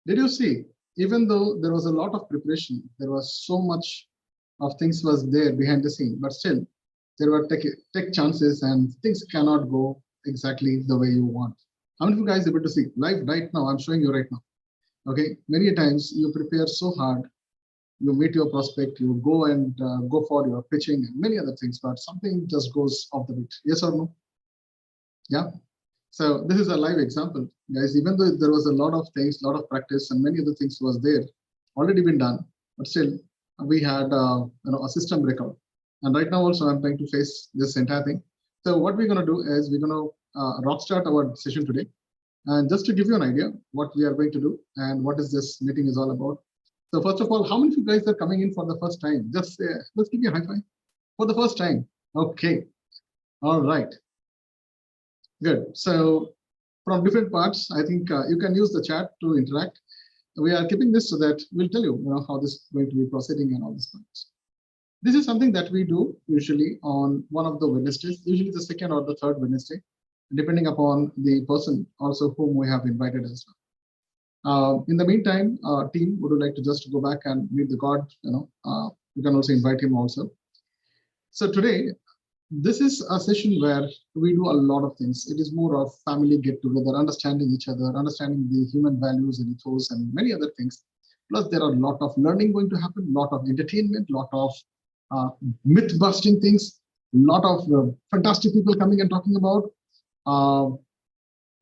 Did you see? Even though there was a lot of preparation, there was so much of things was there behind the scene, but still there were tech chances and things cannot go exactly the way you want. How many of you guys able to see live right now? I'm showing you right now. Okay, many times you prepare so hard, you meet your prospect, you go and go for your pitching and many other things, but something just goes off the beat. Yes or no? Yeah. So this is a live example, guys. Even though there was a lot of things, a lot of practice, and many other things was there, already been done, but still we had a system breakout. And right now also I'm trying to face this entire thing. So what we're going to do is we're going to rock start our session today. And just to give you an idea what we are going to do and what is this meeting is all about. So first of all, how many of you guys are coming in for the first time? Just let's give you a high five for the first time. Okay. All right. Good. So from different parts, I think you can use the chat to interact. We are keeping this so that we'll tell you, how this is going to be proceeding and all these things. This is something that we do usually on one of the Wednesdays, usually the second or the third Wednesday, depending upon the person also whom we have invited as well. In the meantime, team, would you like to just go back and meet the God? You can also invite him also. So today, this is a session where we do a lot of things. It is more of family get together, understanding each other, understanding the human values and ethos and many other things. Plus, there are a lot of learning going to happen, a lot of entertainment, a lot of myth busting things, a lot of fantastic people coming and talking about, a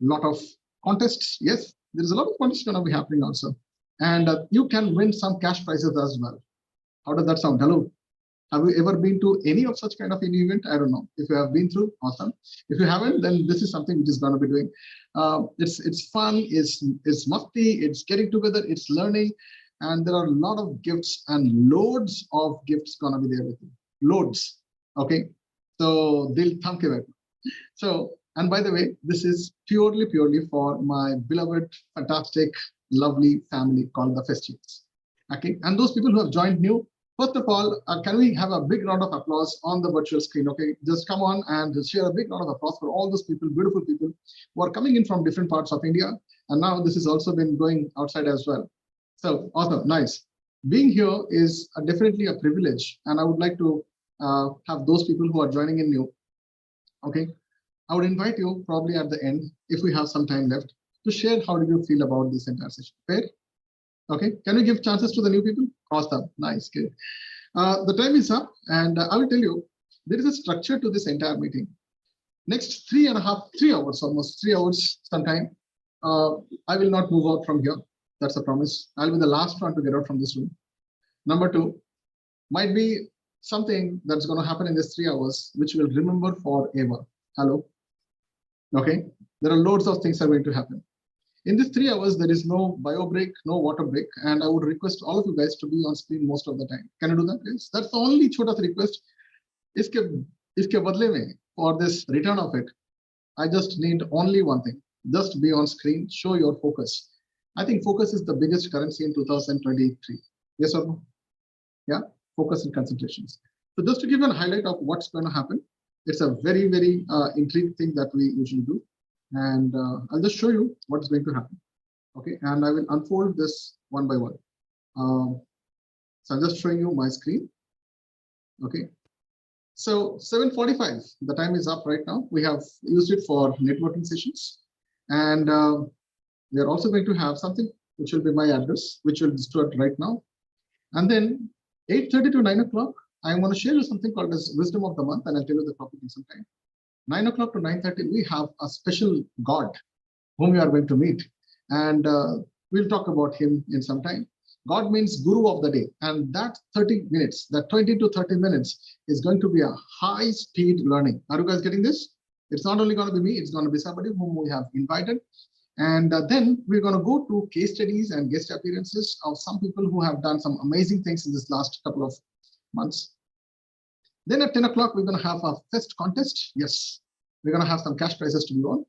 lot of contests. Yes, there's a lot of contests going to be happening also. And you can win some cash prizes as well. How does that sound? Hello. Have you ever been to any of such kind of an event? I don't know. If you have been through, awesome. If you haven't, then this is something which is going to be doing. It's fun, it's musty, it's getting together, it's learning, and there are a lot of gifts and loads of gifts going to be there with you. Loads. Okay. So they'll thank you. So, and by the way, this is purely for my beloved, fantastic, lovely family called the Festivals. Okay. And those people who have joined new. First of all, can we have a big round of applause on the virtual screen? Okay, just come on and share a big round of applause for all those people, beautiful people who are coming in from different parts of India. And now this has also been going outside as well. So awesome, nice. Being here is definitely a privilege. And I would like to have those people who are joining in new. Okay, I would invite you probably at the end, if we have some time left, to share how did you feel about this entire session. Fair? Okay, can we give chances to the new people? Awesome, nice, good. The time is up, and I will tell you, there is a structure to this entire meeting. Next 3 hours, almost 3 hours sometime, I will not move out from here. That's a promise. I'll be the last one to get out from this room. Number two, might be something that's going to happen in this 3 hours, which we'll remember forever. Hello? Okay, there are loads of things are going to happen. In this 3 hours, there is no bio break, no water break, and I would request all of you guys to be on screen most of the time. Can you do that, guys? That's the only chota request. Iske badle mein, for this return of it, I just need only one thing. Just be on screen, show your focus. I think focus is the biggest currency in 2023. Yes or no? Yeah, focus and concentrations. So just to give you a highlight of what's going to happen, it's a very, very intriguing thing that we usually do. And I'll just show you what's going to happen. Okay, and I will unfold this one by one. So I'm just showing you my screen. Okay, so 7:45, the time is up right now. We have used it for networking sessions, and we are also going to have something which will be my address, which will start right now. And then 8:30 to 9 o'clock, I'm going to share you something called as Wisdom of the Month, and I'll tell you the topic in some time. 9 o'clock to 9:30, we have a special God whom we are going to meet, and we'll talk about him in some time. God means Guru of the day, and that 30 minutes, that 20 to 30 minutes is going to be a high-speed learning. Are you guys getting this? It's not only going to be me, it's going to be somebody whom we have invited. And then we're going to go to case studies and guest appearances of some people who have done some amazing things in this last couple of months. Then at 10 o'clock, we're going to have a fest contest. Yes, we're going to have some cash prizes to be won.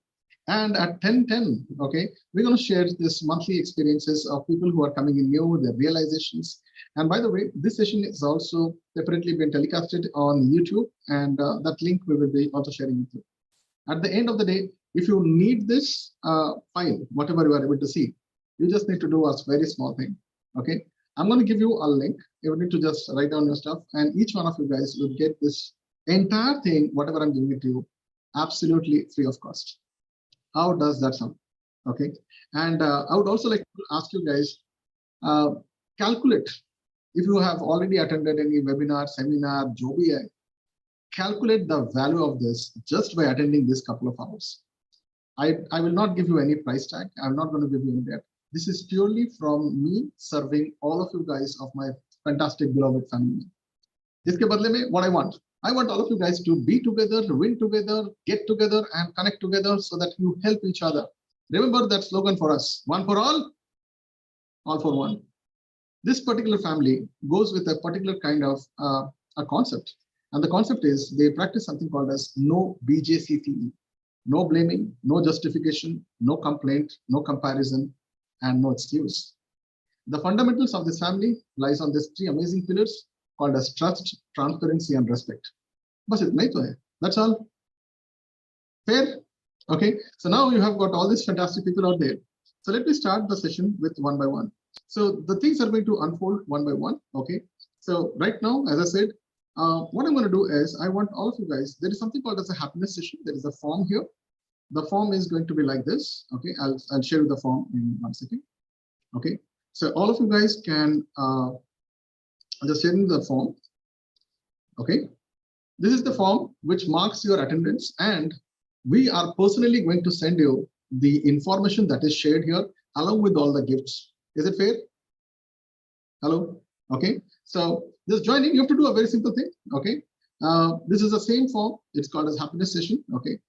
And at 10:10, okay, we're going to share this monthly experiences of people who are coming in new, their realizations. And by the way, this session is also separately been telecasted on YouTube, and that link we will be also sharing with you. At the end of the day, if you need this file, whatever you are able to see, You just need to do a very small thing. Okay. I'm going to give you a link. You need to just write down your stuff, and each one of you guys will get this entire thing, whatever I'm giving it to you, absolutely free of cost. How does that sound? Okay. And I would also like to ask you guys, calculate if you have already attended any webinar, seminar, Joby, calculate the value of this just by attending this couple of hours. I will not give you any price tag. I'm not going to give you any debt. This is purely from me serving all of you guys of my fantastic beloved family. Iske badle mein, what I want all of you guys to be together, win together, get together, and connect together so that you help each other. Remember that slogan for us: one for all for one. This particular family goes with a particular kind of a concept. And the concept is they practice something called as no BJCTE. No blaming, no justification, no complaint, no comparison, and no excuse. The fundamentals of this family lies on these three amazing pillars called as trust, transparency, and respect. That's all. Fair? Okay. So now you have got all these fantastic people out there. So let me start the session with one by one. So the things are going to unfold one by one. Okay. So right now, as I said, what I'm going to do is I want all of you guys, there is something called as a happiness session. There is a form here. The form is going to be like this. Okay, I'll share you the form in 1 second. Okay, so all of you guys can just share in the form. Okay, this is the form which marks your attendance, and we are personally going to send you the information that is shared here along with all the gifts. Is it fair? Hello? Okay, so just joining, you have to do a very simple thing. Okay, this is the same form. It's called as happiness session. Okay,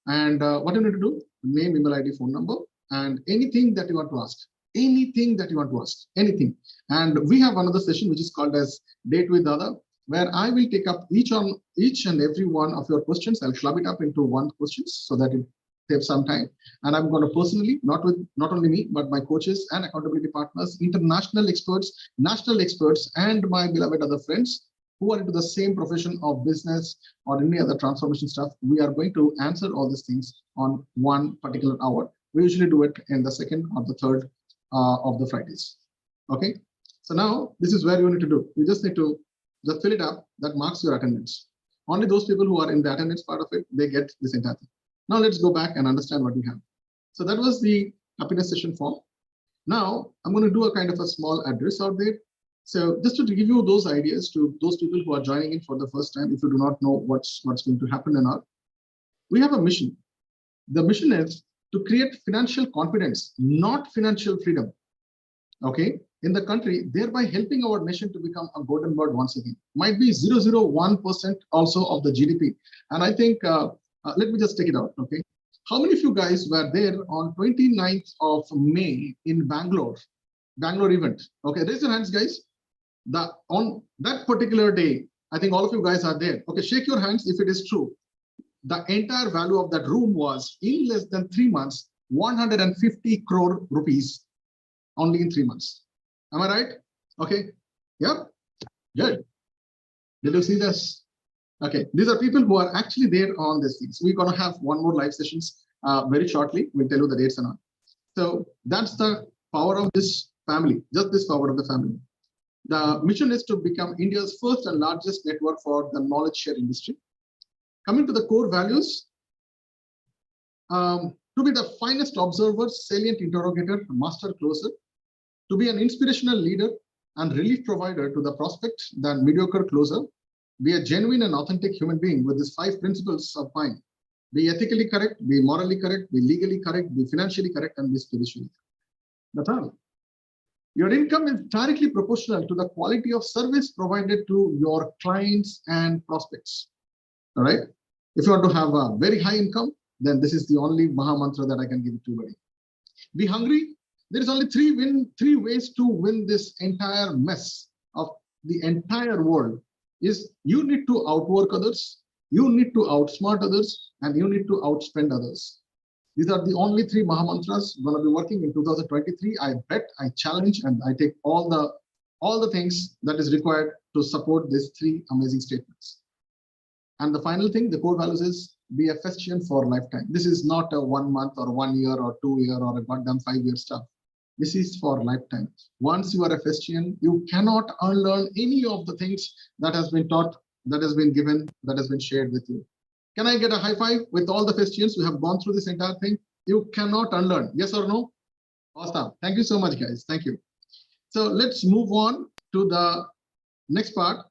and what you need to do: name, email ID, phone number, and anything that you want to ask. Anything that you want to ask. Anything. And we have another session which is called as Date with Dada, where I will take up each and every one of your questions. I'll club it up into one question so that it saves some time. And I'm going to personally, not only me, but my coaches and accountability partners, international experts, national experts, and my beloved other friends who are into the same profession of business or any other transformation stuff. We are going to answer all these things on one particular hour. We usually do it in the second or the third of the Fridays. Okay. So now this is where you need to do. You just need to just fill it up. That marks your attendance. Only those people who are in the attendance part of it, they get this entire thing. Now let's go back and understand what we have. So that was the happiness session form. Now I'm going to do a kind of a small address out there. So just to give you those ideas to those people who are joining in for the first time, if you do not know what's going to happen and all, we have a mission. The mission is to create financial confidence, not financial freedom. Okay, in the country, thereby helping our nation to become a golden bird once again. Might be 0.001% also of the GDP. And I think, let me just take it out. Okay, how many of you guys were there on 29th of May in Bangalore event? Okay, raise your hands, guys. On that particular day, I think all of you guys are there. Okay, shake your hands if it is true. The entire value of that room was, in less than 3 months, 150 crore rupees, only in 3 months. Am I right? Okay. Yep. Good. Did you see this? Okay. These are people who are actually there on these things. We're going to have one more live sessions very shortly. We'll tell you the dates and all. So that's the power of this family, just this power of the family. The mission is to become India's first and largest network for the knowledge share industry. Coming to the core values, to be the finest observer, salient interrogator, master closer, to be an inspirational leader and relief provider to the prospect, the mediocre closer, be a genuine and authentic human being with these 5 principles of mine. Be ethically correct, be morally correct, be legally correct, be financially correct, and be spiritually correct. That's all. Your income is directly proportional to the quality of service provided to your clients and prospects. All right. If you want to have a very high income, then this is the only Maha Mantra that I can give to you. Be hungry. There is only three ways to win this entire mess of the entire world. Is you need to outwork others, you need to outsmart others, and you need to outspend others. These are the only 3 Maha Mantras going to be working in 2023. I bet, I challenge, and I take all the things that is required to support these 3 amazing statements. And the final thing, the core values is be a Festian for lifetime. This is not a 1 month or 1 year or 2 year or a goddamn 5 year stuff. This is for lifetime. Once you are a Festian, you cannot unlearn any of the things that has been taught, that has been given, that has been shared with you. Can I get a high five with all the Festians who have gone through this entire thing? You cannot unlearn. Yes or no? Awesome. Thank you so much, guys. Thank you. So let's move on to the next part.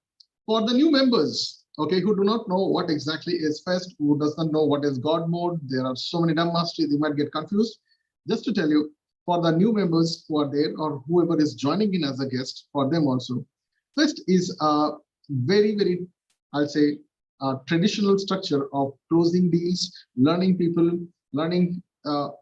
For the new members, okay, who do not know what exactly is Fest, who does not know what is God mode, there are so many dumb masters, you might get confused. Just to tell you, for the new members who are there or whoever is joining in as a guest, for them also, Fest is a very, I'll say, a traditional structure of closing deals, learning people, learning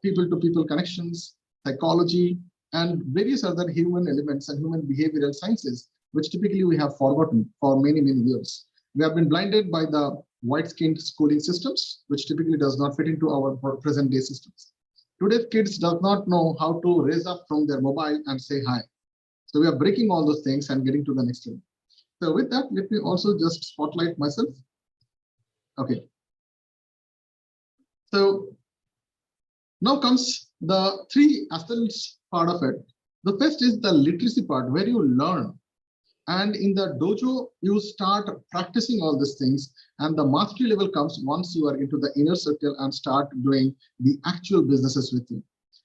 people-to-people connections, psychology, and various other human elements and human behavioral sciences, which typically we have forgotten for many years. We have been blinded by the white-skinned schooling systems, which typically does not fit into our present-day systems. Today's kids does not know how to raise up from their mobile and say hi. So we are breaking all those things and getting to the next level. So with that, let me also just spotlight myself. Okay. So now comes the three aspects part of it. The first is the literacy part, where you learn. And in the dojo, you start practicing all these things. And the mastery level comes once you are into the inner circle and start doing the actual businesses with you.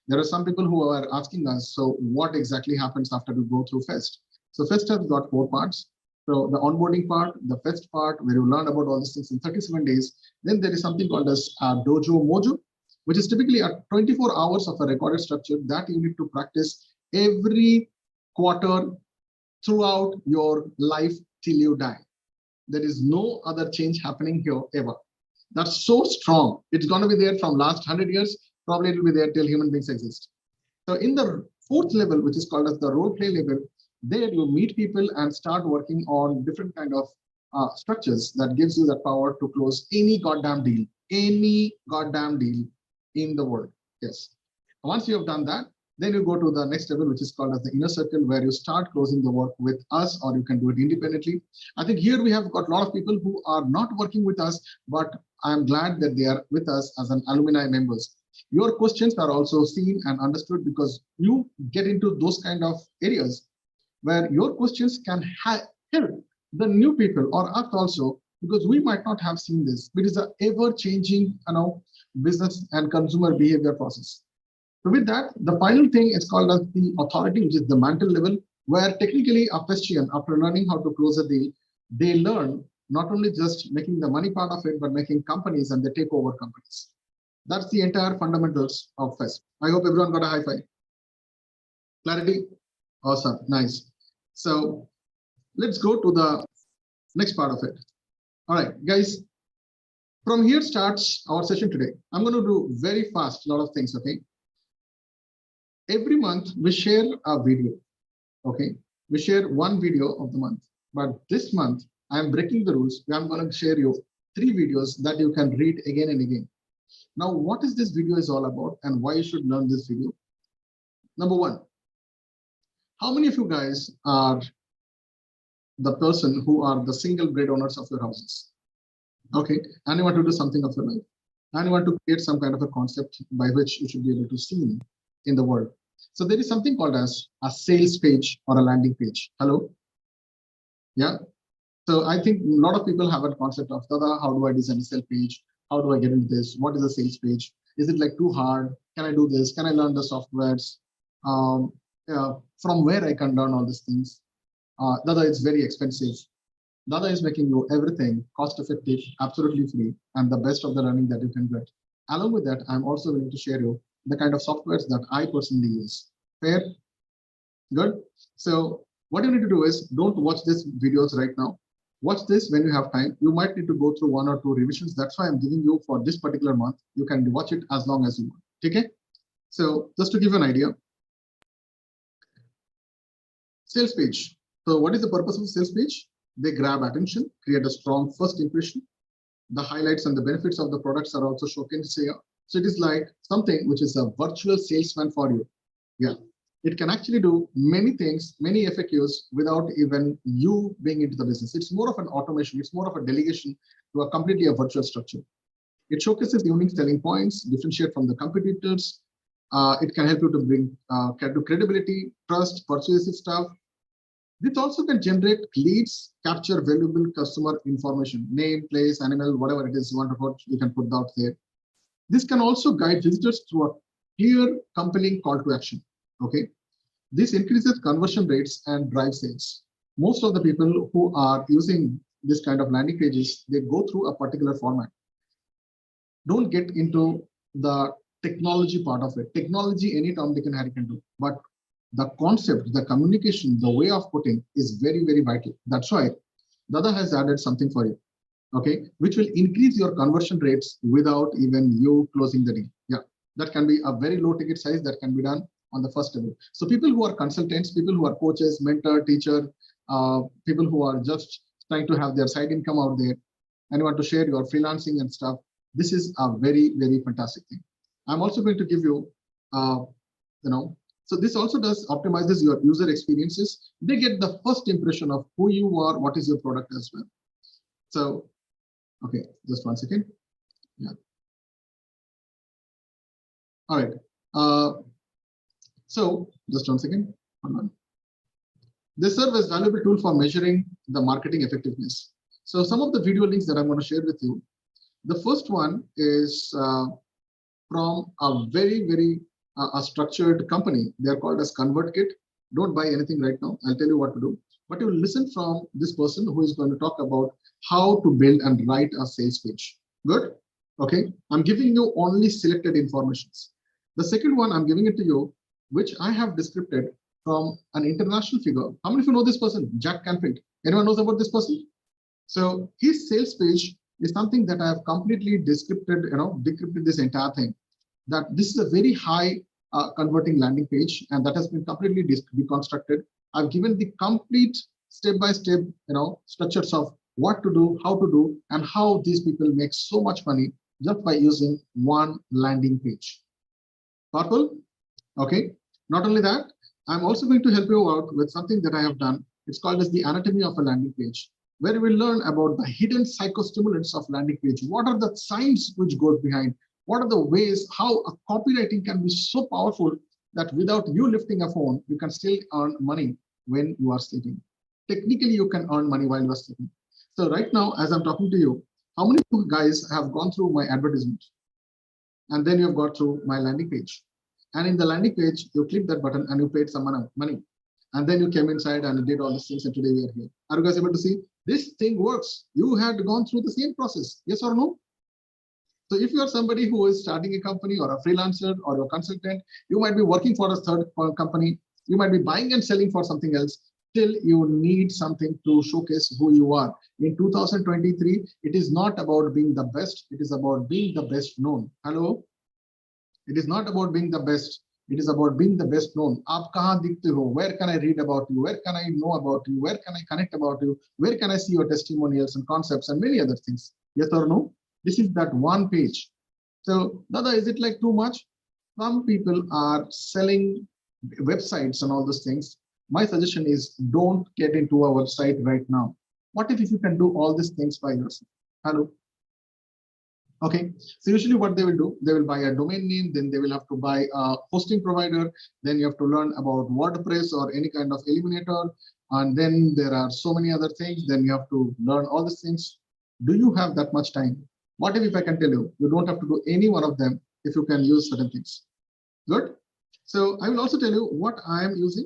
There are some people who are asking us, so what exactly happens after we go through Fest? So Fest has got 4 parts. So the onboarding part, the Fest part, where you learn about all these things in 37 days. Then there is something called as Dojo Mojo, which is typically a 24 hours of a recorded structure that you need to practice every quarter throughout your life till you die. There is no other change happening here ever. That's so strong. It's going to be there from last 100 years. Probably it will be there till human beings exist. So in the 4th level, which is called as the role play level, there you meet people and start working on different kind of structures that gives you the power to close any goddamn deal in the world. Yes. Once you have done that, then you go to the next level, which is called as the inner circle, where you start closing the work with us, or you can do it independently. I think here we have got a lot of people who are not working with us, but I'm glad that they are with us as an alumni members. Your questions are also seen and understood because you get into those kind of areas where your questions can help the new people or us also, because we might not have seen this. It is an ever-changing, business and consumer behavior process. So with that, the final thing is called as the authority, which is the mantle level, where technically a Festian, after learning how to close a deal, they learn not only just making the money part of it, but making companies, and they take over companies. That's the entire fundamentals of Fest. I hope everyone got a high five. Clarity? Awesome, nice. So let's go to the next part of it. All right, guys, from here starts our session today. I'm going to do very fast, a lot of things, okay? Every month we share a video, okay? We share one video of the month, but this month I'm breaking the rules. I'm going to share you 3 videos that you can read again and again. Now, what is this video is all about and why you should learn this video? Number 1, how many of you guys are the person who are the single bread owners of your houses? Okay, and you want to do something of your life, and you want to create some kind of a concept by which you should be able to see in the world. So there is something called as a sales page or a landing page. Hello? Yeah. So I think a lot of people have a concept of, Dada, how do I design a sales page? How do I get into this? What is a sales page? Is it like too hard? Can I do this? Can I learn the softwares? From where I can learn all these things? Dada, it's very expensive. Dada is making you everything cost effective, absolutely free, and the best of the learning that you can get. Along with that, I'm also willing to share you the kind of softwares that I personally use. Fair? Good. So what you need to do is don't watch these videos right now. Watch this when you have time. You might need to go through 1 or 2 revisions. That's why I'm giving you for this particular month. You can watch it as long as you want. Okay? So just to give you an idea, sales page. So what is the purpose of the sales page? They grab attention, create a strong first impression. The highlights and the benefits of the products are also showcased here. So it is like something which is a virtual salesman for you. Yeah, it can actually do many things, many FAQs without even you being into the business. It's more of an automation. It's more of a delegation to a completely a virtual structure. It showcases unique selling points, differentiate from the competitors, It can help you to bring to credibility, trust, persuasive stuff. This also can generate leads, capture valuable customer information, name, place, animal, whatever it is you want to put, you can put out there. This can also guide visitors through a clear, compelling call to action. Okay, this increases conversion rates and drive sales. Most of the people who are using this kind of landing pages, they go through a particular format. Don't get into the technology part of it. Technology, any Tom, Dick, and Harry can do, but the concept, the communication, the way of putting is very, very vital. That's why Dada has added something for you, okay, which will increase your conversion rates without even you closing the deal. Yeah, that can be a very low ticket size that can be done on the first level. So people who are consultants, people who are coaches, mentor, teacher, people who are just trying to have their side income out there, and you want to share your freelancing and stuff, this is a very, very fantastic thing. I'm also going to give you, so this also does optimizes your user experiences. They get the first impression of who you are, what is your product as well. So, okay, just 1 second. Yeah. All right. So just 1 second. They serve as valuable tool for measuring the marketing effectiveness. So some of the video links that I'm going to share with you. The first one is from a very, very a structured company. They're called as ConvertKit. Don't buy anything right now. I'll tell you what to do. But you will listen from this person who is going to talk about how to build and write a sales page. Good? Okay. I'm giving you only selected informations. The second one, I'm giving it to you, which I have described from an international figure. How many of you know this person? Jack Canfield. Anyone knows about this person? So his sales page is something that I have completely decrypted this entire thing. That this is a very high converting landing page, and that has been completely deconstructed. I've given the complete step-by-step, structures of what to do, how to do, and how these people make so much money just by using one landing page. Powerful? Okay. Not only that, I'm also going to help you out with something that I have done. It's called as the anatomy of a landing page, where we will learn about the hidden psychostimulants of landing page. What are the science which goes behind? What are the ways how a copywriting can be so powerful that without you lifting a phone, you can still earn money when you are sleeping. Technically, you can earn money while you are sleeping. So right now, as I'm talking to you, how many of you guys have gone through my advertisement? And then you've got through my landing page. And in the landing page, you click that button and you paid some money. And then you came inside and did all these things, and today we are here. Are you guys able to see? This thing works. You had gone through the same process, yes or no? So if you are somebody who is starting a company or a freelancer or a consultant, you might be working for a third company, you might be buying and selling for something else, still you need something to showcase who you are. In 2023, it is not about being the best, it is about being the best known. Hello? It is not about being the best, it is about being the best known. Aap kahan dikhte ho? Where can I read about you? Where can I know about you? Where can I connect about you? Where can I see your testimonials and concepts and many other things? Yes or no? This is that one page. So, Dada, is it like too much? Some people are selling websites and all those things. My suggestion is don't get into a website right now. What if you can do all these things by yourself? Hello? Okay, so usually what they will do, they will buy a domain name, then they will have to buy a hosting provider, then you have to learn about WordPress or any kind of Illuminator, and then there are so many other things, then you have to learn all these things. Do you have that much time? What if I can tell you, you don't have to do any one of them if you can use certain things? Good. So I will also tell you what I am using.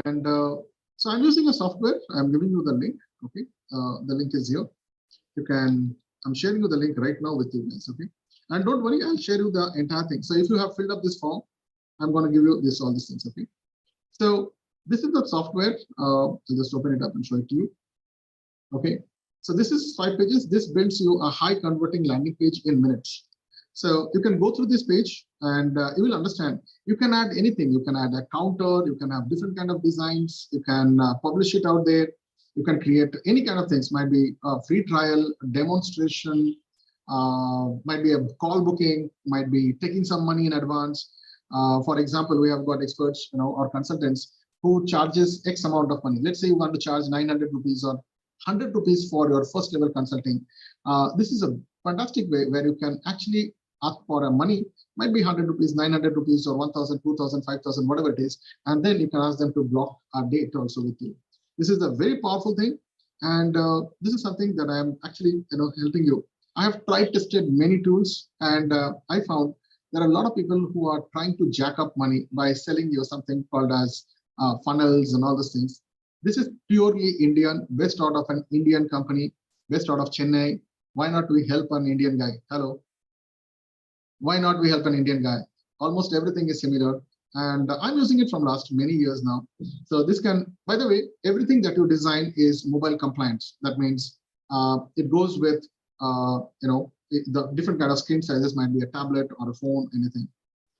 And so I'm using a software. I'm giving you the link. Okay. The link is here. You can, I'm sharing you the link right now with you guys. Okay. And don't worry, I'll share you the entire thing. So if you have filled up this form, I'm going to give you all these things. Okay. So this is the software. I'll just open it up and show it to you. Okay. So this is 5 pages. This builds you a high converting landing page in minutes. So you can go through this page and you will understand. You can add anything. You can add a counter. You can have different kind of designs. You can publish it out there. You can create any kind of things. Might be a free trial, demonstration, might be a call booking, might be taking some money in advance. For example, we have got experts, or consultants who charges X amount of money. Let's say you want to charge 900 rupees or 100 rupees for your first level consulting. This is a fantastic way where you can actually ask for a money, might be 100 rupees, 900 rupees, or 1,000, 2,000, 5,000, whatever it is. And then you can ask them to block a date also with you. This is a very powerful thing. And this is something that I am actually helping you. I have tried tested many tools, and I found there are a lot of people who are trying to jack up money by selling you something called as funnels and all those things. This is purely Indian, based out of an Indian company, based out of Chennai. Why not we help an Indian guy? Hello. Why not we help an Indian guy? Almost everything is similar. And I'm using it from last many years now. So this can, by the way, everything that you design is mobile compliant. That means it goes with, the different kind of screen sizes, might be a tablet or a phone, anything.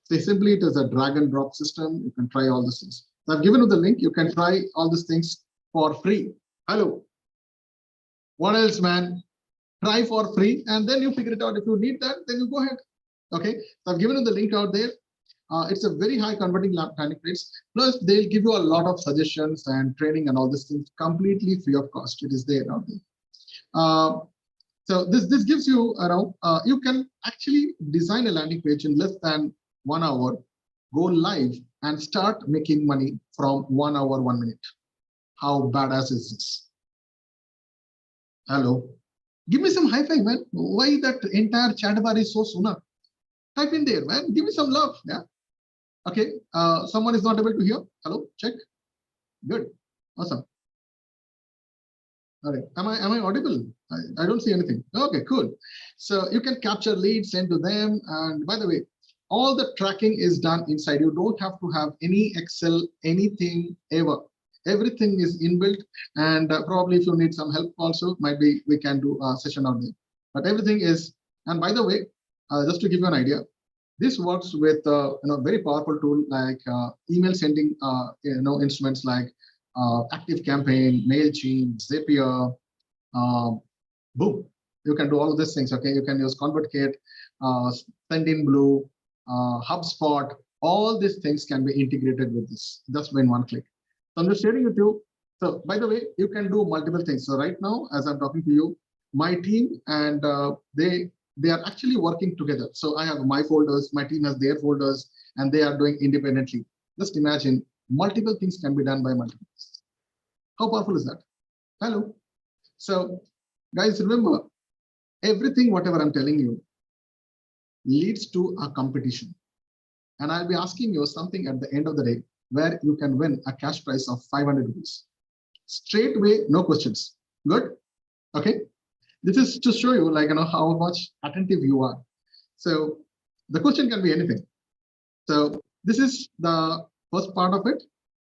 So simply it is a drag and drop system. You can try all these things. So I've given you the link. You can try all these things for free. Hello. What else, man? Try for free, and then you figure it out. If you need that, then you go ahead. Okay. So I've given you the link out there. It's a very high converting landing page. Plus, they'll give you a lot of suggestions and training and all these things completely free of cost. It is there out there. So this gives you around, you can actually design a landing page in less than 1 hour, go live and start making money from 1 hour, 1 minute. How badass is this? Hello. Give me some high five, man. Why that entire chat bar is so sooner? Type in there, man. Give me some love. Yeah. Okay. Someone is not able to hear. Hello. Check. Good. Awesome. All right. Am I audible? I don't see anything. Okay, cool. So you can capture leads, send to them. And by the way, all the tracking is done inside. You don't have to have any Excel, anything ever. Everything is inbuilt. And probably if you need some help also, might be we can do a session out there. But everything is, and by the way, just to give you an idea, this works with very powerful tool like email sending instruments like ActiveCampaign, MailChimp, Zapier, boom. You can do all of these things. Okay, you can use ConvertKit, Sendinblue, HubSpot. All these things can be integrated with this just in one click. So I'm just sharing with you. So by the way, you can do multiple things. So right now, as I'm talking to you, my team and they are actually working together. So I have my folders, my team has their folders, and they are doing independently. Just imagine multiple things can be done by multiple. How powerful is that? Hello. So guys, remember, everything, whatever I'm telling you, leads to a competition. And I'll be asking you something at the end of the day where you can win a cash prize of 500 rupees. Straight away, no questions. Good? Okay. This is to show you how much attentive you are. So the question can be anything. So this is the first part of it.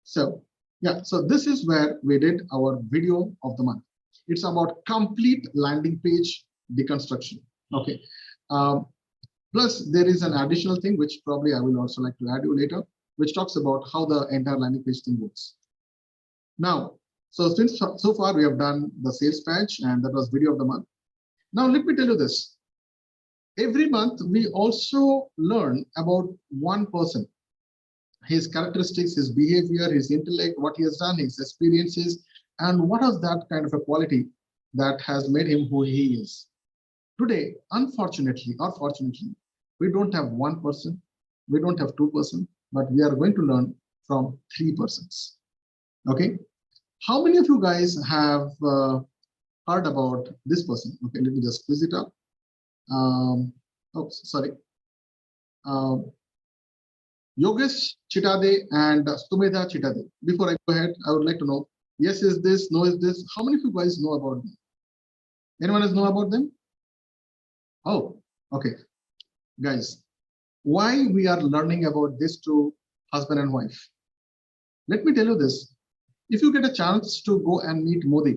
So yeah, so this is where we did our video of the month. It's about complete landing page deconstruction. Okay. Plus there is an additional thing which probably I will also like to add you later, which talks about how the entire landing page thing works. Now, so since so far we have done the sales page and that was video of the month. Now let me tell you this. Every month we also learn about one person, his characteristics, his behavior, his intellect, what he has done, his experiences, and what is that kind of a quality that has made him who he is. Today, unfortunately or fortunately, we don't have one person, we don't have two person, but we are going to learn from 3 persons. Okay. How many of you guys have heard about this person? Okay, let me just squeeze it up. Sorry. Yogesh Chitade and Sumedha Chitade. Before I go ahead, I would like to know, yes is this, no is this. How many of you guys know about them? Anyone else know about them? Oh, okay. Guys, why we are learning about this to husband and wife? Let me tell you this. If you get a chance to go and meet Modi,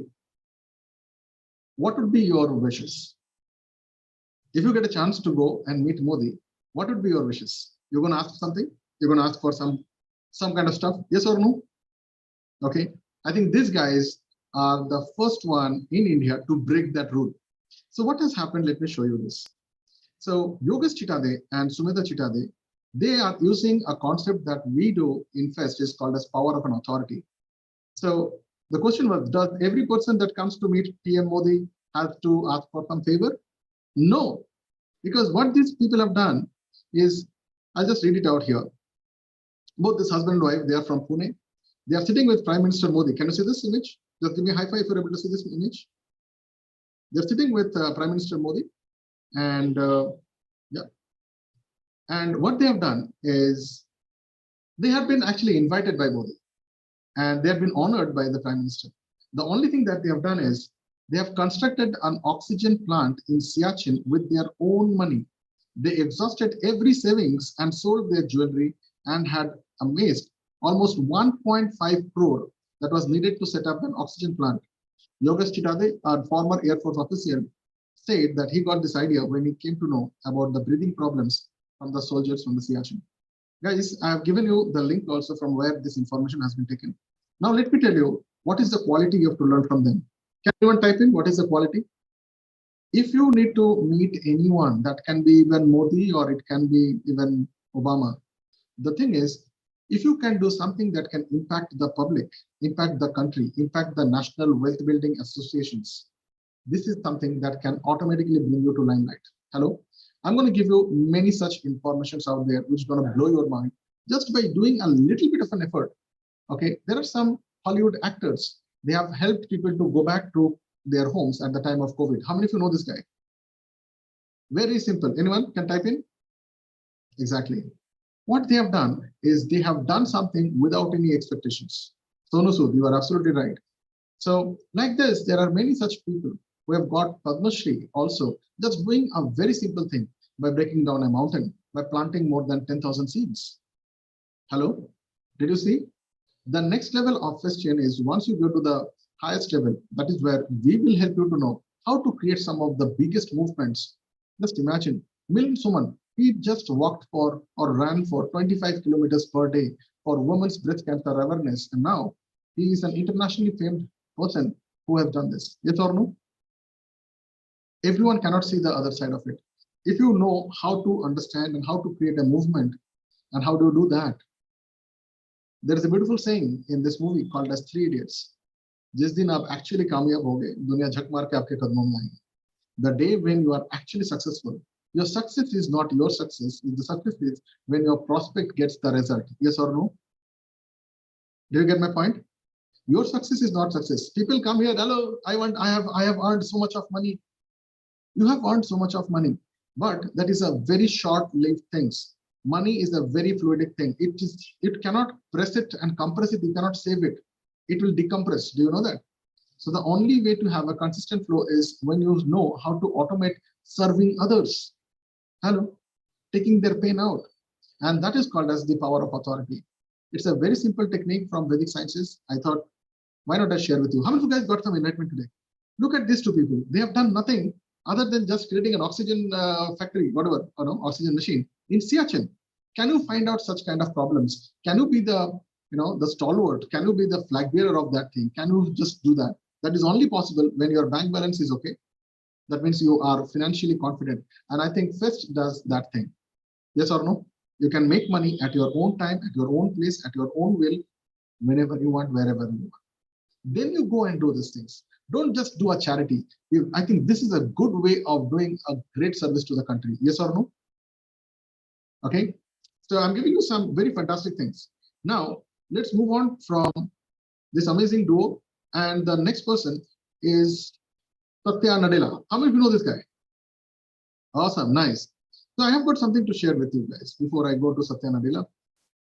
what would be your wishes? If you get a chance to go and meet Modi, what would be your wishes? You're going to ask something? You're going to ask for some kind of stuff? Yes or no? Okay. I think these guys are the first one in India to break that rule. So what has happened? Let me show you this. So Yogesh Chitade and Sumedha Chitade, they are using a concept that we do in FEST is called as power of an authority. So the question was, does every person that comes to meet PM Modi have to ask for some favor? No. Because what these people have done is, I'll just read it out here. Both this husband and wife, they are from Pune. They are sitting with Prime Minister Modi. Can you see this image? Just give me a high five if you're able to see this image. They're sitting with Prime Minister Modi, and yeah. And what they have done is they have been actually invited by Modi, and they have been honored by the Prime Minister. The only thing that they have done is they have constructed an oxygen plant in Siachen with their own money. They exhausted every savings and sold their jewelry and had amassed almost 1.5 crore that was needed to set up an oxygen plant. Yogesh Chitade, a former Air Force officer, said that he got this idea when he came to know about the breathing problems from the soldiers from the Siachen. Guys, I have given you the link also from where this information has been taken. Now, let me tell you what is the quality you have to learn from them. Can anyone type in what is the quality? If you need to meet anyone, that can be even Modi or it can be even Obama. The thing is, if you can do something that can impact the public, impact the country, impact the national wealth building associations, this is something that can automatically bring you to limelight. Hello, I'm going to give you many such informations out there which is going to blow your mind just by doing a little bit of an effort. Okay, there are some Hollywood actors. They have helped people to go back to their homes at the time of COVID. How many of you know this guy? Very simple. Anyone can type in? Exactly. What they have done is they have done something without any expectations. Sonu Sood, you are absolutely right. So like this, there are many such people who have got Padma Shri also just doing a very simple thing by breaking down a mountain, by planting more than 10,000 seeds. Hello, did you see? The next level of question is once you go to the highest level, that is where we will help you to know how to create some of the biggest movements. Just imagine, Milind Suman, he just walked for or ran for 25 kilometers per day for women's breast cancer awareness. And now he is an internationally famed person who has done this. Yes or no? Everyone cannot see the other side of it. If you know how to understand and how to create a movement and how to do that, there is a beautiful saying in this movie called as Three Idiots. जिस दिन आप actually कामयाब होगे, दुनिया झक मार के आपके कदमों में आएगी. The day when you are actually successful, your success is not your success. The success is when your prospect gets the result. Yes or no? Do you get my point? Your success is not success. People come here, hello, I have earned so much of money. You have earned so much of money, but that is a very short-lived thing. Money is a very fluidic thing. It cannot press it and compress it. You cannot save it. It will decompress. Do you know that? So the only way to have a consistent flow is when you know how to automate serving others. Hello, taking their pain out. And that is called as the power of authority. It's a very simple technique from Vedic sciences. I thought, why not I share with you? How many of you guys got some enlightenment today? Look at these two people. They have done nothing other than just creating an oxygen factory, whatever, or no, oxygen machine in Siachen. Can you find out such kind of problems? Can you be the, the stalwart? Can you be the flag bearer of that thing? Can you just do that? That is only possible when your bank balance is okay. That means you are financially confident. And I think FEST does that thing. Yes or no? You can make money at your own time, at your own place, at your own will, whenever you want, wherever you want. Then you go and do these things. Don't just do a charity. I think this is a good way of doing a great service to the country. Yes or no? Okay. So I'm giving you some very fantastic things. Now, let's move on from this amazing duo. And the next person is Satya Nadella. How many of you know this guy? Awesome. Nice. So I have got something to share with you guys before I go to Satya Nadella.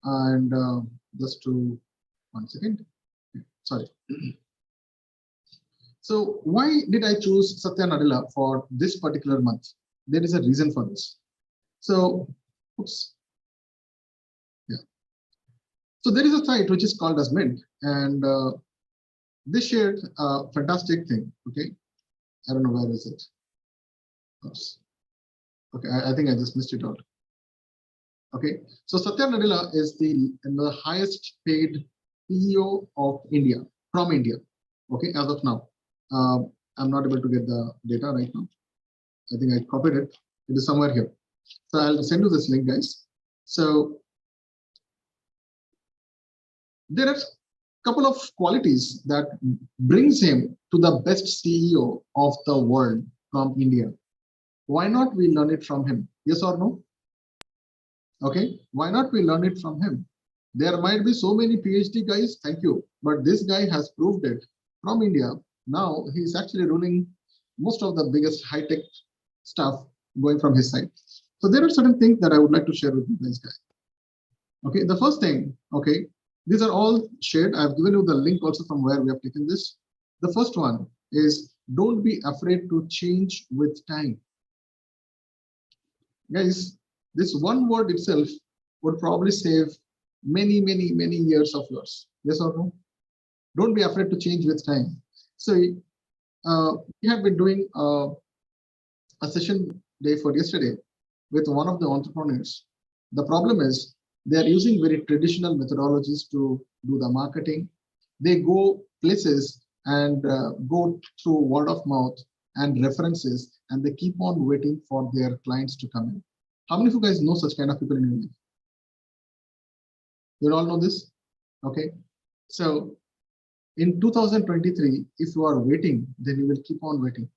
And just to 1 second. Sorry. So why did I choose Satya Nadella for this particular month? There is a reason for this. So, oops. Yeah. So there is a site which is called as Mint, and they shared a fantastic thing. Okay. I don't know where is it. Oops. Okay, I think I just missed it out. Okay, so Satya Nadella is the highest paid CEO of India, from India. Okay, as of now. I'm not able to get the data right now. I think I copied it. It is somewhere here. So I'll send you this link, guys. So there are a couple of qualities that brings him to the best CEO of the world from India. Why not we learn it from him? Yes or no? Okay, why not we learn it from him? There might be so many PhD guys, thank you, but this guy has proved it from India. Now he's actually ruling most of the biggest high-tech stuff going from his side. So there are certain things that I would like to share with you guys. Okay, the first thing, okay, these are all shared. I've given you the link also from where we have taken this. The first one is don't be afraid to change with time. Guys, this one word itself would probably save many, many, many years of yours. Yes or no? Don't be afraid to change with time. So we have been doing a session day for yesterday with one of the entrepreneurs. The problem is they are using very traditional methodologies to do the marketing. They go places and go through word of mouth and references, and they keep on waiting for their clients to come in. How many of you guys know such kind of people in your life? You all know this? Okay. So in 2023, if you are waiting, then you will keep on waiting.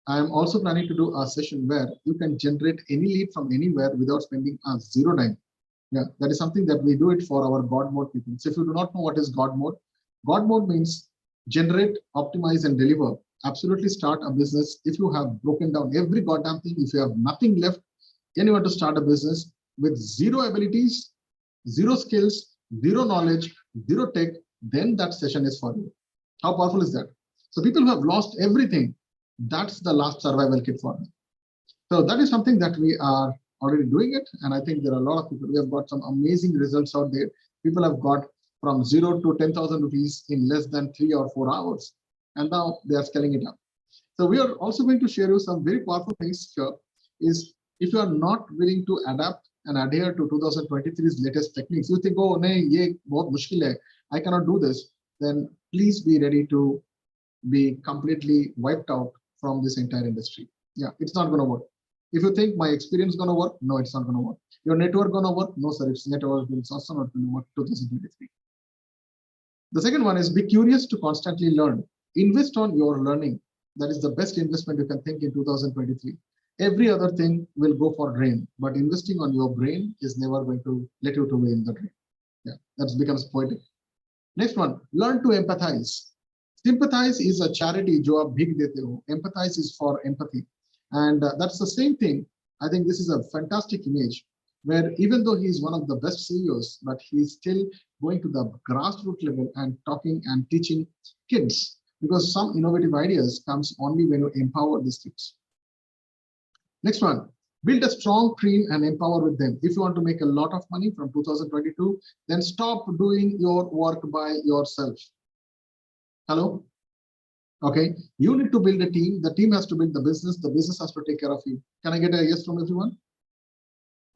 I am also planning to do a session where you can generate any lead from anywhere without spending a zero dime. Yeah, that is something that we do it for our God mode people. So if you do not know what is God mode means generate, optimize, and deliver. Absolutely start a business. If you have broken down every goddamn thing, if you have nothing left, then you want to start a business with zero abilities, zero skills, zero knowledge, zero tech, then that session is for you. How powerful is that? So people who have lost everything, that's the last survival kit for them. So that is something that we are already doing it. And I think there are a lot of people, we have got some amazing results out there. People have got from 0 to 10,000 rupees in less than 3 or 4 hours. And now they are scaling it up. So we are also going to share you some very powerful things here is if you are not willing to adapt and adhere to 2023's latest techniques, you think, oh, nahin, ye bahut mushkil hai, I cannot do this, then please be ready to be completely wiped out from this entire industry. Yeah, it's not going to work. If you think my experience is going to work, no, it's not going to work. Your network going to work? No, sir, it's network is also not going to work 2023. The second one is be curious to constantly learn. Invest on your learning. That is the best investment you can think in 2023. Every other thing will go for drain, but investing on your brain is never going to let you to win the drain. Yeah, that becomes poetic. Next one, learn to empathize. Sympathize is a charity jo aap bhig dete ho. Empathize is for empathy. And that's the same thing. I think this is a fantastic image where even though he is one of the best CEOs, but he is still going to the grassroots level and talking and teaching kids because some innovative ideas comes only when you empower these kids. Next one, build a strong team and empower with them. If you want to make a lot of money from 2022, then stop doing your work by yourself. Hello? Okay, you need to build a team. The team has to build the business has to take care of you. Can I get a yes from everyone?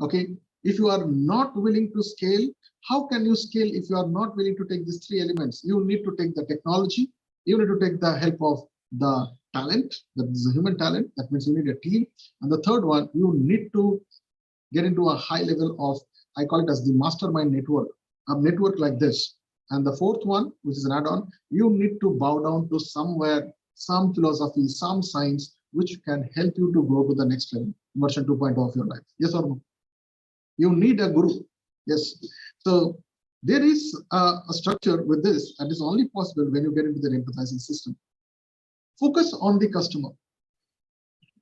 Okay, if you are not willing to scale, how can you scale if you are not willing to take these three elements? You need to take the technology, you need to take the help of the talent, that is the human talent, that means you need a team. And the third one, you need to get into a high level of, I call it as the mastermind network, a network like this. And the fourth one, which is an add-on, you need to bow down to somewhere, some philosophy, some science, which can help you to go to the next level, version 2.0 of your life. Yes or no? You need a guru. Yes. So there is a structure with this, and it's only possible when you get into the empathizing system. Focus on the customer.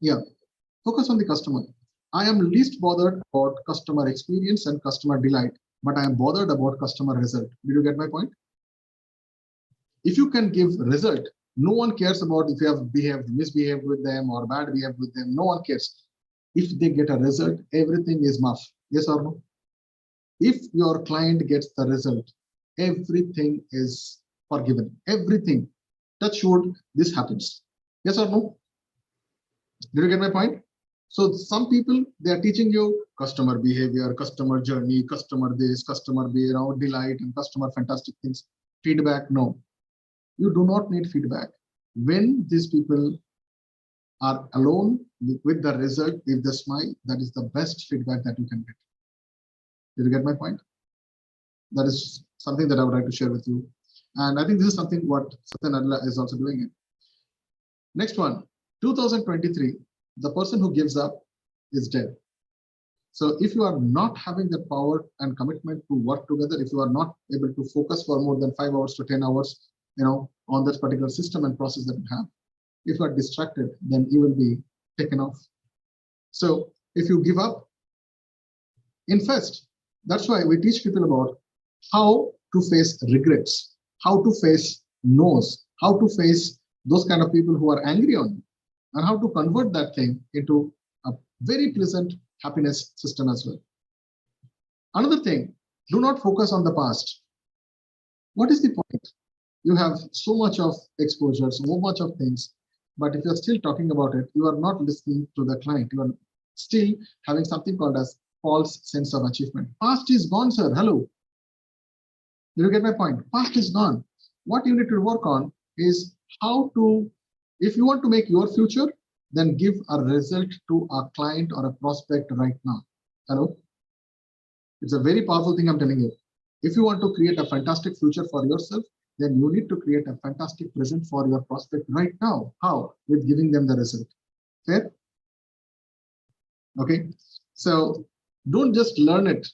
Yeah, focus on the customer. I am least bothered about customer experience and customer delight, but I am bothered about customer result. Did you get my point? If you can give result, no one cares about if you have misbehaved with them or bad behaved with them. No one cares. If they get a result, everything is muff. Yes or no? If your client gets the result, everything is forgiven. Everything. Touch wood, this happens. Yes or no? Did you get my point? So some people, they are teaching you customer behavior, customer journey, customer this, customer delight, and customer fantastic things. Feedback, no. You do not need feedback. When these people are alone with the result, if they smile, that is the best feedback that you can get. Did you get my point? That is something that I would like to share with you. And I think this is something what Satya Nadella is also doing it. Next one, 2023. The person who gives up is dead. So if you are not having the power and commitment to work together, if you are not able to focus for more than 5 hours to 10 hours, on this particular system and process that you have, if you are distracted, then you will be taken off. So if you give up, invest. That's why we teach people about how to face regrets, how to face no's, how to face those kind of people who are angry on you, and how to convert that thing into a very pleasant happiness system as well. Another thing, do not focus on the past. What is the point? You have so much of exposure, so much of things, but if you're still talking about it, you are not listening to the client. You are still having something called as false sense of achievement. Past is gone, sir. Hello. Did you get my point? Past is gone. What you need to work on is how to, if you want to make your future, then give a result to a client or a prospect right now. Hello? It's a very powerful thing I'm telling you. If you want to create a fantastic future for yourself, then you need to create a fantastic present for your prospect right now. How? With giving them the result. Fair? Okay. So don't just learn it.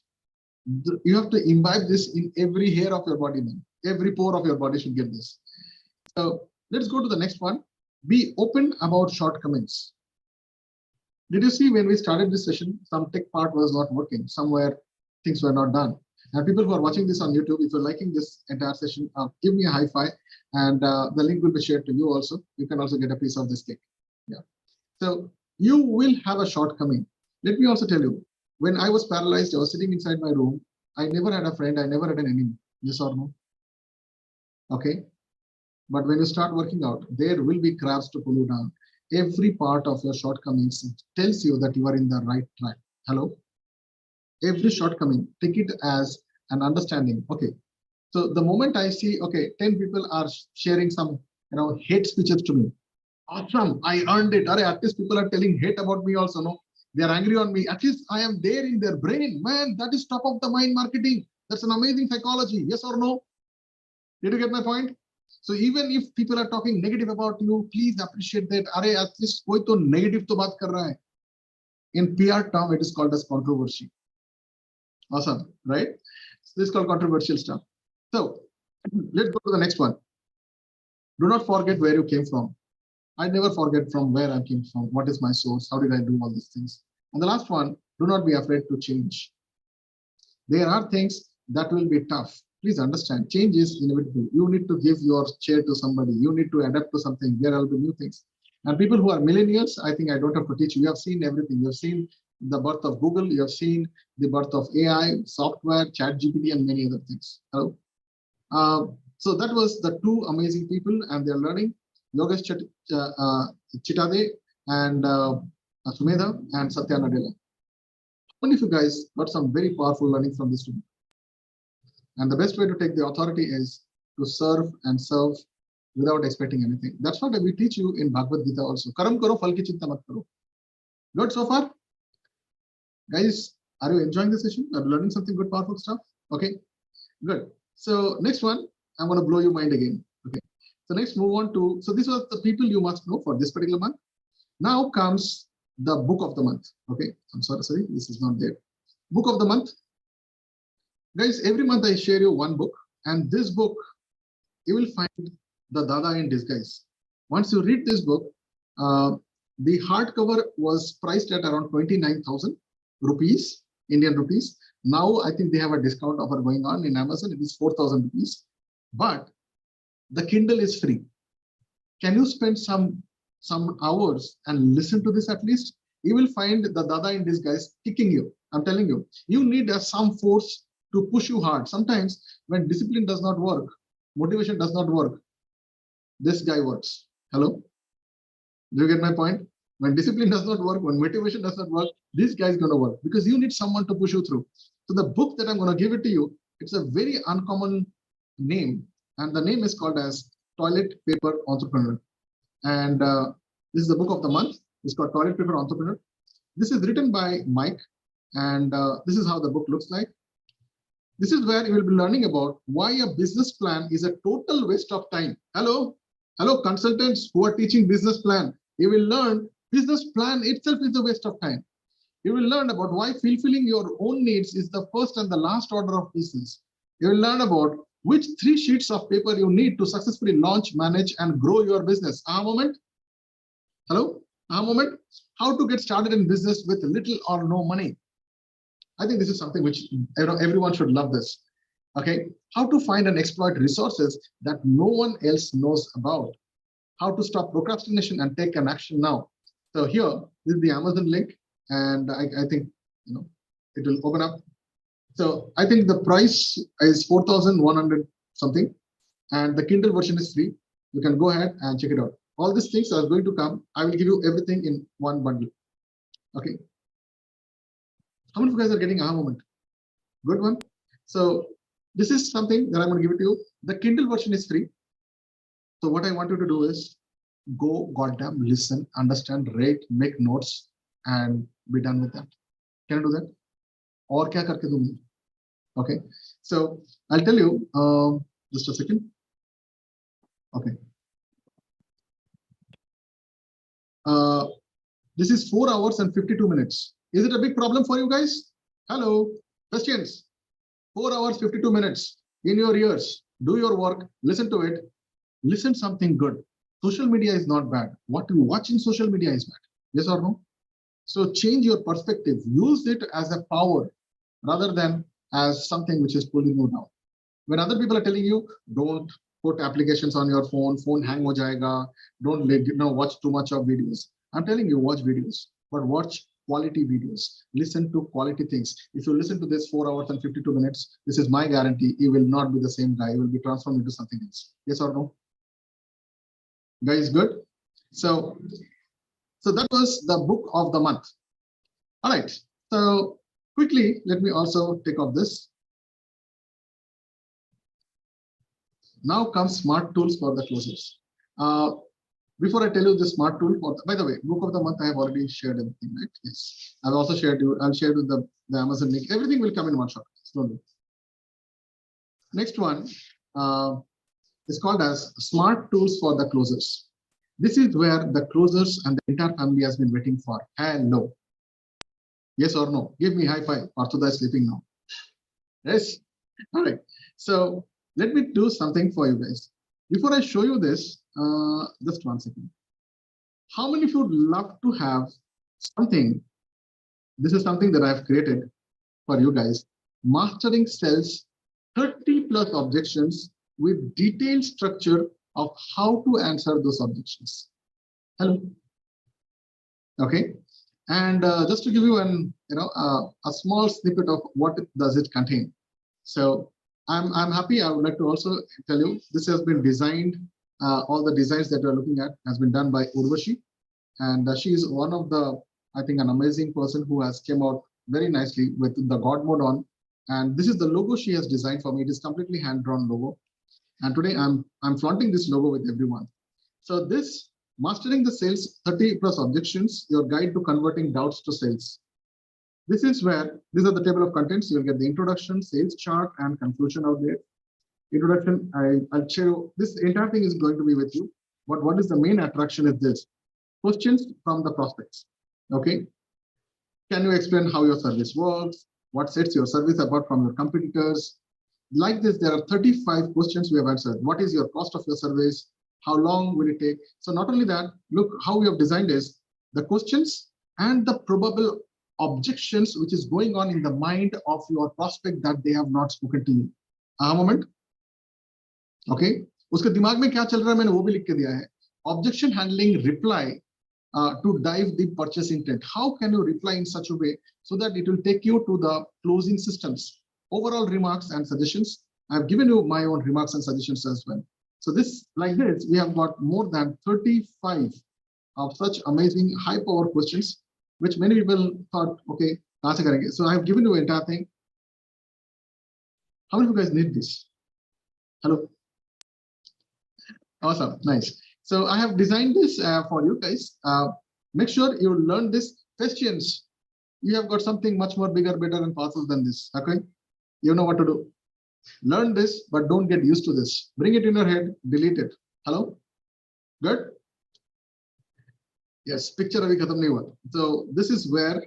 You have to imbibe this in every hair of your body, man. Every pore of your body should get this. So let's go to the next one. Be open about shortcomings. Did you see when we started this session, some tech part was not working, somewhere things were not done. And people who are watching this on YouTube, if you're liking this entire session, give me a high five, and the link will be shared to you also. You can also get a piece of this cake. Yeah. So you will have a shortcoming. Let me also tell you, when I was paralyzed, I was sitting inside my room. I never had a friend. I never had an enemy. Yes or no? Okay. But when you start working out, there will be crabs to pull you down. Every part of your shortcomings tells you that you are in the right track. Hello? Every shortcoming, take it as an understanding. Okay. So the moment I see, okay, 10 people are sharing some, hate speeches to me. Awesome. I earned it. At least people are telling hate about me also. No, they are angry on me. At least I am there in their brain. Man, that is top of the mind marketing. That's an amazing psychology. Yes or no? Did you get my point? So even if people are talking negative about you, please appreciate that. At least koi to negative to baat kar raha hai. In PR term, it is called as controversy. Awesome, right? So this is called controversial stuff. So let's go to the next one. Do not forget where you came from. I never forget from where I came from. What is my source? How did I do all these things? And the last one, do not be afraid to change. There are things that will be tough. Please understand, change is inevitable. You need to give your chair to somebody. You need to adapt to something. There will be new things. And people who are millennials, I think I don't have to teach you. You have seen everything. You have seen the birth of Google. You have seen the birth of AI, software, ChatGPT, and many other things. Hello. So that was the two amazing people, and they're learning. Yogesh Chitade and Sumedha and Satya Nadella. How many of you guys got some very powerful learning from this room? And the best way to take the authority is to serve and serve without expecting anything. That's what we teach you in Bhagavad Gita also. Karam karo, phal ki chinta mat karo. Good so far? Guys, are you enjoying the session? Are you learning something good, powerful stuff? Okay, good. So next one, I'm going to blow your mind again. Okay. So next move on to, so this was the people you must know for this particular month. Now comes the book of the month. Okay, I'm sorry, this is not there. Book of the month. Guys, every month I share you one book, and this book, you will find the Dada in disguise. Once you read this book, the hardcover was priced at around 29,000 rupees, Indian rupees. Now I think they have a discount offer going on in Amazon. It is 4,000 rupees, but the Kindle is free. Can you spend some hours and listen to this at least? You will find the Dada in disguise kicking you. I'm telling you, you need some force to push you hard. Sometimes when discipline does not work, motivation does not work, this guy works. Hello? Do you get my point? When discipline does not work, when motivation does not work, this guy is going to work because you need someone to push you through. So the book that I'm going to give it to you, it's a very uncommon name, and the name is called as Toilet Paper Entrepreneur. And this is the book of the month. It's called Toilet Paper Entrepreneur. This is written by Mike, and this is how the book looks like. This is where you will be learning about why a business plan is a total waste of time. Hello, consultants who are teaching business plan. You will learn Business plan itself is a waste of time. You will learn about why fulfilling your own needs is the first and the last order of business. You will learn about which 3 sheets of paper you need to successfully launch, manage, and grow your business. Aha moment. Hello? Aha moment. How to get started in business with little or no money. I think this is something which everyone should love this. Okay. How to find and exploit resources that no one else knows about. How to stop procrastination and take an action now. So here, this is the Amazon link, and I think it will open up. So I think the price is 4,100 something, and the Kindle version is free. You can go ahead and check it out. All these things are going to come. I will give you everything in one bundle. Okay. How many of you guys are getting aha moment? Good one. So this is something that I'm going to give it to you. The Kindle version is free. So what I want you to do is go goddamn listen, understand, rate, make notes, and be done with that. Can I do that? Or kya karke दूंगी? Okay. So I'll tell you. Just a second. Okay. This is 4 hours and 52 minutes. Is it a big problem for you guys? Hello. Questions? 4 hours, 52 minutes in your ears. Do your work. Listen to it. Listen something good. Social media is not bad. What you watch in social media is bad. Yes or no? So change your perspective. Use it as a power rather than as something which is pulling you down. When other people are telling you, don't put applications on your phone hang ho jayega, don't watch too much of videos. I'm telling you, watch videos, but watch quality videos. Listen to quality things. If you listen to this 4 hours and 52 minutes, this is my guarantee, you will not be the same guy. You will be transformed into something else. Yes or no? Guys, good? So that was the book of the month. All right. So quickly, let me also take off this. Now comes smart tools for the closers. Before I tell you the smart tool, by the way, book of the month, I have already shared everything, right? Yes. I've also shared you. I'll share with the Amazon link. Everything will come in one shot. Slowly. Next one is called as smart tools for the closers. This is where the closers and the entire family has been waiting for. Hello. Yes or no? Give me high five. Parthuda is sleeping now. Yes. All right. So let me do something for you guys. Before I show you this, just 1 second. How many of you would love to have something? This is something that I've created for you guys. Mastering Sales 30 plus objections with detailed structure of how to answer those objections. Hello. Okay. And just to give you a small snippet of what does it contain. So I'm happy. I would like to also tell you this has been designed. All the designs that you're looking at has been done by Urvashi, and she is one of the, I think, an amazing person who has came out very nicely with the God mode on. And this is the logo she has designed for me. It is completely hand-drawn logo. And today I'm flaunting this logo with everyone. So this Mastering the Sales 30 plus objections, your guide to converting doubts to sales. This is where these are the table of contents. You'll get the introduction, sales chart, and conclusion out there. Introduction, I'll show you. This entire thing is going to be with you. But what is the main attraction is this. Questions from the prospects. Okay. Can you explain how your service works? What sets your service apart from your competitors? Like this, there are 35 questions we have answered. What is your cost of your service? How long will it take? So not only that, look how we have designed is the questions and the probable objections which is going on in the mind of your prospect that they have not spoken to you. A moment. Okay. उसके दिमाग में क्या चल रहा है मैंने वो भी लिख के दिया है. Objection handling reply to dive the purchase intent. How can you reply in such a way so that it will take you to the closing systems? Overall remarks and suggestions. I've given you my own remarks and suggestions as well. So this, like this, we have got more than 35 of such amazing high power questions, which many people thought, okay, so I've given you the entire thing. How many of you guys need this? Hello. Awesome, nice. So I have designed this for you guys. Make sure you learn this questions. You have got something much more bigger, better, and faster than this. Okay, you know what to do. Learn this, but don't get used to this. Bring it in your head, delete it. Hello? Good? Yes, picture abhi khatam nahi hua. So this is where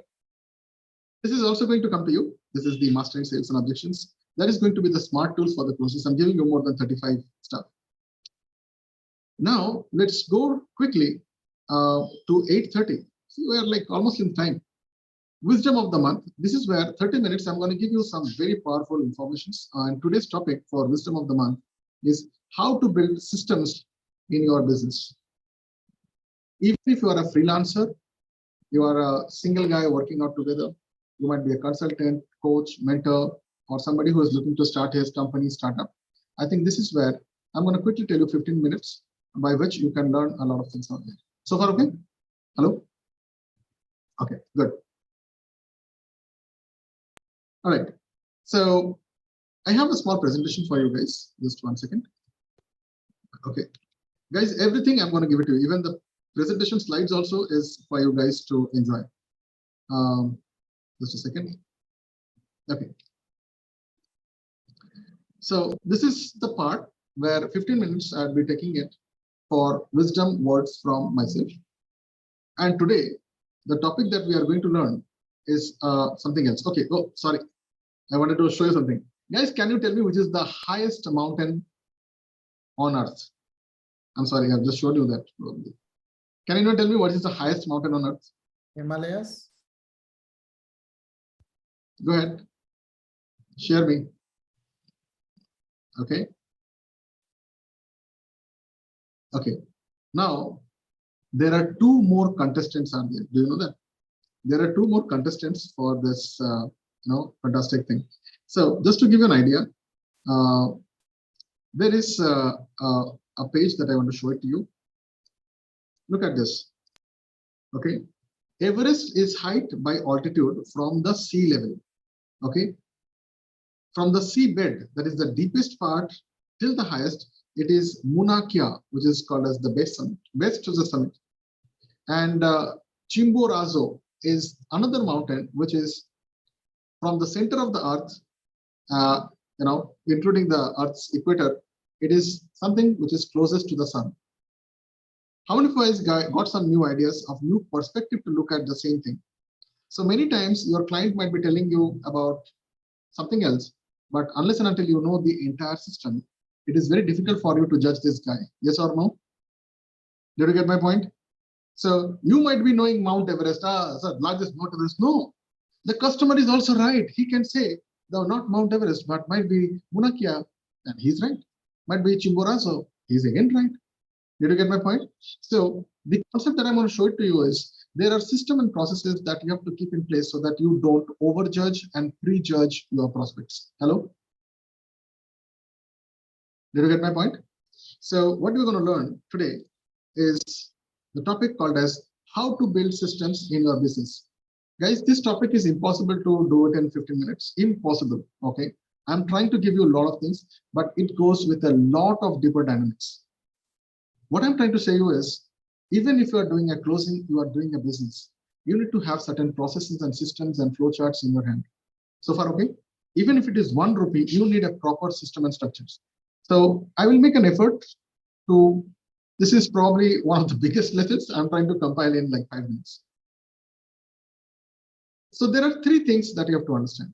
this is also going to come to you. This is the mastering sales and objections. That is going to be the smart tools for the process. I'm giving you more than 35 stuff. Now let's go quickly to 8:30. So we are like almost in time. Wisdom of the month. This is where 30 minutes I'm going to give you some very powerful informations. And today's topic for wisdom of the month is how to build systems in your business. Even if you are a freelancer, you are a single guy working out together, you might be a consultant, coach, mentor, or somebody who is looking to start his company, startup. I think this is where I'm going to quickly tell you 15 minutes by which you can learn a lot of things out there. So far, okay? Hello? Okay, good. All right. So I have a small presentation for you guys. Just 1 second. Okay. Guys, everything I'm going to give it to you. Even the presentation slides also is for you guys to enjoy. Just a second. Okay. So this is the part where 15 minutes I'll be taking it for wisdom words from myself. And today, the topic that we are going to learn is something else. Okay. Oh, sorry. I wanted to show you something. Guys, can you tell me which is the highest mountain on earth? I'm sorry, I've just showed you that probably. Can you tell me what is the highest mountain on earth? Himalayas. Go ahead. Share me. Okay. Okay. Now, there are two more contestants on there. Do you know that? There are two more contestants for this, fantastic thing. So just to give you an idea, there is a page that I want to show it to you. Look at this. Okay. Everest is height by altitude from the sea level. Okay. From the seabed, that is the deepest part, till the highest, it is Mauna Kea, which is called as the best summit, best to the summit. And Chimborazo is another mountain which is from the center of the earth, including the earth's equator. It is something which is closest to the sun. How many of you guys got some new ideas of new perspective to look at the same thing? So many times your client might be telling you about something else, but unless and until you know the entire system, it is very difficult for you to judge this guy. Yes or no? Did you get my point? So you might be knowing Mount Everest, sir, largest Mount Everest. No, the customer is also right. He can say, no, not Mount Everest, but might be Mauna Kea, and he's right. Might be Chimborazo, he's again right. Did you get my point? So the concept that I'm going to show it to you is there are system and processes that you have to keep in place so that you don't overjudge and prejudge your prospects. Hello? Did you get my point? So what we're going to learn today is the topic called as how to build systems in your business. Guys, this topic is impossible to do it in 15 minutes. Impossible. Okay. I'm trying to give you a lot of things, but it goes with a lot of deeper dynamics. What I'm trying to say you is, even if you are doing a closing, you are doing a business, you need to have certain processes and systems and flowcharts in your hand. So far, okay? Even if it is 1 rupee, you need a proper system and structures. So I will make an effort to, this is probably one of the biggest lessons I'm trying to compile in like 5 minutes. So there are 3 things that you have to understand.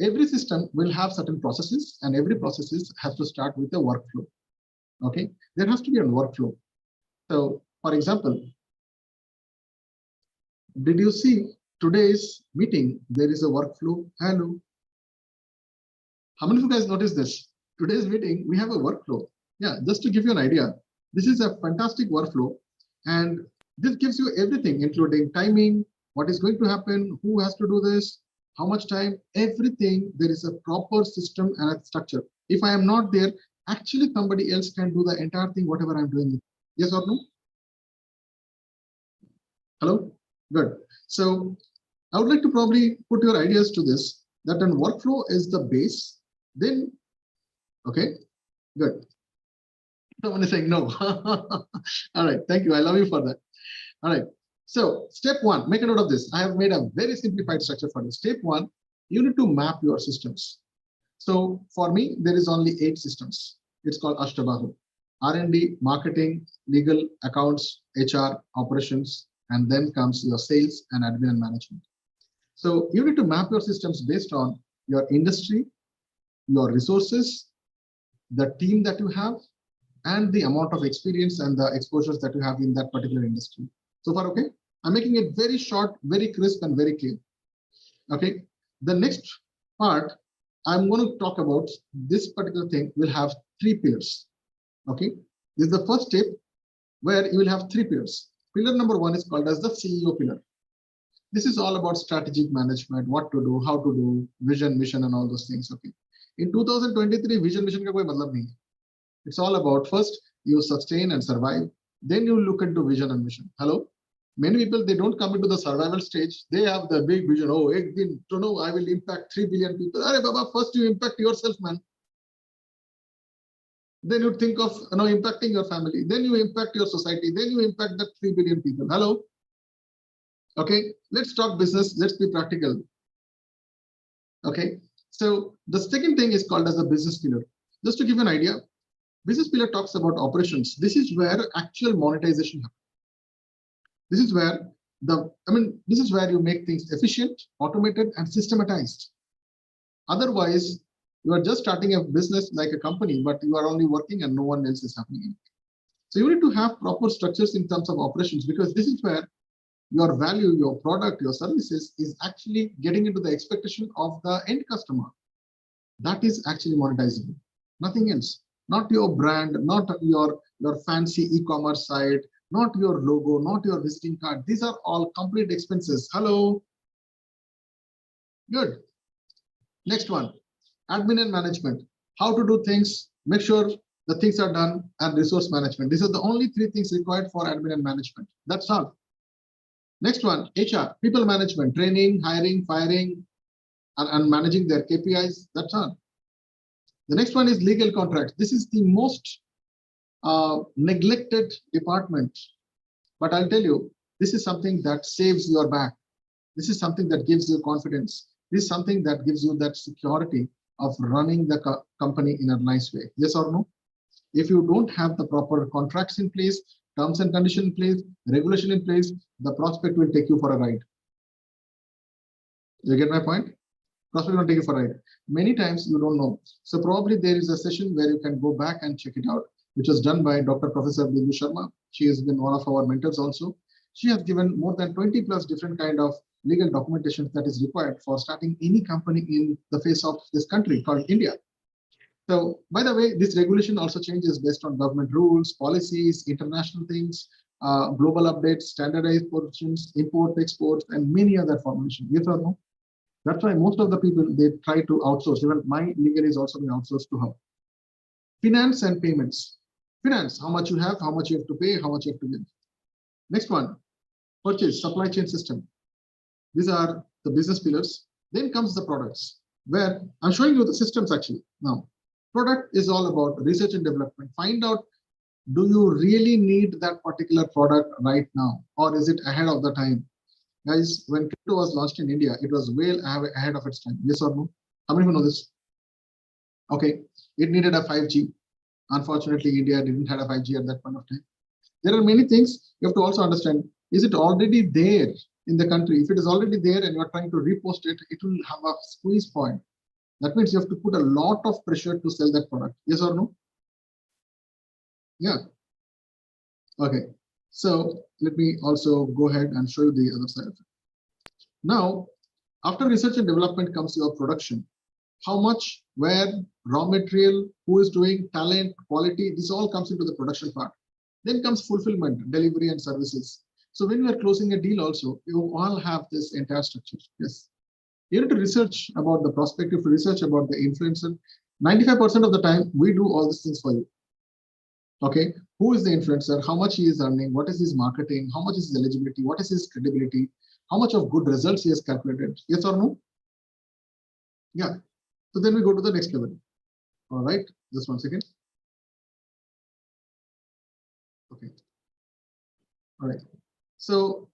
Every system will have certain processes, and every processes has to start with a workflow. Okay, there has to be a workflow. So, for example, did you see today's meeting? There is a workflow. Hello. How many of you guys noticed this? Today's meeting, we have a workflow. Yeah, just to give you an idea, this is a fantastic workflow, and this gives you everything, including timing, what is going to happen, who has to do this, how much time, everything. There is a proper system and a structure. If I am not there, actually somebody else can do the entire thing, whatever I'm doing. Yes or no? Hello? Good. So I would like to probably put your ideas to this, that an workflow is the base. Then, okay, good. Someone is saying no. All right, thank you. I love you for that. All right. So step 1, make a note of this. I have made a very simplified structure for you. Step 1, you need to map your systems. So for me, there is only 8 systems. It's called Ashtabahu: R&D, marketing, legal, accounts, HR, operations, and then comes your sales and admin and management. So you need to map your systems based on your industry, your resources, the team that you have, and the amount of experience and the exposures that you have in that particular industry. So far, okay? I'm making it very short, very crisp, and very clear. Okay. The next part, I'm going to talk about this particular thing will have 3 pillars. Okay. This is the first step where you will have 3 pillars. Pillar number 1 is called as the CEO pillar. This is all about strategic management, what to do, how to do, vision, mission, and all those things. Okay. In 2023, vision, mission ka koi matlab nahi hai. It's all about first you sustain and survive, then you look into vision and mission. Hello? Many people, they don't come into the survival stage. They have the big vision. Oh, I will impact 3 billion people. Arey Baba, first you impact yourself, man. Then you think of impacting your family. Then you impact your society. Then you impact the 3 billion people. Hello? Okay, let's talk business. Let's be practical. Okay, so the second thing is called as the business pillar. Just to give you an idea, business pillar talks about operations. This is where actual monetization happens. This is where this is where you make things efficient, automated, and systematized. Otherwise, you are just starting a business like a company, but you are only working and no one else is happening. So you need to have proper structures in terms of operations, because this is where your value, your product, your services is actually getting into the expectation of the end customer. That is actually monetizable, nothing else. Not your brand, not your fancy e-commerce site, not your logo, not your visiting card. These are all complete expenses. Hello. Good. Next one, admin and management. How to do things, make sure the things are done, and resource management. These are the only 3 things required for admin and management. That's all. Next one, HR, people management, training, hiring, firing, and managing their KPIs. That's all. The next one is legal contracts. This is the most neglected department, but I'll tell you, this is something that saves your back. This is something that gives you confidence. This is something that gives you that security of running the company in a nice way. Yes or no? If you don't have the proper contracts in place, terms and conditions in place, regulation in place, the prospect will take you for a ride. You get my point? Prospect will take you for a ride. Many times you don't know. So probably there is a session where you can go back and check it out, which was done by Dr. Professor Bindu Sharma. She has been one of our mentors also. She has given more than 20 plus different kind of legal documentation that is required for starting any company in the face of this country called India. So, by the way, this regulation also changes based on government rules, policies, international things, global updates, standardized portions, import, exports, and many other formations. Yes or no? That's why most of the people, they try to outsource. Even my legal is also being outsourced to her. Finance and payments. Finance, how much you have, how much you have to pay, how much you have to give. Next one, purchase, supply chain system. These are the business pillars. Then comes the products, where I'm showing you the systems actually. Now, product is all about research and development. Find out, do you really need that particular product right now? Or is it ahead of the time? Guys, when crypto was launched in India, it was well ahead of its time. Yes or no? How many of you know this? Okay, it needed a 5G. Unfortunately, India didn't have a 5G at that point of time. There are many things you have to also understand. Is it already there in the country? If it is already there and you're trying to repost it, it will have a squeeze point. That means you have to put a lot of pressure to sell that product. Yes or no? Yeah. Okay. So let me also go ahead and show you the other side of it. Now, after research and development comes your production. How much, where, raw material, who is doing, talent, quality, this all comes into the production part. Then comes fulfillment, delivery, and services. So when you are closing a deal also, you all have this entire structure. Yes. You need to research about the prospective, research about the influencer. 95% of the time, we do all these things for you. Okay, who is the influencer? How much he is earning? What is his marketing? How much is his eligibility? What is his credibility? How much of good results he has calculated? Yes or no? Yeah. So then we go to the next level. All right, just 1 second. Okay. All right. So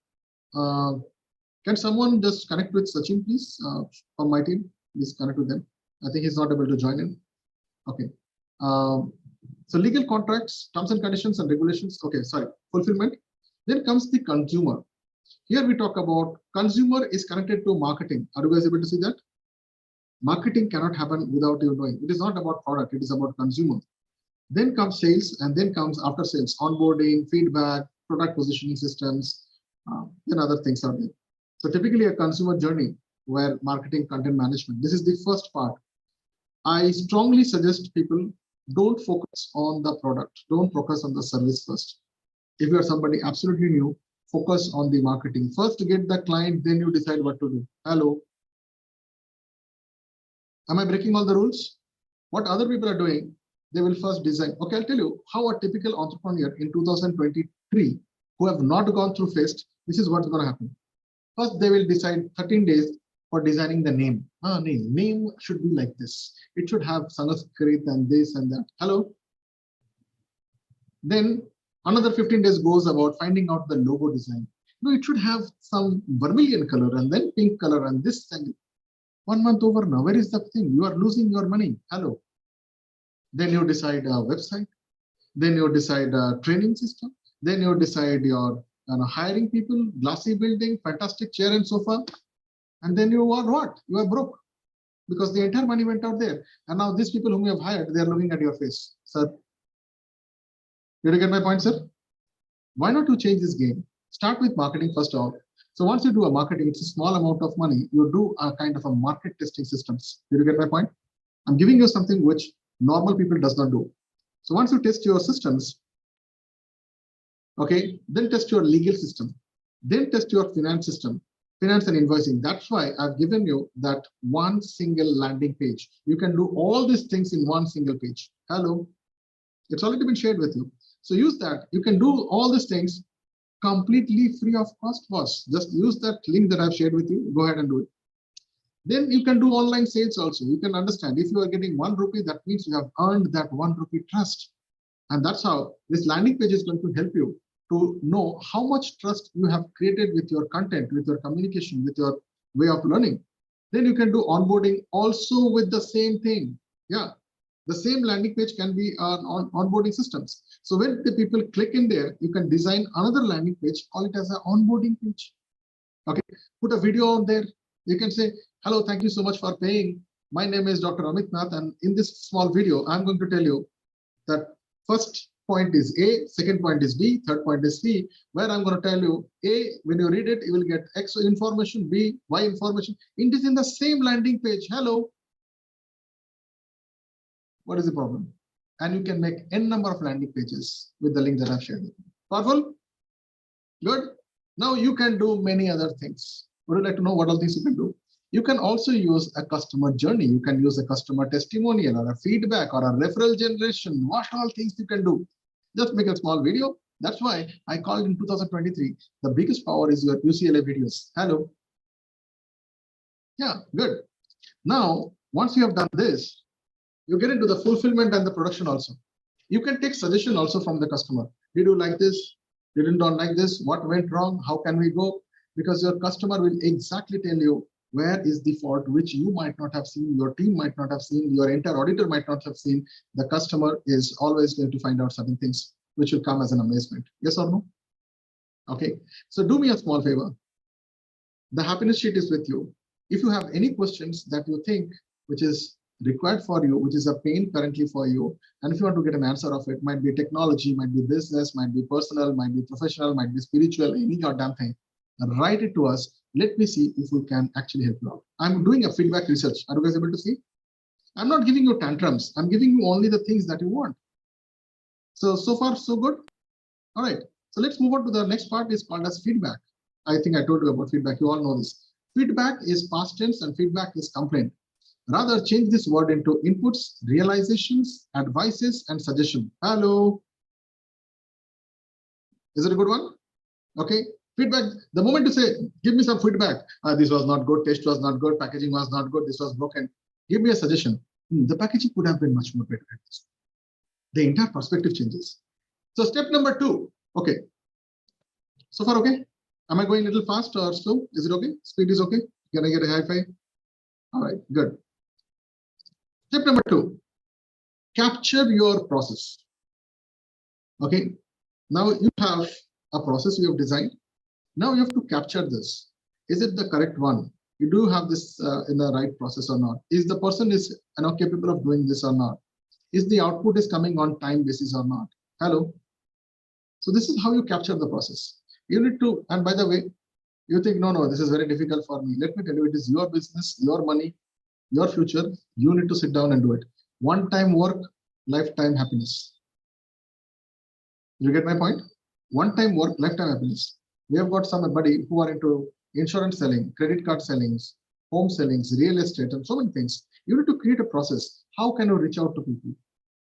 can someone just connect with Sachin, please, from my team? Please connect with them. I think he's not able to join in. Okay. So legal contracts, terms and conditions and regulations. Okay, sorry, fulfillment. Then comes the consumer. Here we talk about consumer is connected to marketing. Are you guys able to see that? Marketing cannot happen without you knowing. It is not about product, it is about consumer. Then comes sales, and then comes after sales, onboarding, feedback, product positioning systems, then other things are there. So typically a consumer journey where marketing, content management, this is the first part. I strongly suggest people don't focus on the product, don't focus on the service first. If you are somebody absolutely new, focus on the marketing. First to get the client, then you decide what to do. Hello. Am I breaking all the rules? What other people are doing, they will first design. Okay, I'll tell you how a typical entrepreneur in 2023 who have not gone through FEST, this is what's going to happen. First, they will decide 13 days for designing the name. Name should be like this. It should have Sanskrit and this and that. Hello. Then another 15 days goes about finding out the logo design. No, it should have some vermilion color and then pink color and this and 1 month over now. Where is the thing? You are losing your money. Hello. Then you decide a website. Then you decide a training system. Then you decide your hiring people, glassy building, fantastic chair and sofa. And then you are what? You are broke because the entire money went out there. And now these people whom you have hired, they are looking at your face. Sir, did you get my point, sir? Why not you change this game? Start with marketing first of all. So once you do a marketing, it's a small amount of money. You do a kind of a market testing systems. Did you get my point? I'm giving you something which normal people does not do. So once you test your systems, okay, then test your legal system, then test your finance system, finance and invoicing. That's why I've given you that one single landing page. You can do all these things in one single page. Hello, it's already been shared with you. So use that. You can do all these things completely free of cost, boss. Just use that link that I've shared with you. Go ahead and do it. Then you can do online sales also. You can understand if you are getting 1 rupee, that means you have earned that 1 rupee trust. And that's how this landing page is going to help you to know how much trust you have created with your content, with your communication, with your way of learning. Then you can do onboarding also with the same thing. Yeah, the same landing page can be on onboarding systems. So when the people click in there, you can design another landing page, call it as an onboarding page. Okay, put a video on there. You can say, hello, thank you so much for paying. My name is Dr. Amit Nath, and in this small video, I'm going to tell you that first point is A, second point is B, third point is C, where I'm going to tell you A, when you read it, you will get X information, B, Y information. It is in the same landing page. Hello. What is the problem? And you can make N number of landing pages with the link that I've shared. Powerful? Good. Now you can do many other things. Would you like to know what all things you can do? You can also use a customer journey. You can use a customer testimonial or a feedback or a referral generation. What all things you can do? Just make a small video. That's why I called in 2023, the biggest power is your UCLA videos. Hello. Yeah, good. Now, once you have done this, you get into the fulfillment and the production also. You can take suggestion also from the customer. Did you like this? Didn't like this? What went wrong? How can we go? Because your customer will exactly tell you where is the fault which you might not have seen, your team might not have seen, your entire auditor might not have seen. The customer is always going to find out certain things which will come as an amazement. Yes or no? Okay, so do me a small favor. The happiness sheet is with you. If you have any questions that you think which is required for you, which is a pain currently for you, and if you want to get an answer of it, might be technology, might be business, might be personal, might be professional, might be spiritual, any goddamn thing, write it to us. Let me see if we can actually help you out. I'm doing a feedback research. Are you guys able to see? I'm not giving you tantrums. I'm giving you only the things that you want. So far, so good. All right. So let's move on to the next part is called as feedback. I think I told you about feedback. You all know this. Feedback is past tense and feedback is complaint. Rather, change this word into inputs, realizations, advices, and suggestion. Hello. Is it a good one? Okay. Feedback, the moment you say, give me some feedback, this was not good, taste was not good, packaging was not good, this was broken, give me a suggestion. The packaging could have been much more better. The entire perspective changes. So step number 2, okay. So far, okay? Am I going a little fast or slow? Is it okay? Speed is okay? Can I get a high five? All right, good. Step number 2, capture your process. Okay, now you have a process you have designed. Now you have to capture this. Is it the correct one? You do have this in the right process or not? Is the person is capable of doing this or not? Is the output is coming on time basis or not? Hello. So this is how you capture the process. You need to, and by the way, you think, no, this is very difficult for me. Let me tell you, it is your business, your money, your future. You need to sit down and do it. One-time work, lifetime happiness. You get my point? One-time work, lifetime happiness. We have got somebody who are into insurance selling, credit card sellings, home sellings, real estate, and so many things. You need to create a process. How can you reach out to people?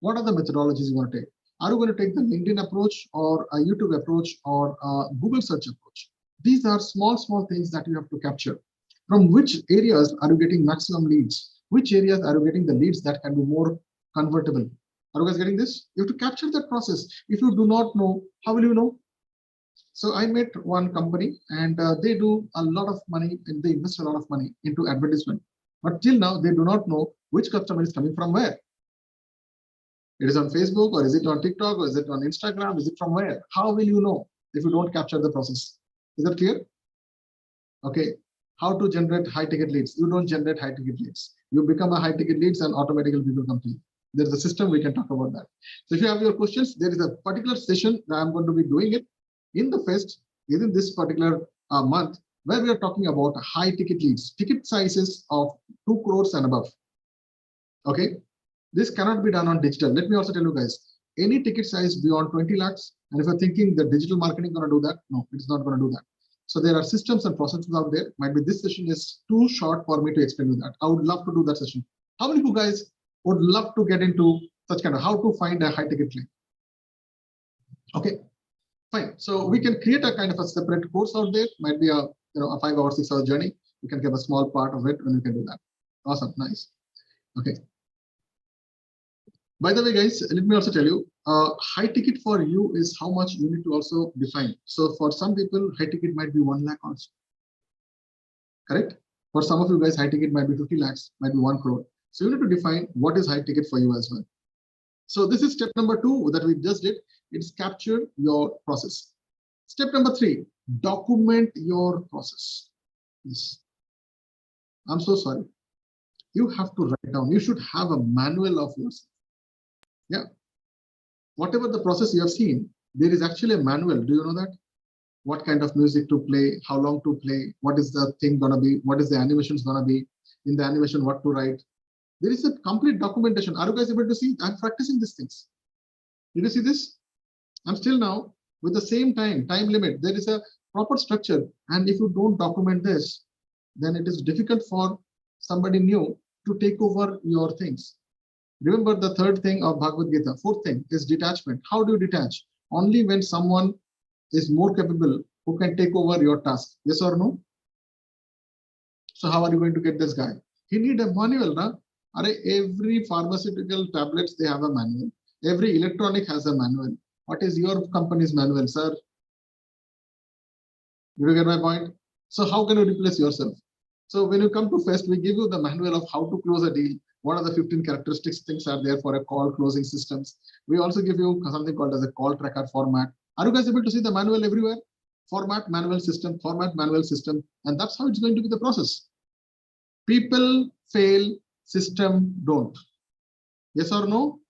What are the methodologies you want to take? Are you going to take the LinkedIn approach or a YouTube approach or a Google search approach? These are small things that you have to capture. From which areas are you getting maximum leads? Which areas are you getting the leads that can be more convertible? Are you guys getting this? You have to capture that process. If you do not know, how will you know? So I met one company and they do a lot of money and they invest a lot of money into advertisement. But till now, they do not know which customer is coming from where. It is on Facebook or is it on TikTok or is it on Instagram? Is it from where? How will you know if you don't capture the process? Is that clear? Okay. How to generate high ticket leads? You don't generate high ticket leads. You become a high ticket leads and automatically people come to you. There's a system, we can talk about that. So if you have your questions, there is a particular session that I'm going to be doing it in the fest within this particular month, where we are talking about high ticket leads, ticket sizes of 2 crores and above. Okay. This cannot be done on digital. Let me also tell you guys, any ticket size beyond 20 lakhs, and if you're thinking that digital marketing going to do that, no, it's not going to do that. So there are systems and processes out there. Might be this session is too short for me to explain you that. I would love to do that session. How many of you guys would love to get into such kind of how to find a high ticket lead? Okay, fine. So we can create a kind of a separate course out there. Might be a a 5 or 6 hour journey. You can give a small part of it when you can do that. Awesome, nice. Okay. By the way, guys, let me also tell you, high ticket for you is how much you need to also define. So for some people, high ticket might be 1 lakh also. Correct? For some of you guys, high ticket might be 50 lakhs, might be 1 crore. So you need to define what is high ticket for you as well. So this is step number 2 that we just did. It's capture your process. Step number 3, document your process. Yes. I'm so sorry. You have to write down. You should have a manual of yourself. Yeah. Whatever the process you have seen, there is actually a manual. Do you know that? What kind of music to play, how long to play, what is the thing gonna be, what is the animations gonna be, in the animation, what to write. There is a complete documentation. Are you guys able to see? I'm practicing these things. Did you see this? I'm still now with the same time limit. There is a proper structure. And if you don't document this, then it is difficult for somebody new to take over your things. Remember the third thing of Bhagavad Gita. Fourth thing is detachment. How do you detach? Only when someone is more capable who can take over your task. Yes or no? So how are you going to get this guy? He need a manual, na? Every pharmaceutical tablets, they have a manual. Every electronic has a manual. What is your company's manual, sir? You get my point? So how can you replace yourself? So when you come to Fest, we give you the manual of how to close a deal. What are the 15 characteristics things are there for a call closing systems? We also give you something called as a call tracker format. Are you guys able to see the manual everywhere? Format, manual system, format, manual system. And that's how it's going to be the process. People fail, system don't. Yes or no?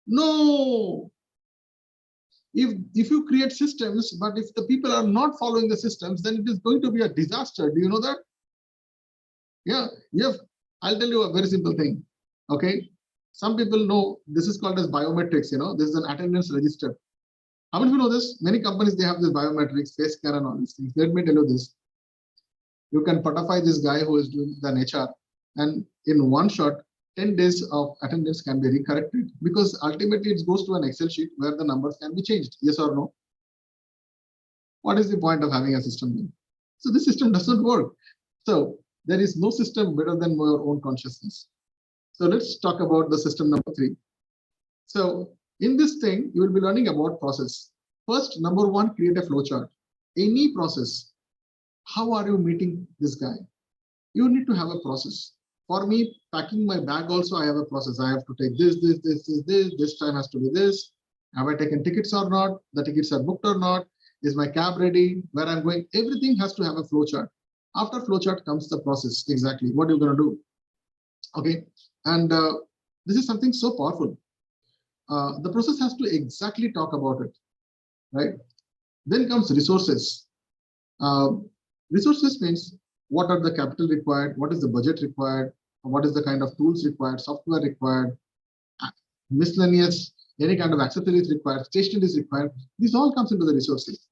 No. If you create systems, but if the people are not following the systems, then it is going to be a disaster. Do you know that? Yeah, I'll tell you a very simple thing. Okay. Some people know this is called as biometrics, this is an attendance register. How many of you know this? Many companies, they have this biometrics, face scan and all these things. Let me tell you this. You can putify this guy who is doing the HR, and in one shot, 10 days of attendance can be recorrected, because ultimately it goes to an Excel sheet where the numbers can be changed. Yes or no? What is the point of having a system then? So this system doesn't work. So there is no system better than your own consciousness. So let's talk about the system number 3. So in this thing, you will be learning about process. First, number 1, create a flowchart. Any process. How are you meeting this guy? You need to have a process. For me, packing my bag also, I have a process. I have to take this time has to be this. Have I taken tickets or not? The tickets are booked or not? Is my cab ready? Where I'm going? Everything has to have a flow chart. After flow chart comes the process. Exactly what you're going to do. Okay, and this is something so powerful. The process has to exactly talk about it, right? Then comes resources. Uh, Resources means what are the capital required, what is the budget required, what is the kind of tools required, software required, miscellaneous, any kind of accessories required, stationery is required. This all comes into the resources.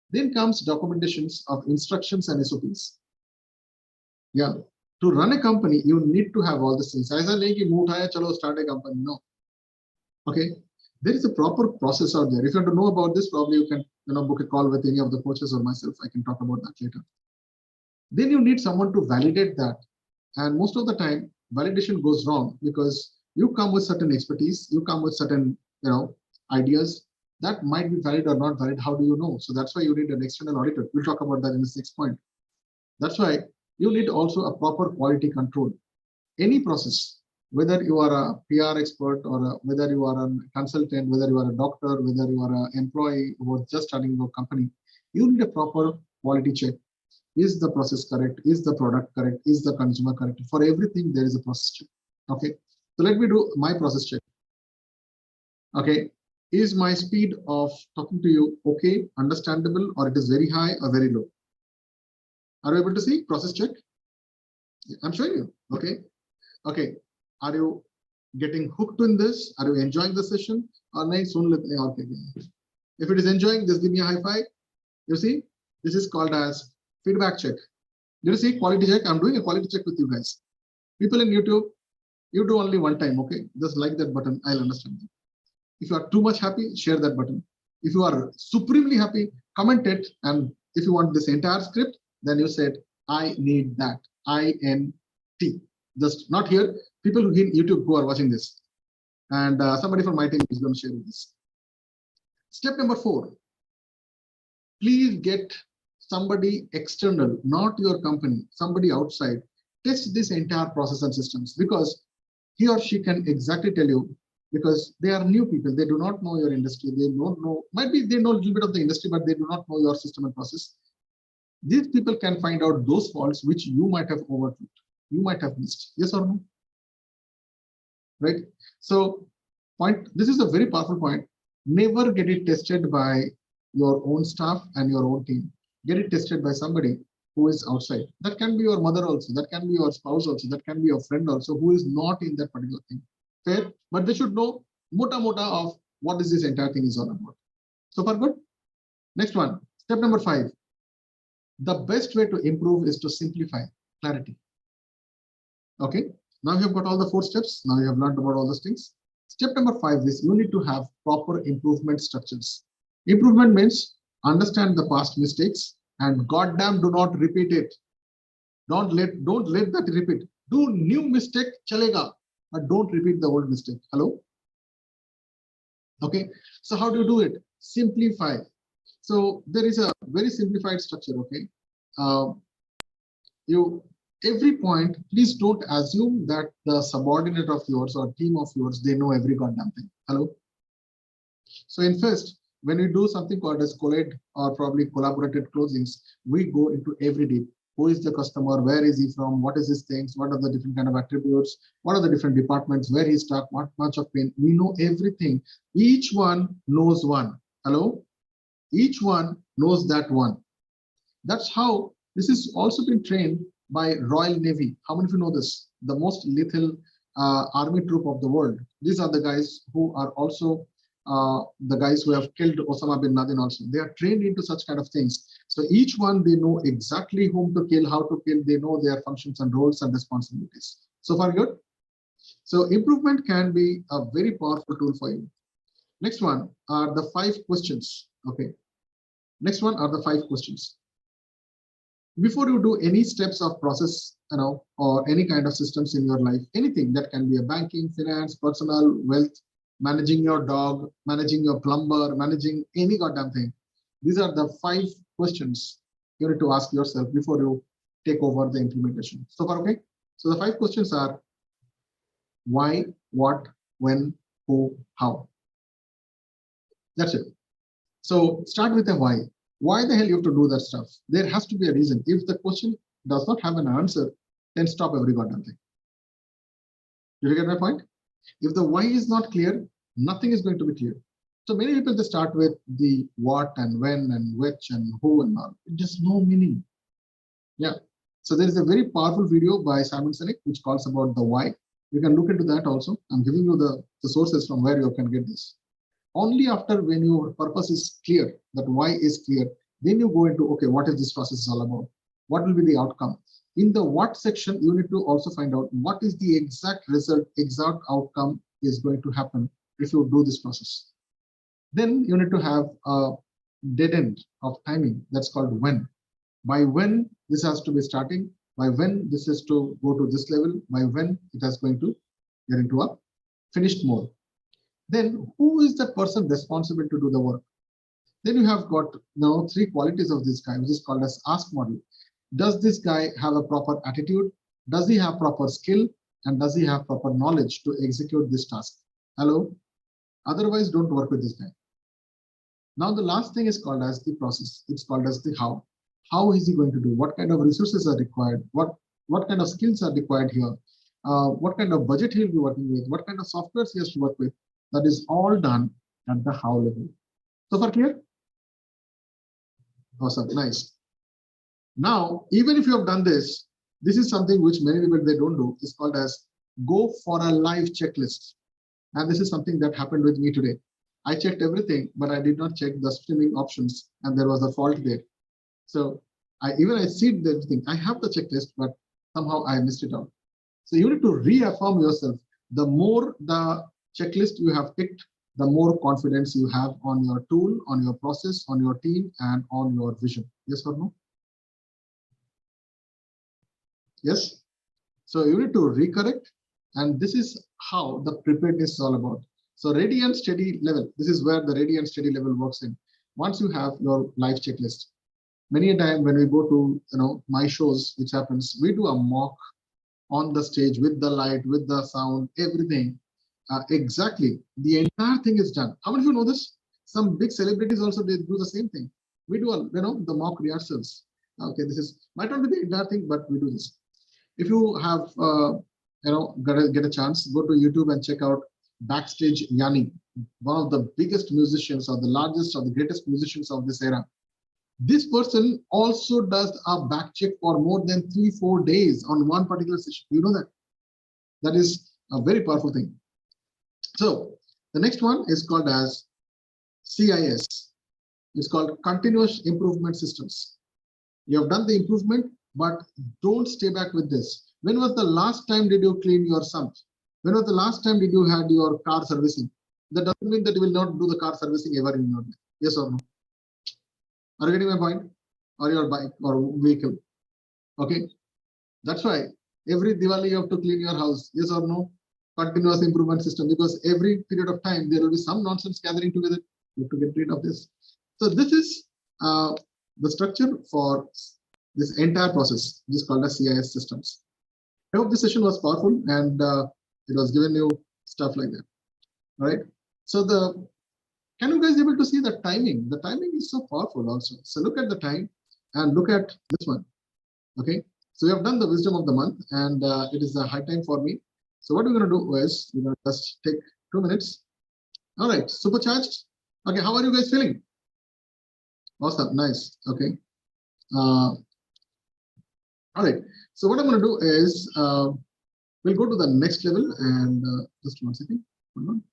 Then comes documentations of instructions and SOPs. Yeah, to run a company, you need to have all these things. Aisa nahi ki mood hai, chalo start a company. No. Okay. There is a proper process out there. If you want to know about this, probably you can book a call with any of the coaches or myself. I can talk about that later. Then you need someone to validate that. And most of the time, validation goes wrong because you come with certain expertise, you come with certain ideas that might be valid or not valid. How do you know? So that's why you need an external auditor. We'll talk about that in the next point. That's why you need also a proper quality control. Any process, whether you are a PR expert or whether you are a consultant, whether you are a doctor, whether you are an employee who is just starting your company, you need a proper quality check. Is the process correct? Is the product correct? Is the consumer correct? For everything, there is a process check. Okay, so let me do my process check. Okay, is my speed of talking to you okay, understandable, or it is very high or very low? Are you able to see process check? I'm showing you. Okay, okay. Are you getting hooked in this? Are you enjoying the session? Or okay. If it is enjoying, just give me a high five. You see, this is called as feedback check. Did you see quality check? I'm doing a quality check with you guys. People in YouTube, you do only one time, okay? Just like that button, I'll understand. If you are too much happy, share that button. If you are supremely happy, comment it. And if you want this entire script, then you said, I need that, INT. Just not here, people who in YouTube who are watching this. And somebody from my team is going to share this. Step number 4, please get somebody external, not your company, somebody outside, test this entire process and systems, because he or she can exactly tell you, because they are new people, they do not know your industry, they don't know, might be they know a little bit of the industry, but they do not know your system and process. These people can find out those faults which you might have overlooked, you might have missed. Yes or no? Right? So this is a very powerful point. Never get it tested by your own staff and your own team. Get it tested by somebody who is outside. That can be your mother also, that can be your spouse also, that can be your friend also, who is not in that particular thing. Fair, but they should know mota of what is this entire thing is all about. So far good. Next one, step number 5. The best way to improve is to simplify. Clarity. Okay, now you have got all the 4 steps. Now you have learned about all those things. Step number 5 is you need to have proper improvement structures. Improvement means understand the past mistakes and goddamn do not repeat it. Don't let that repeat. Do new mistake, chalega, but don't repeat the old mistake. Hello? Okay, so how do you do it? Simplify. So there is a very simplified structure. Okay, every point, please don't assume that the subordinate of yours or team of yours, they know every goddamn thing. Hello? So in first, when we do something called as collate or probably collaborated closings, we go into every deep. Who is the customer? Where is he from? What is his things? What are the different kind of attributes? What are the different departments? Where he's stuck? What much of pain? We know everything. Each one knows one. Hello? Each one knows that one. That's how this is also been trained by Royal Navy. How many of you know this? The most lethal army troop of the world. These are the guys who are also the guys who have killed Osama bin Laden also. They are trained into such kind of things. So each one, they know exactly whom to kill, how to kill. They know their functions and roles and responsibilities. So far good? So improvement can be a very powerful tool for you. Next one are the 5 questions. Okay. Next one are the 5 questions. Before you do any steps of process, or any kind of systems in your life, anything that can be a banking, finance, personal, wealth, managing your dog, managing your plumber, managing any goddamn thing. These are the 5 questions you need to ask yourself before you take over the implementation. So far, okay? So the 5 questions are why, what, when, who, how. That's it. So start with a why. Why the hell you have to do that stuff? There has to be a reason. If the question does not have an answer, then stop every goddamn thing. Did you get my point? If the why is not clear, nothing is going to be clear. So many people they start with the what and when and which and who and all. It has no meaning. Yeah. So there is a very powerful video by Simon Sinek which calls about the why. You can look into that also. I'm giving you the sources from where you can get this. Only after when your purpose is clear, that why is clear, then you go into, okay, what is this process all about? What will be the outcome? In the what section, you need to also find out what is the exact result, exact outcome is going to happen if you do this process. Then you need to have a dead end of timing that's called when. By when this has to be starting, by when this is to go to this level, by when it is going to get into a finished mode. Then who is the person responsible to do the work? Then you have got now three qualities of this guy, which is called as ask model. Does this guy have a proper attitude? Does he have proper skill? And does he have proper knowledge to execute this task? Hello? Otherwise, don't work with this guy. Now, the last thing is called as the process. It's called as the how. How is he going to do? What kind of resources are required? What kind of skills are required here? What kind of budget he'll be working with? What kind of softwares he has to work with? That is all done at the how level. So far clear? Awesome, nice. Now, even if you have done this, this is something which many people they don't do. It's called as go for a live checklist. And this is something that happened with me today. I checked everything, but I did not check the streaming options, and there was a fault there. So I see everything. I have the checklist, but somehow I missed it out. So you need to reaffirm yourself. The more the checklist you have picked, the more confidence you have on your tool, on your process, on your team, and on your vision. Yes or no? Yes. So you need to recorrect, and this is how the preparedness is all about. So ready and steady level. This is where the ready and steady level works in. Once you have your live checklist, many a time when we go to my shows, which happens, we do a mock on the stage with the light, with the sound, everything. Exactly, the entire thing is done. How many of you know this? Some big celebrities also they do the same thing. We do the mock rehearsals. Okay, this is might not be the entire thing, but we do this. If you have get a chance, go to YouTube and check out Backstage Yanni, one of the biggest musicians or the largest or the greatest musicians of this era. This person also does a back check for more than 3-4 days on one particular session. You know that? That is a very powerful thing. So the next one is called as CIS. It's called Continuous Improvement Systems. You have done the improvement, but don't stay back with this. When was the last time did you clean your sump? When was the last time did you had your car servicing? That doesn't mean that you will not do the car servicing ever in your life. Yes or no? Are you getting my point? Or your bike or vehicle? Okay. That's why every Diwali you have to clean your house. Yes or no? Continuous improvement system, because every period of time there will be some nonsense gathering together. You have to get rid of this. So this is the structure for this entire process, which is called as CIS systems. I hope this session was powerful and it was given you stuff like that. All right. So can you guys able to see the timing? The timing is so powerful also. So look at the time and look at this one. Okay. So we have done the wisdom of the month, and it is a high time for me. So what we're going to do is we're going to just take 2 minutes. All right. Supercharged. Okay. How are you guys feeling? Awesome. Nice. Okay. All right. So what I'm going to do is we'll go to the next level, and just 1 second. Hold on.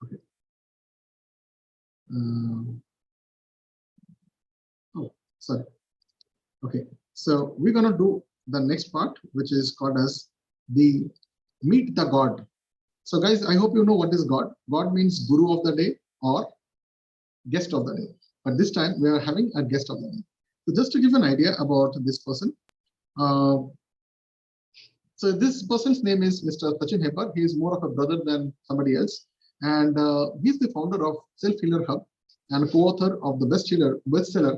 Okay. Oh, sorry. Okay. So we're going to do the next part, which is called as the meet the God. So guys, I hope you know what is God. God means guru of the day or guest of the day. But this time we are having a guest of the day. So just to give an idea about this person. So this person's name is Mr. Sachin Hepar. He is more of a brother than somebody else. And he's the founder of Self Healer Hub and co-author of the bestseller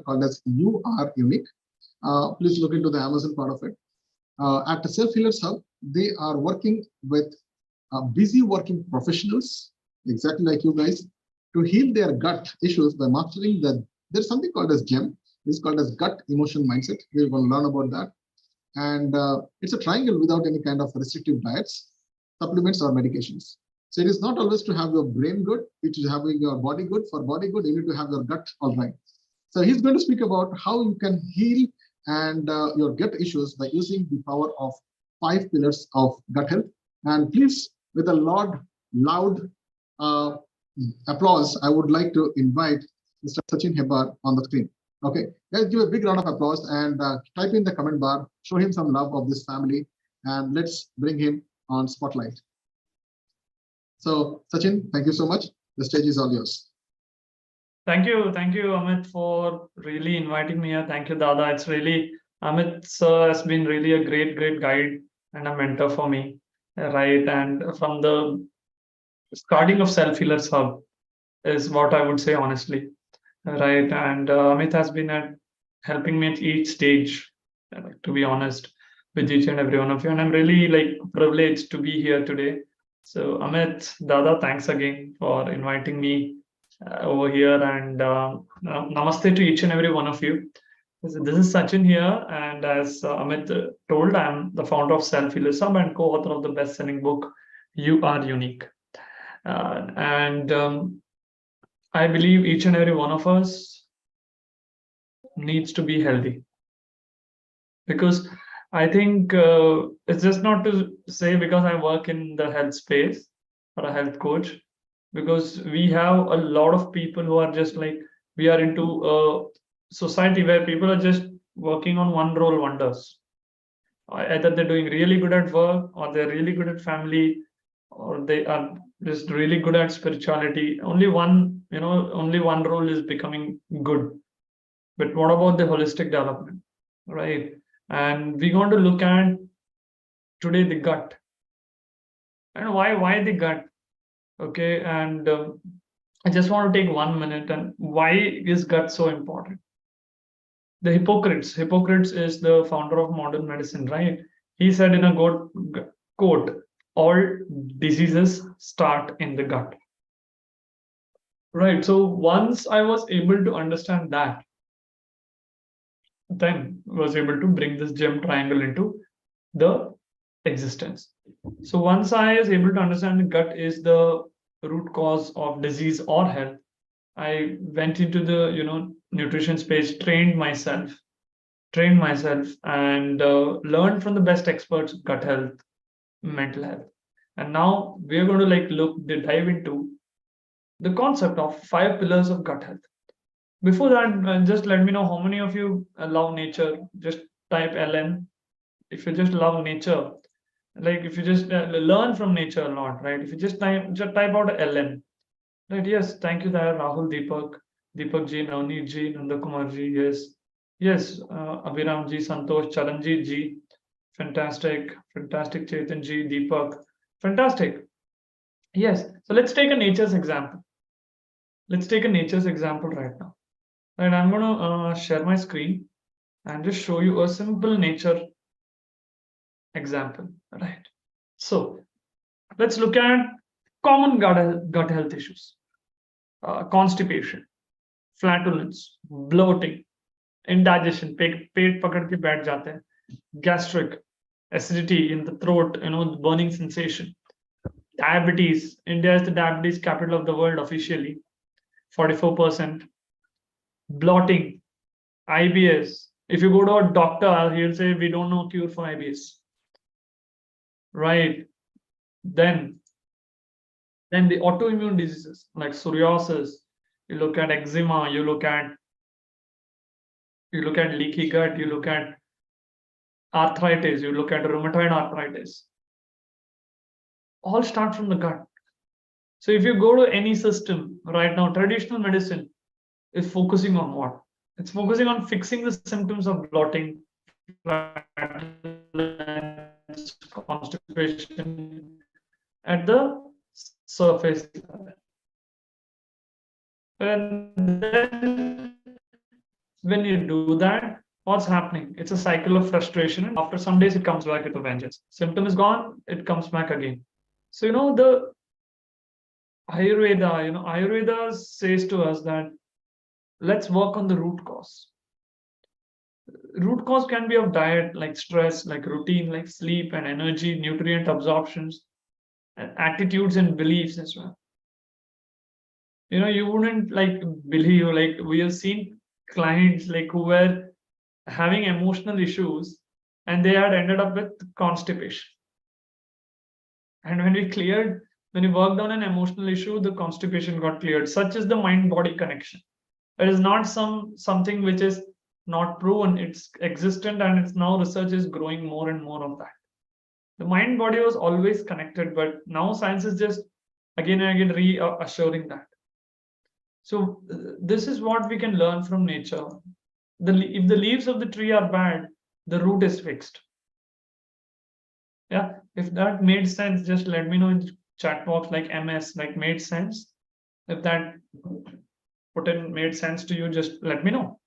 called as You Are Unique. Please look into the Amazon part of it. At the Self Healers Hub, they are working with busy working professionals, exactly like you guys, to heal their gut issues by mastering the there's something called as GEM. This is called as gut emotion mindset. We're going to learn about that. And it's a triangle without any kind of restrictive diets, supplements, or medications. So it is not always to have your brain good, it is having your body good. For body good, you need to have your gut all right. So he's going to speak about how you can heal and your gut issues by using the power of 5 pillars of gut health. And please, with a loud uh, applause, I would like to invite Mr. Sachin Hebbar on the screen. Okay, guys, give a big round of applause and type in the comment bar, show him some love of this family, and let's bring him on spotlight. So, Sachin, thank you so much. The stage is all yours. Thank you, Amit, for really inviting me here. Thank you, Dada. It's really Amit sir has been really a great guide and a mentor for me, right? And from the starting of Self Healers Hub is what I would say honestly, right? And Amit has been at helping me at each stage, to be honest, with each and every one of you. And I'm really like privileged to be here today. So Amit, Dada, thanks again for inviting me over here, and namaste to each and every one of you. This is Sachin here, and as Amit told, I'm the founder of Self Healers Hub and co-author of the best-selling book You Are Unique. And I believe each and every one of us needs to be healthy, because I think it's just not to say because I work in the health space or a health coach, because we have a lot of people who are just like, we are into a society where people are just working on one role wonders. Either they're doing really good at work, or they're really good at family, or they are just really good at spirituality. Only one, only one role is becoming good. But what about the holistic development, right? And we're going to look at today the gut. And why the gut? Okay, and I just want to take 1 minute, and why is gut so important? The Hippocrates is the founder of modern medicine, right? He said in a quote, all diseases start in the gut. Right. So once I was able to understand that, then was able to bring this gem triangle into the existence. So once I was able to understand the gut is the root cause of disease or health, I went into the nutrition space, trained myself, and learned from the best experts, gut health, mental health. And now we're going to dive into the concept of 5 pillars of gut health. Before that, just let me know how many of you love nature. Just type LN. If you just love nature, like if you just learn from nature a lot, right? If you just type out LN, right? Yes, thank you there, Rahul, Deepak ji, Navneet ji, Nandakumar ji. Yes, Abhiram ji, Santosh, Charanjit ji, fantastic, Chetan ji, Deepak, fantastic. Yes, so let's take a nature's example. Let's take a nature's example right now. And I'm going to share my screen and just show you a simple nature example, right? So let's look at common gut health issues: constipation, flatulence, bloating, indigestion, पेट पकड़ के बैठ जाते हैं, gastric, acidity in the throat, burning sensation, diabetes. India is the diabetes capital of the world officially, 44%. Bloating, IBS. If you go to a doctor, he'll say we don't know cure for IBS. Right. Then the autoimmune diseases like psoriasis, you look at eczema, you look at leaky gut, you look at arthritis, you look at rheumatoid arthritis. All start from the gut. So if you go to any system right now, traditional medicine is focusing on what? It's focusing on fixing the symptoms of bloating, constipation at the surface level. And then when you do that, what's happening? It's a cycle of frustration. And after some days, it comes back with a vengeance. Symptom is gone, it comes back again. So, the Ayurveda says to us that let's work on the root cause. Root cause can be of diet, like stress, like routine, like sleep and energy, nutrient absorptions, and attitudes and beliefs as well. You wouldn't like believe, like we have seen clients like who were having emotional issues and they had ended up with constipation. And when we worked on an emotional issue, the constipation got cleared. Such is the mind-body connection. It is not something which is not proven. It's existent, and it's now research is growing more and more of that. The mind-body was always connected, but now science is just again and again reassuring that. So this is what we can learn from nature. If the leaves of the tree are bad, the root is fixed. Yeah, if that made sense, just let me know in the chat box, like MS, like made sense. If that made sense to you, just let me know.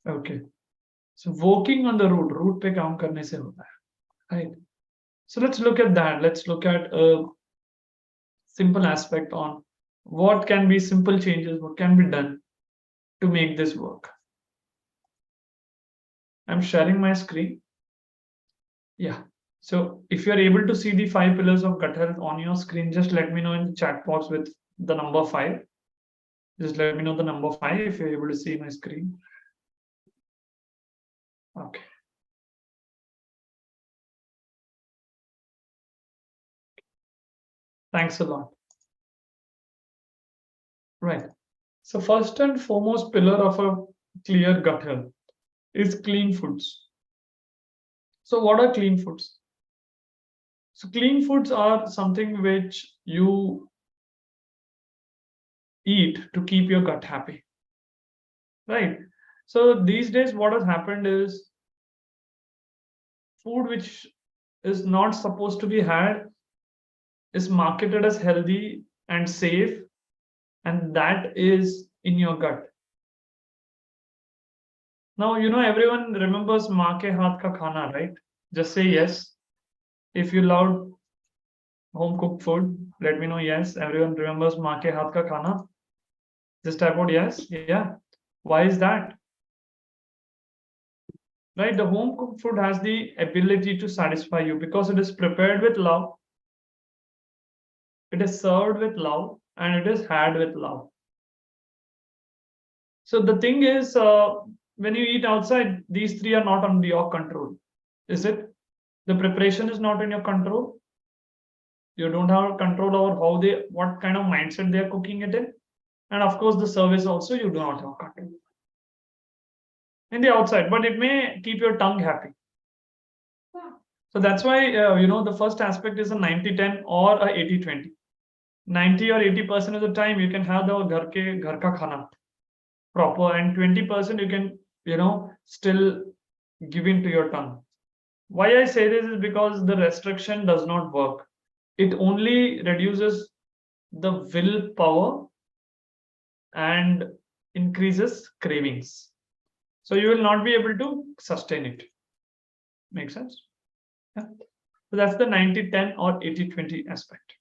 Okay. So working on the root पे काम करने से होता है, right? So let's look at that. Let's look at a simple aspect on what can be simple changes, what can be done to make this work. I'm sharing my screen. Yeah. So if you're able to see the 5 pillars of gut health on your screen, just let me know in the chat box with the number 5. Just let me know the number 5 if you're able to see my screen. Okay. Thanks a lot. Right. So first and foremost pillar of a clear gut health is clean foods. So what are clean foods? So clean foods are something which you eat to keep your gut happy. Right. So these days what has happened is food which is not supposed to be had is marketed as healthy and safe, and that is in your gut. Now, everyone remembers maa ke haath ka khana, right? Just say yes. If you love home cooked food, let me know yes. Everyone remembers maa ke haath ka khana. Just type out yes. Yeah. Why is that? Right? The home cooked food has the ability to satisfy you because it is prepared with love, it is served with love, and it is had with love. So the thing is, when you eat outside, these three are not under your control. Is it? The preparation is not in your control. You don't have control over what kind of mindset they are cooking it in. And of course, the service also you do not have control in the outside, but it may keep your tongue happy. So that's why, the first aspect is a 90-10 or a 80-20. 90 or 80% of the time you can have the ghar ka khana proper, and 20% you can, still give in to your tongue. Why I say this is because the restriction does not work. It only reduces the willpower and increases cravings. So you will not be able to sustain it. Make sense? Yeah. So that's the 90-10 or 80-20 aspect.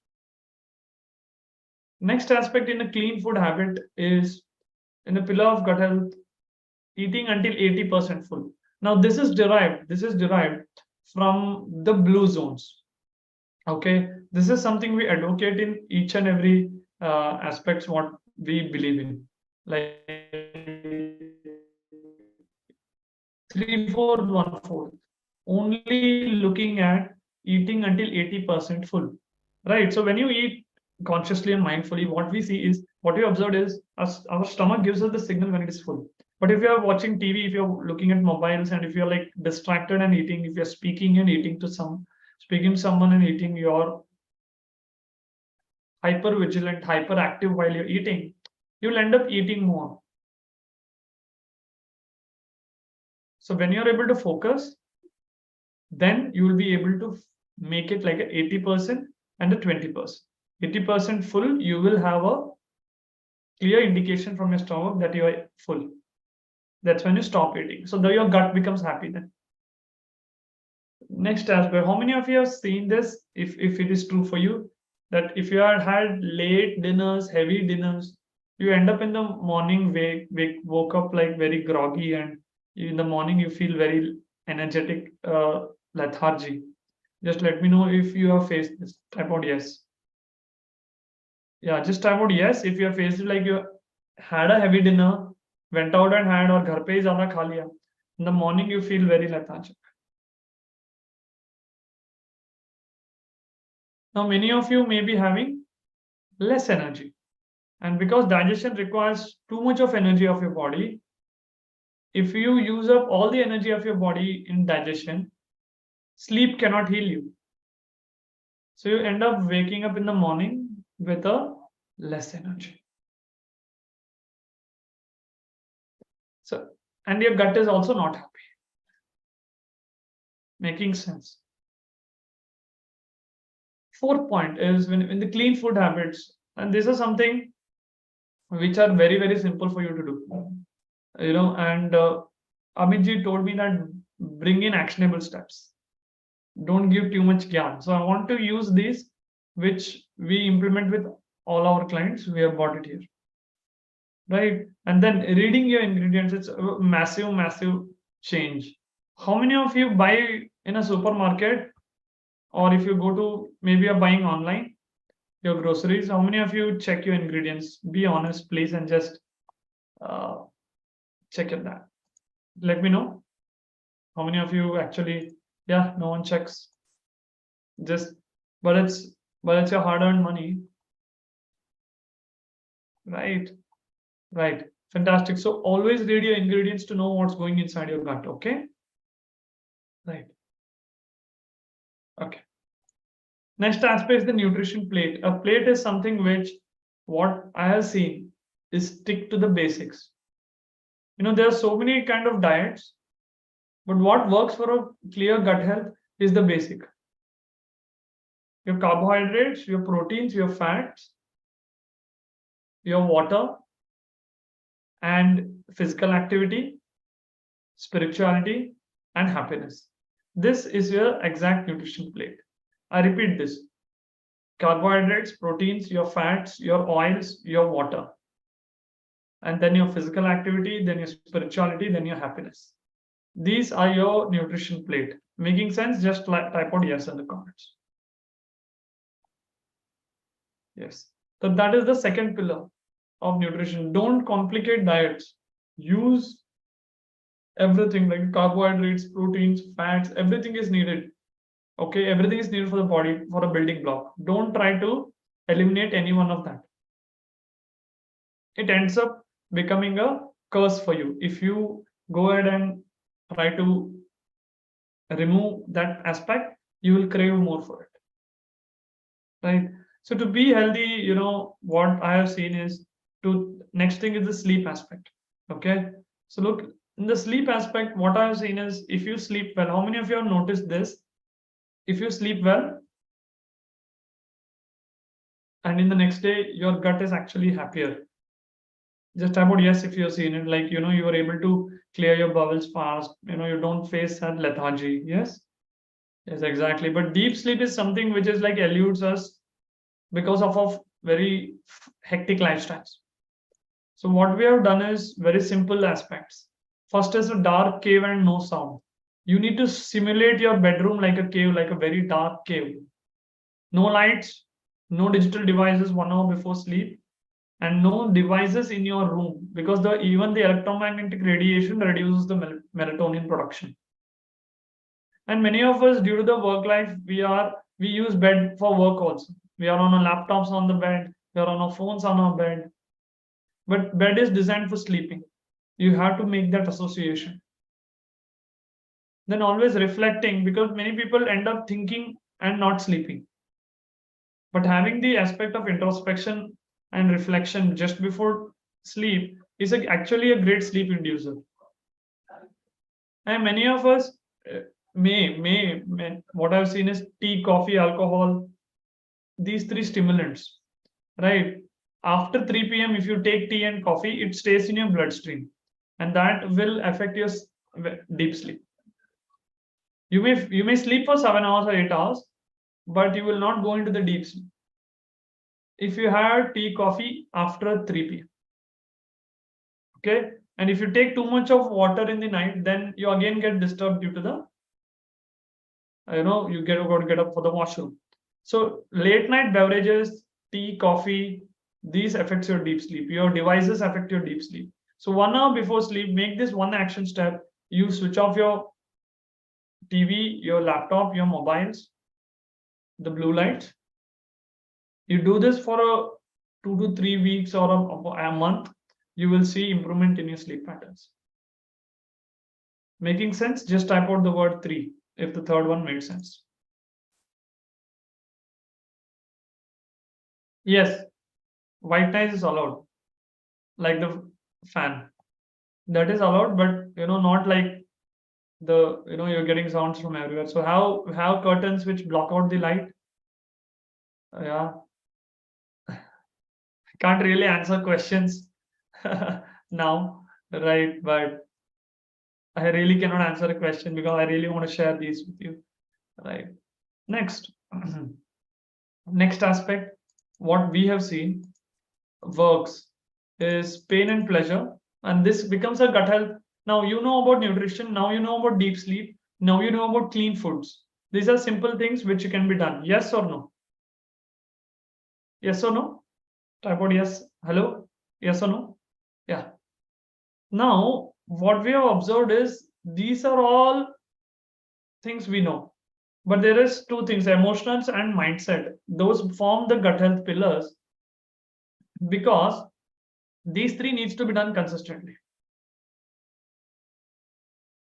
Next aspect in a clean food habit is in the pillar of gut health, eating until 80% full. Now this is derived from the blue zones. Okay, this is something we advocate in each and every aspects what we believe in, like 3-4-1-4, only looking at eating until 80% full, right? So when you eat consciously and mindfully, what we observed is our stomach gives us the signal when it is full. But if you're watching TV, if you're looking at mobiles, and if you're like distracted and eating, if you're speaking and eating to someone and eating, you're hyper vigilant, hyperactive while you're eating, you'll end up eating more. So when you're able to focus, then you will be able to make it like a 80% and a 20%. 80% full, you will have a clear indication from your stomach that you are full. That's when you stop eating. So your gut becomes happy then. Next aspect, how many of you have seen this? If it is true for you, that if you had late dinners, heavy dinners, you end up in the morning woke up like very groggy, and in the morning you feel very energetic, lethargy. Just let me know if you have faced this. Type out yes. Yeah, just type out yes if you have faced it, like you had a heavy dinner, went out and had, or घर पे ही ज़्यादा खा लिया. In the morning you feel very lethargic. Now many of you may be having less energy, and because digestion requires too much of energy of your body, if you use up all the energy of your body in digestion, sleep cannot heal you. So you end up waking up in the morning with a less energy. So, and your gut is also not happy. Making sense. Fourth point is when the clean food habits, and this is something which are very, very simple for you to do. And Amitji told me that bring in actionable steps. Don't give too much gyan. So I want to use these, which we implement with all our clients. We have bought it here. Right. And then reading your ingredients, it's a massive, massive change. How many of you buy in a supermarket, or if you go to, maybe you're buying online your groceries, how many of you check your ingredients? Be honest, please, and just check it that. Let me know how many of you actually, yeah, no one checks. Just, but it's your hard-earned money, right? Right. Fantastic. So always read your ingredients to know what's going inside your gut. Okay. Right. Okay. Next aspect is the nutrition plate. A plate is something which, what I have seen, is stick to the basics. There are so many kind of diets, but what works for a clear gut health is the basic. Your carbohydrates, your proteins, your fats, your water, and physical activity, spirituality, and happiness. This is your exact nutrition plate. I repeat this: carbohydrates, proteins, your fats, your oils, your water, and then your physical activity, then your spirituality, then your happiness. These are your nutrition plate. Making sense? Just type out yes in the comments. Yes. So that is the second pillar of nutrition. Don't complicate diets. Use everything, like carbohydrates, proteins, fats, everything is needed. Okay, everything is needed for the body, for a building block. Don't try to eliminate any one of that. It ends up becoming a curse for you if you go ahead and try to remove that aspect. You will crave more for it, right? So to be healthy, what I have seen is, to next thing is the sleep aspect. Okay, so look, in the sleep aspect, what I have seen is, if you sleep well, how many of you have noticed this? If you sleep well, and in the next day your gut is actually happier. Just type out yes if you've seen it, like you are able to clear your bowels fast, you don't face that lethargy. Yes, exactly. But deep sleep is something which is like eludes us because of very hectic lifestyles. So what we have done is very simple aspects. First is a dark cave and no sound. You need to simulate your bedroom like a cave, like a very dark cave. No lights, no digital devices 1 hour before sleep, and no devices in your room, because even the electromagnetic radiation reduces the melatonin production. And many of us, due to the work life, we use bed for work also. We are on our laptops on the bed, we are on our phones on our bed. But bed is designed for sleeping. You have to make that association. Then always reflecting, because many people end up thinking and not sleeping. But having the aspect of introspection and reflection just before sleep is actually a great sleep inducer. And many of us may what I've seen is tea, coffee, alcohol, these three stimulants, right? After 3 p.m., if you take tea and coffee, it stays in your bloodstream, and that will affect your deep sleep. You may sleep for 7 hours or 8 hours, but you will not go into the deep sleep if you had tea, coffee after 3 p.m. Okay, and if you take too much of water in the night, then you again get disturbed due to the you got to get up for the washroom. So late night beverages, tea, coffee, these affects your deep sleep. Your devices affect your deep sleep. So 1 hour before sleep, make this one action step. You switch off your TV, your laptop, your mobiles, the blue light. You do this for 2 to 3 weeks or a month, you will see improvement in your sleep patterns. Making sense? Just type out the word 3 if the third one made sense. Yes, white noise is allowed, like the fan. That is allowed, but not like you're getting sounds from everywhere. So have curtains which block out the light. Yeah, can't really answer questions now, right? But I really cannot answer a question because I really want to share these with you, right? Next, next aspect, what we have seen works is pain and pleasure, and this becomes a gut health. Now you know about nutrition, now you know about deep sleep, now you know about clean foods. These are simple things which can be done. Yes or no? Yes or no? Type out yes. Hello? Yes or no? Yeah. Now, what we have observed is these are all things we know. But there is two things, emotions and mindset. Those form the gut health pillars because these three needs to be done consistently.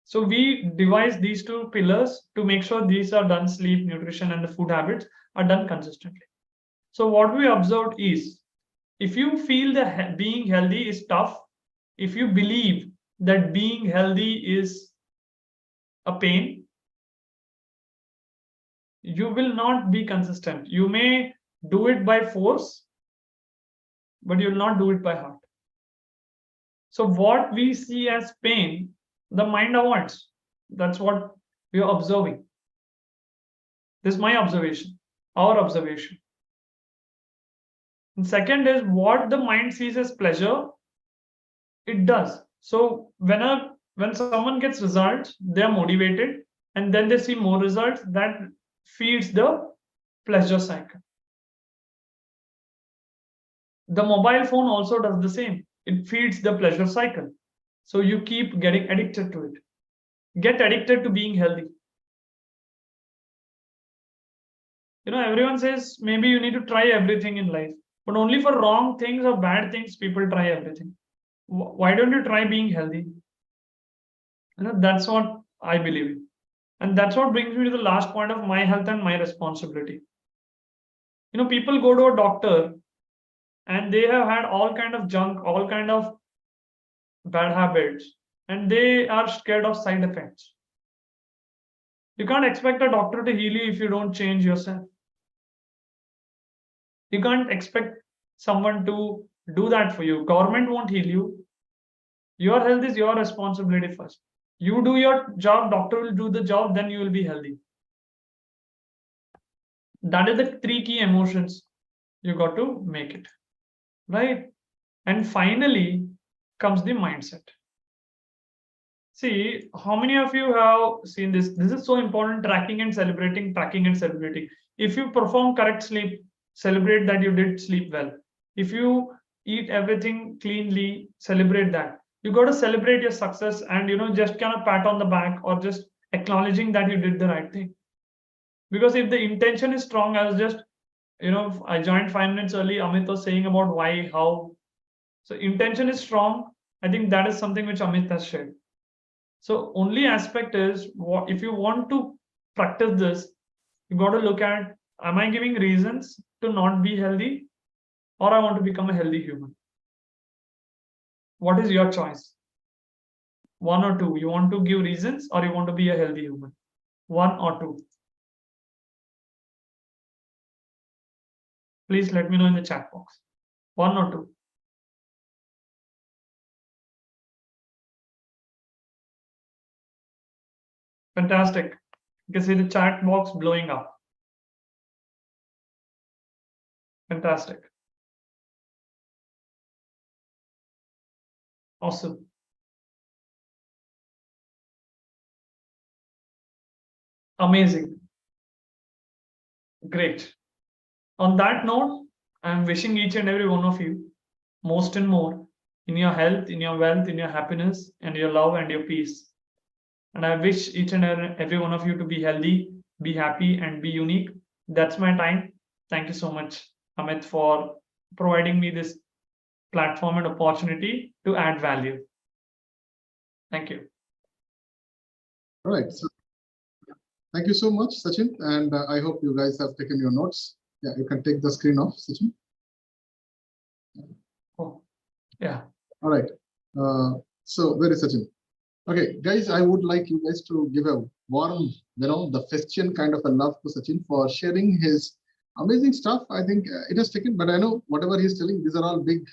So we devise these two pillars to make sure these are done, sleep, nutrition, and the food habits are done consistently. So what we observed is if you feel that being healthy is tough, if you believe that being healthy is a pain, you will not be consistent. You may do it by force, but you will not do it by heart. So what we see as pain, the mind avoids. That's what we are observing. This is my observation, our observation. And second is what the mind sees as pleasure, it does. So when someone gets results, they are motivated, and then they see more results. That feeds the pleasure cycle. The mobile phone also does the same. It feeds the pleasure cycle. So you keep getting addicted to it. Get addicted to being healthy. Everyone says maybe you need to try everything in life, but only for wrong things or bad things, people try everything. Why don't you try being healthy? That's what I believe in. And that's what brings me to the last point of my health and my responsibility. People go to a doctor and they have had all kind of junk, all kind of bad habits, and they are scared of side effects. You can't expect a doctor to heal you if you don't change yourself. You can't expect someone to do that for you. Government won't heal you. Your health is your responsibility first. You do your job, doctor will do the job, then you will be healthy. That is the three key emotions you got to make it, right? And finally comes the mindset. See, how many of you have seen this? This is so important, tracking and celebrating, tracking and celebrating. If you perform correct sleep, celebrate that you did sleep well. If you eat everything cleanly, celebrate that. You got to celebrate your success and just kind of pat on the back or just acknowledging that you did the right thing. Because if the intention is strong, I was just, I joined 5 minutes early. Amit was saying about why, how. So intention is strong. I think that is something which Amit has shared. So only aspect is what if you want to practice this, you got to look at, am I giving reasons to not be healthy or I want to become a healthy human? What is your choice? One or two. You want to give reasons or you want to be a healthy human? One or two. Please let me know in the chat box. One or two. Fantastic. You can see the chat box blowing up. Fantastic. Awesome. Amazing. Great. On that note, I'm wishing each and every one of you most and more in your health, in your wealth, in your happiness, and your love and your peace. And I wish each and every one of you to be healthy, be happy, and be unique. That's my time. Thank you so much, Amit, for providing me this platform and opportunity to add value. Thank you. All right. So thank you so much, Sachin. And I hope you guys have taken your notes. Yeah, you can take the screen off, Sachin. Oh, yeah. All right. So where is Sachin? Okay, guys, I would like you guys to give a warm, the Festian kind of a love to Sachin for sharing his amazing stuff. I think it has taken, but I know whatever he's telling, these are all big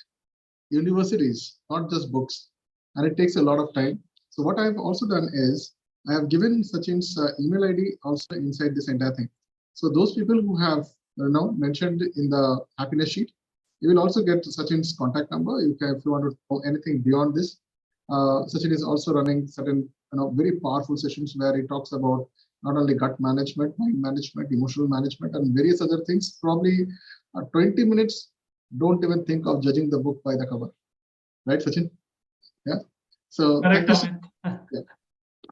universities, not just books, and it takes a lot of time. So what I've also done is I have given Sachin's email ID also inside this entire thing. So those people who have mentioned in the happiness sheet, you will also get Sachin's contact number. You can, if you want to know anything beyond this. Sachin is also running certain very powerful sessions where he talks about not only gut management, mind management, emotional management, and various other things. Probably 20 minutes. Don't even think of judging the book by the cover, right, Sachin? Yeah. So Correct, thank you. Yeah.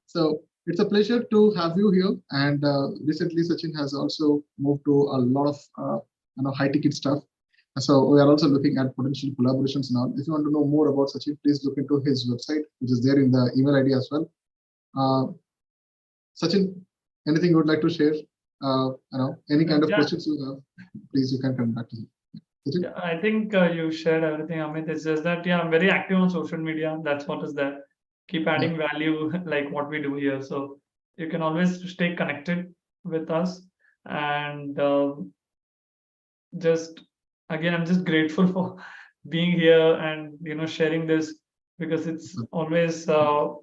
So it's a pleasure to have you here. And recently, Sachin has also moved to a lot of high ticket stuff. So we are also looking at potential collaborations now. If you want to know more about Sachin, please look into his website, which is there in the email ID as well. Sachin, anything you would like to share? Any kind of questions you have, please, you can come back to me. Yeah, I think you shared everything, Amit. It's just that, I'm very active on social media. That's what is there. Keep adding value like what we do here. So you can always stay connected with us. And again, I'm just grateful for being here and sharing this, because it's always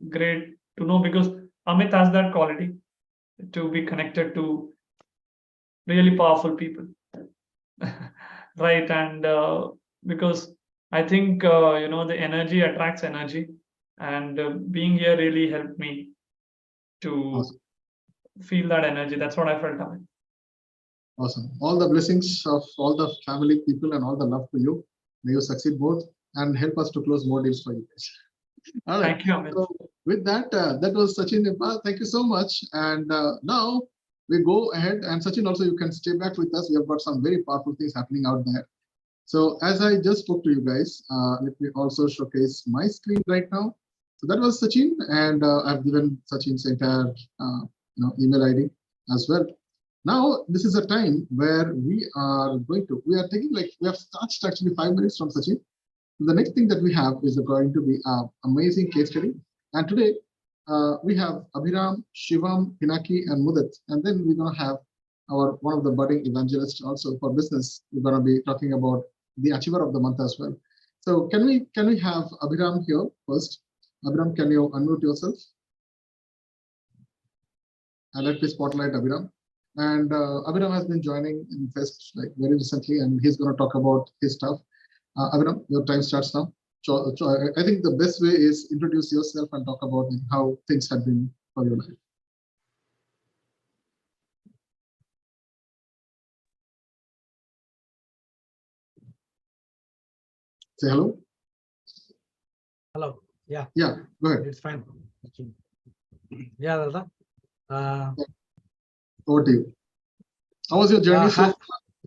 great to know, because Amit has that quality to be connected to really powerful people. Right. And because I think the energy attracts energy, and being here really helped me to feel that energy. That's what I felt, Amit. Awesome. All the blessings of all the family, people, and all the love to you. May you succeed both and help us to close more deals for you guys. All right. Thank you, Amit. So with that, that was Sachin Nimpa. Thank you so much. And now we go ahead, and Sachin, also you can stay back with us. We have got some very powerful things happening out there. So as I just spoke to you guys, let me also showcase my screen right now. So that was Sachin, and I've given Sachin's entire email ID as well. Now this is a time where we are taking we have touched actually 5 minutes from Sachin. The next thing that we have is going to be an amazing case study. And today we have Abhiram, Shivam, Pinaki, and Mudit. And then we're going to have one of the budding evangelists also for business. We're going to be talking about the Achiever of the Month as well. So can we have Abhiram here first? Abhiram, can you unmute yourself? And let me spotlight Abhiram. And Abhiram has been joining Infest very recently, and he's going to talk about his stuff. Abhiram, your time starts now. I think the best way is introduce yourself and talk about how things have been for your life. Say hello. Hello. Yeah. Yeah, go ahead. It's fine. Yeah, Dada. Over to you. How was your journey so far?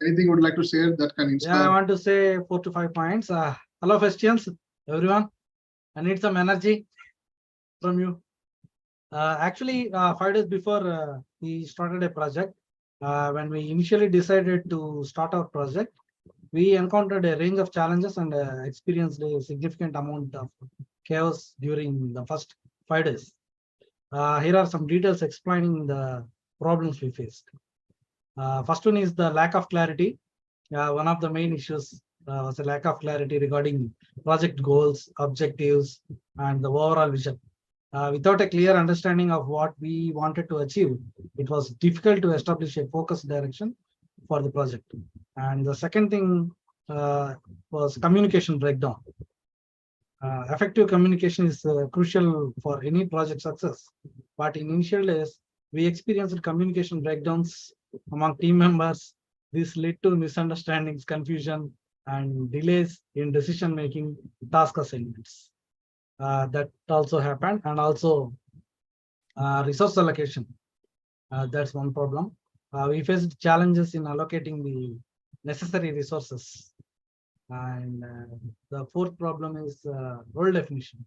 Anything you would like to share that can inspire? Yeah, I want to say 4 to 5 points. Hello, Festians, everyone. I need some energy from you. Actually, 5 days before we started a project, when we initially decided to start our project, we encountered a range of challenges and experienced a significant amount of chaos during the first 5 days. Here are some details explaining the problems we faced. First one is the lack of clarity. One of the main issues was a lack of clarity regarding project goals, objectives, and the overall vision. without a clear understanding of what we wanted to achieve, it was difficult to establish a focused direction for the project. And the second thing was communication breakdown. Effective communication is crucial for any project success. But in initial days, we experienced communication breakdowns among team members. This led to misunderstandings, confusion, and delays in decision-making task assignments. That also happened, and also resource allocation. That's one problem. We faced challenges in allocating the necessary resources. And the fourth problem is role definition.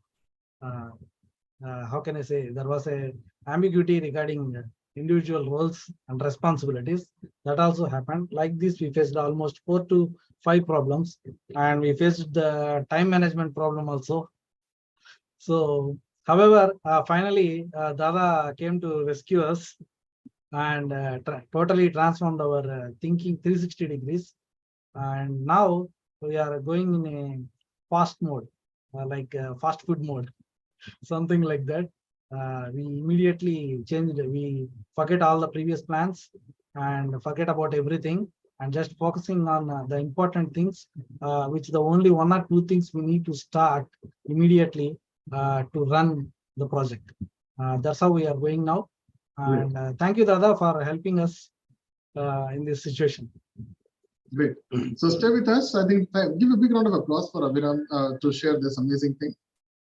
How can I say, there was a ambiguity regarding individual roles and responsibilities. That also happened. Like this, we faced almost 4 to 5 problems, and we faced the time management problem also. So, however, finally, Dada came to rescue us and totally transformed our thinking 360 degrees. And now we are going in a fast mode, like fast food mode, something like that. We immediately changed, we forget all the previous plans and forget about everything and just focusing on the important things, which the only 1 or 2 things we need to start immediately to run the project. That's how we are going now. And thank you, Dada, for helping us in this situation. Great. So stay with us. I think give a big round of applause for Abhiram to share this amazing thing.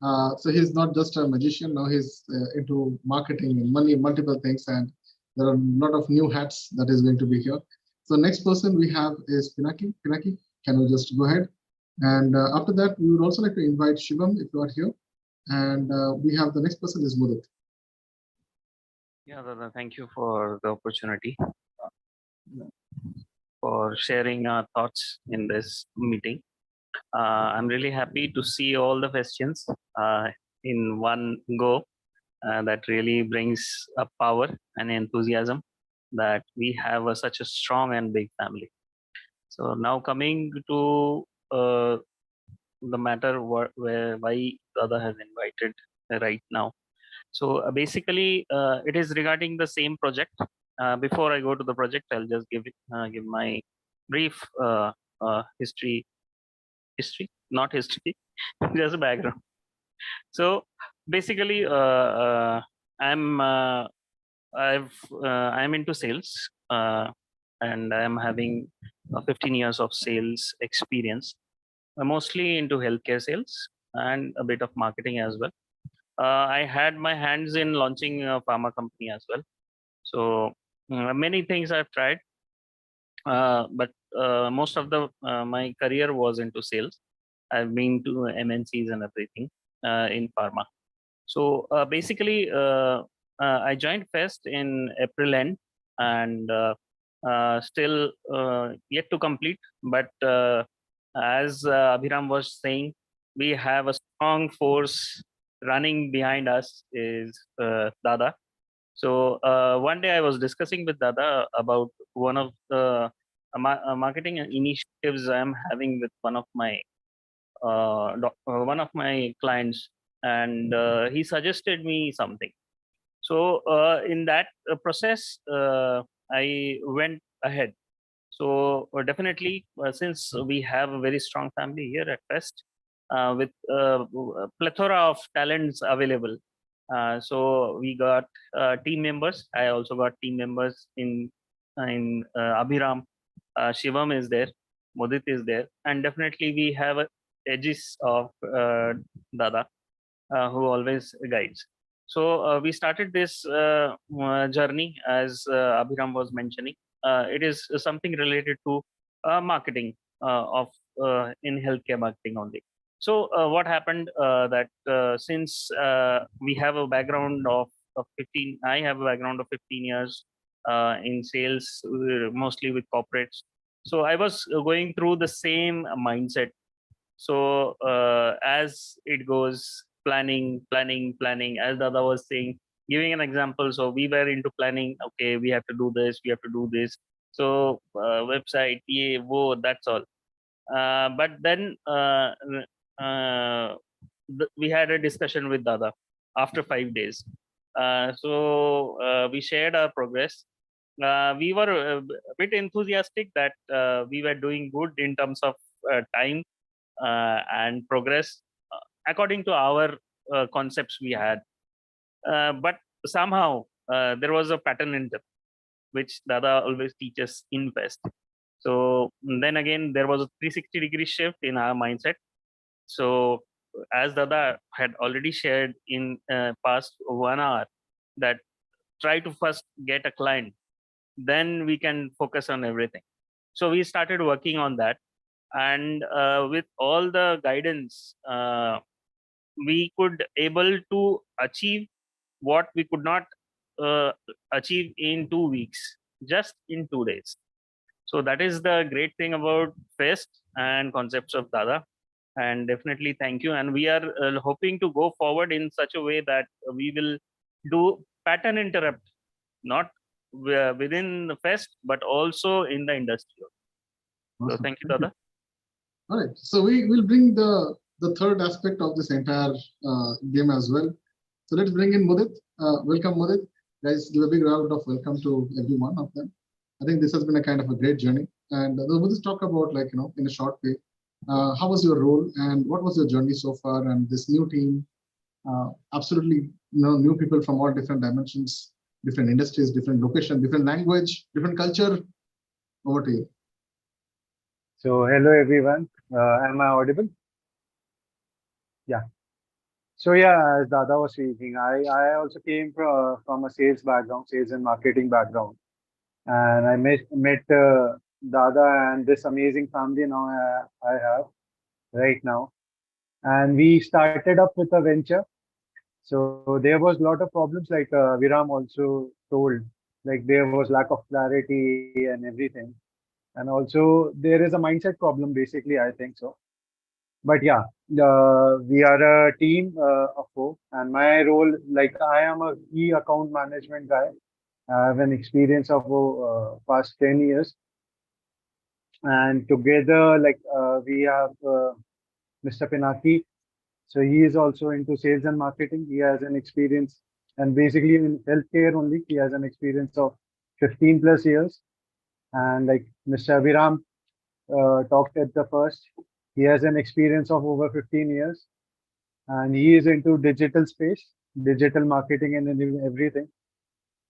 So he's not just a magician. Now he's into marketing and money, multiple things, and there are a lot of new hats that is going to be here. So next person we have is Pinaki. Pinaki, can you just go ahead? And after that, we would also like to invite Shivam if you are here. And we have the next person is Mudit. Yeah, Dada, thank you for the opportunity for sharing our thoughts in this meeting. I'm really happy to see all the questions in one go. That really brings a power and enthusiasm that we have such a strong and big family. So now coming to the matter why Dada has invited right now. So basically, it is regarding the same project. Before I go to the project, I'll just give my brief history, not history, just a background. So basically, I'm into sales, and I'm having 15 years of sales experience, mostly into healthcare sales and a bit of marketing as well. I had my hands in launching a pharma company as well. So many things I've tried, but most of the my career was into sales. I've been to MNCs and everything in pharma. So basically, I joined Fest in April end, and still yet to complete. But as Abhiram was saying, we have a strong force running behind us is Dada. So one day I was discussing with Dada about one of the marketing initiatives I'm having with one of my clients, and he suggested me something. So in that process, I went ahead. So definitely, since we have a very strong family here at Fest, with a plethora of talents available, so we got team members. I also got team members in Abhiram. Shivam is there, Mudit is there, and definitely we have edges of Dada, who always guides. So we started this journey, as Abhiram was mentioning. It is something related to marketing of in healthcare marketing only. So what happened that since we have a background of 15, I have a background of 15 years in sales, mostly with corporates. So I was going through the same mindset. So as it goes, planning, as Dada was saying, giving an example. So we were into planning. Okay, we have to do this. We have to do this. So website, yeah, whoa, that's all. But then we had a discussion with Dada after 5 days. We shared our progress. We were a bit enthusiastic that we were doing good in terms of time and progress according to our concepts we had. But somehow there was a pattern in them, which Dada always teaches in Fest. So then again, there was a 360-degree shift in our mindset. So as Dada had already shared in past 1 hour, that try to first get a client, then we can focus on everything. So we started working on that, and with all the guidance, we could able to achieve what we could not achieve in 2 weeks, just in 2 days. So that is the great thing about Fest and concepts of Dada. And definitely thank you. And we are hoping to go forward in such a way that we will do pattern interrupt, not within the Fest, but also in the industry. So Awesome. thank you, Dada. All right, so we will bring the third aspect of this entire game as well. So let's bring in Mudit. Welcome, Mudit. Guys, give a big round of welcome to every one of them. I think this has been a kind of a great journey. And we'll just talk about, like, in a short way, how was your role and what was your journey so far, and this new team, absolutely, new people from all different dimensions, different industries, different location, different language, different culture. Over to you. So hello everyone, am I audible? Yeah. So yeah, as Dada was speaking, I also came from a sales background, sales and marketing background, and I met Dada and this amazing family now I have right now, and we started up with a venture. So there was a lot of problems, like Viram also told, like there was lack of clarity and everything. And also there is a mindset problem, basically, I think so. But yeah, we are a team of 4, and my role, like I am a key account management guy. I have an experience of past 10 years. And together, like we have Mr. Pinaki. So he is also into sales and marketing. He has an experience, and basically in healthcare only, he has an experience of 15 plus years. And like Mr. Abhiram talked at the first, he has an experience of over 15 years, and he is into digital space, digital marketing and everything.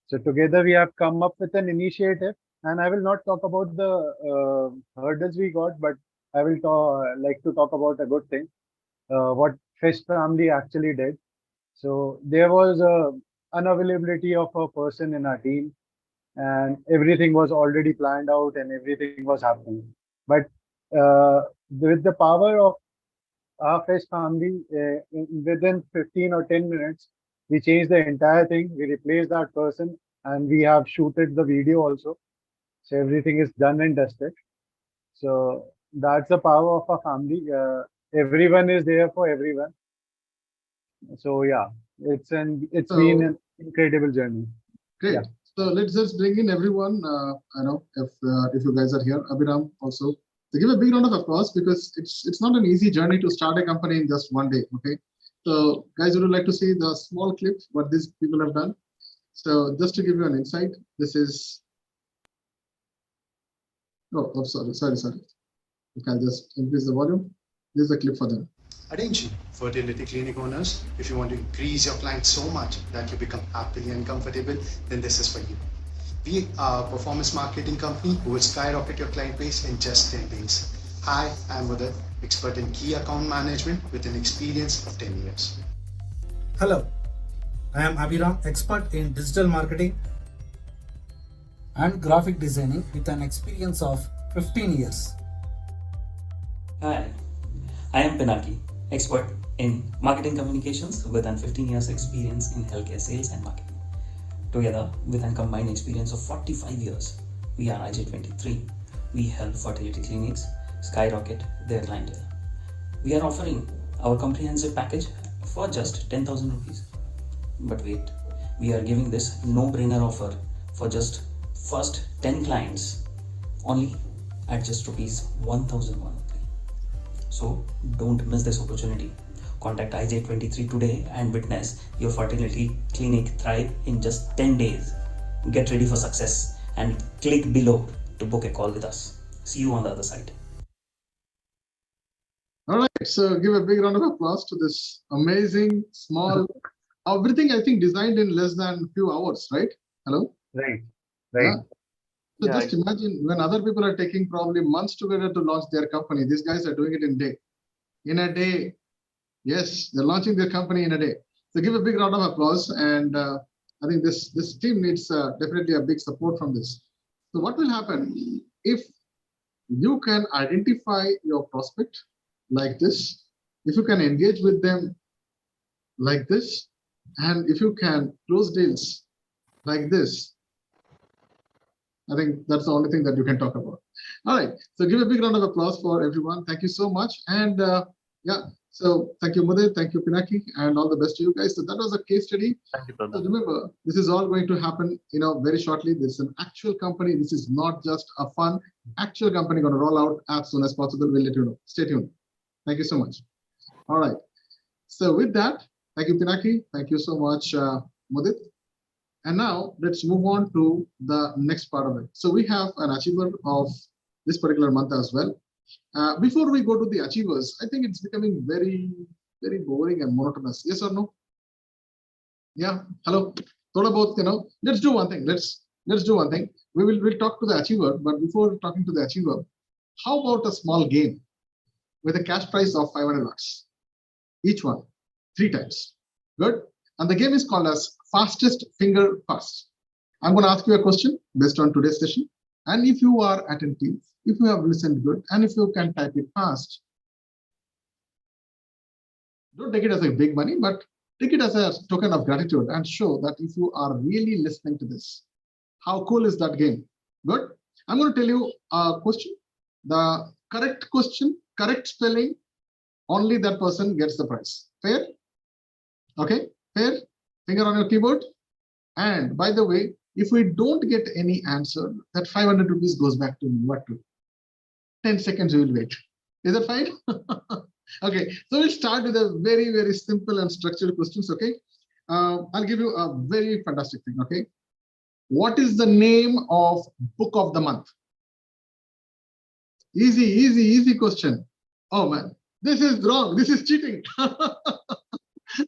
So together we have come up with an initiative, and I will not talk about the hurdles we got, but I will like to talk about a good thing, what Fest family actually did. So there was a unavailability of a person in our team, and everything was already planned out and everything was happening. But with the power of our Fest family, within 15 or 10 minutes, we changed the entire thing. We replaced that person, and we have shooted the video also. So everything is done and dusted. So that's the power of our family. Everyone is there for everyone. So yeah, it's been an incredible journey. Great. Yeah. So let's just bring in everyone. I know if you guys are here, Abhiram also. So give a big round of applause, because it's not an easy journey to start a company in just one day. Okay. So guys, would you like to see the small clip what these people have done? So just to give you an insight, this is. Oh, sorry. Okay, I'll just increase the volume. This is a clip for them. Attention, fertility clinic owners, if you want to increase your clients so much that you become happily and comfortable, then this is for you. We are a performance marketing company who will skyrocket your client base in just 10 days. Hi, I'm Mudit, expert in key account management with an experience of 10 years. Hello, I am Abhiram, expert in digital marketing and graphic designing with an experience of 15 years. Hi, I am Pinaki, expert in marketing communications with an 15 years experience in healthcare sales and marketing. Together with a combined experience of 45 years, we are IJ23. We help fertility clinics skyrocket their clientele. We are offering our comprehensive package for just 10,000 rupees. But wait, we are giving this no-brainer offer for just first 10 clients only at just rupees 1,100. So don't miss this opportunity. Contact IJ23 today and witness your fertility clinic thrive in just 10 days. Get ready for success and click below to book a call with us. See you on the other side. All right, so give a big round of applause to this amazing, small, everything I think designed in less than a few hours, right? Hello? Right. Yeah. Right. So Yeah, just imagine when other people are taking probably months together to launch their company, these guys are doing it in a day. In a day. Yes, they're launching their company in a day. So give a big round of applause. And I think this team needs definitely a big support from this. So what will happen if you can identify your prospect like this, if you can engage with them like this, and if you can close deals like this, I think that's the only thing that you can talk about. All right, so give a big round of applause for everyone. Thank you so much. And yeah, so thank you, Mudit, thank you, Pinaki, and all the best to you guys. So that was a case study. Thank you, So Pradhan. remember, this is all going to happen, very shortly. This is an actual company. This is not just a fun actual company going to roll out as soon as possible. We'll let you know. Stay tuned. Thank you so much. All right. So with that, thank you, Pinaki. Thank you so much, Mudit. And now let's move on to the next part of it. So we have an achiever of this particular month as well. Before we go to the achievers, I think it's becoming very, very boring and monotonous. Yes or no? Yeah. Hello. Thought about, let's do one thing. Let's do one thing. We'll talk to the achiever, but before talking to the achiever, how about a small game with a cash prize of 500 bucks? Each one, 3 times. Good. And the game is called as Fastest Finger Fast. I'm going to ask you a question based on today's session. And if you are attentive, if you have listened good, and if you can type it fast, don't take it as a big money, but take it as a token of gratitude and show that if you are really listening to this, how cool is that game? Good. I'm going to tell you a question. The correct question, correct spelling, only that person gets the prize. Fair? Okay, fair? Finger on your keyboard. And by the way, if we don't get any answer, that 500 rupees goes back to me. What to? 10 seconds we will wait. Is that fine? Okay, so we'll start with a very, very simple and structured questions. Okay, I'll give you a very fantastic thing. Okay, what is the name of book of the month? Easy, easy, easy question. Oh man, this is wrong. This is cheating.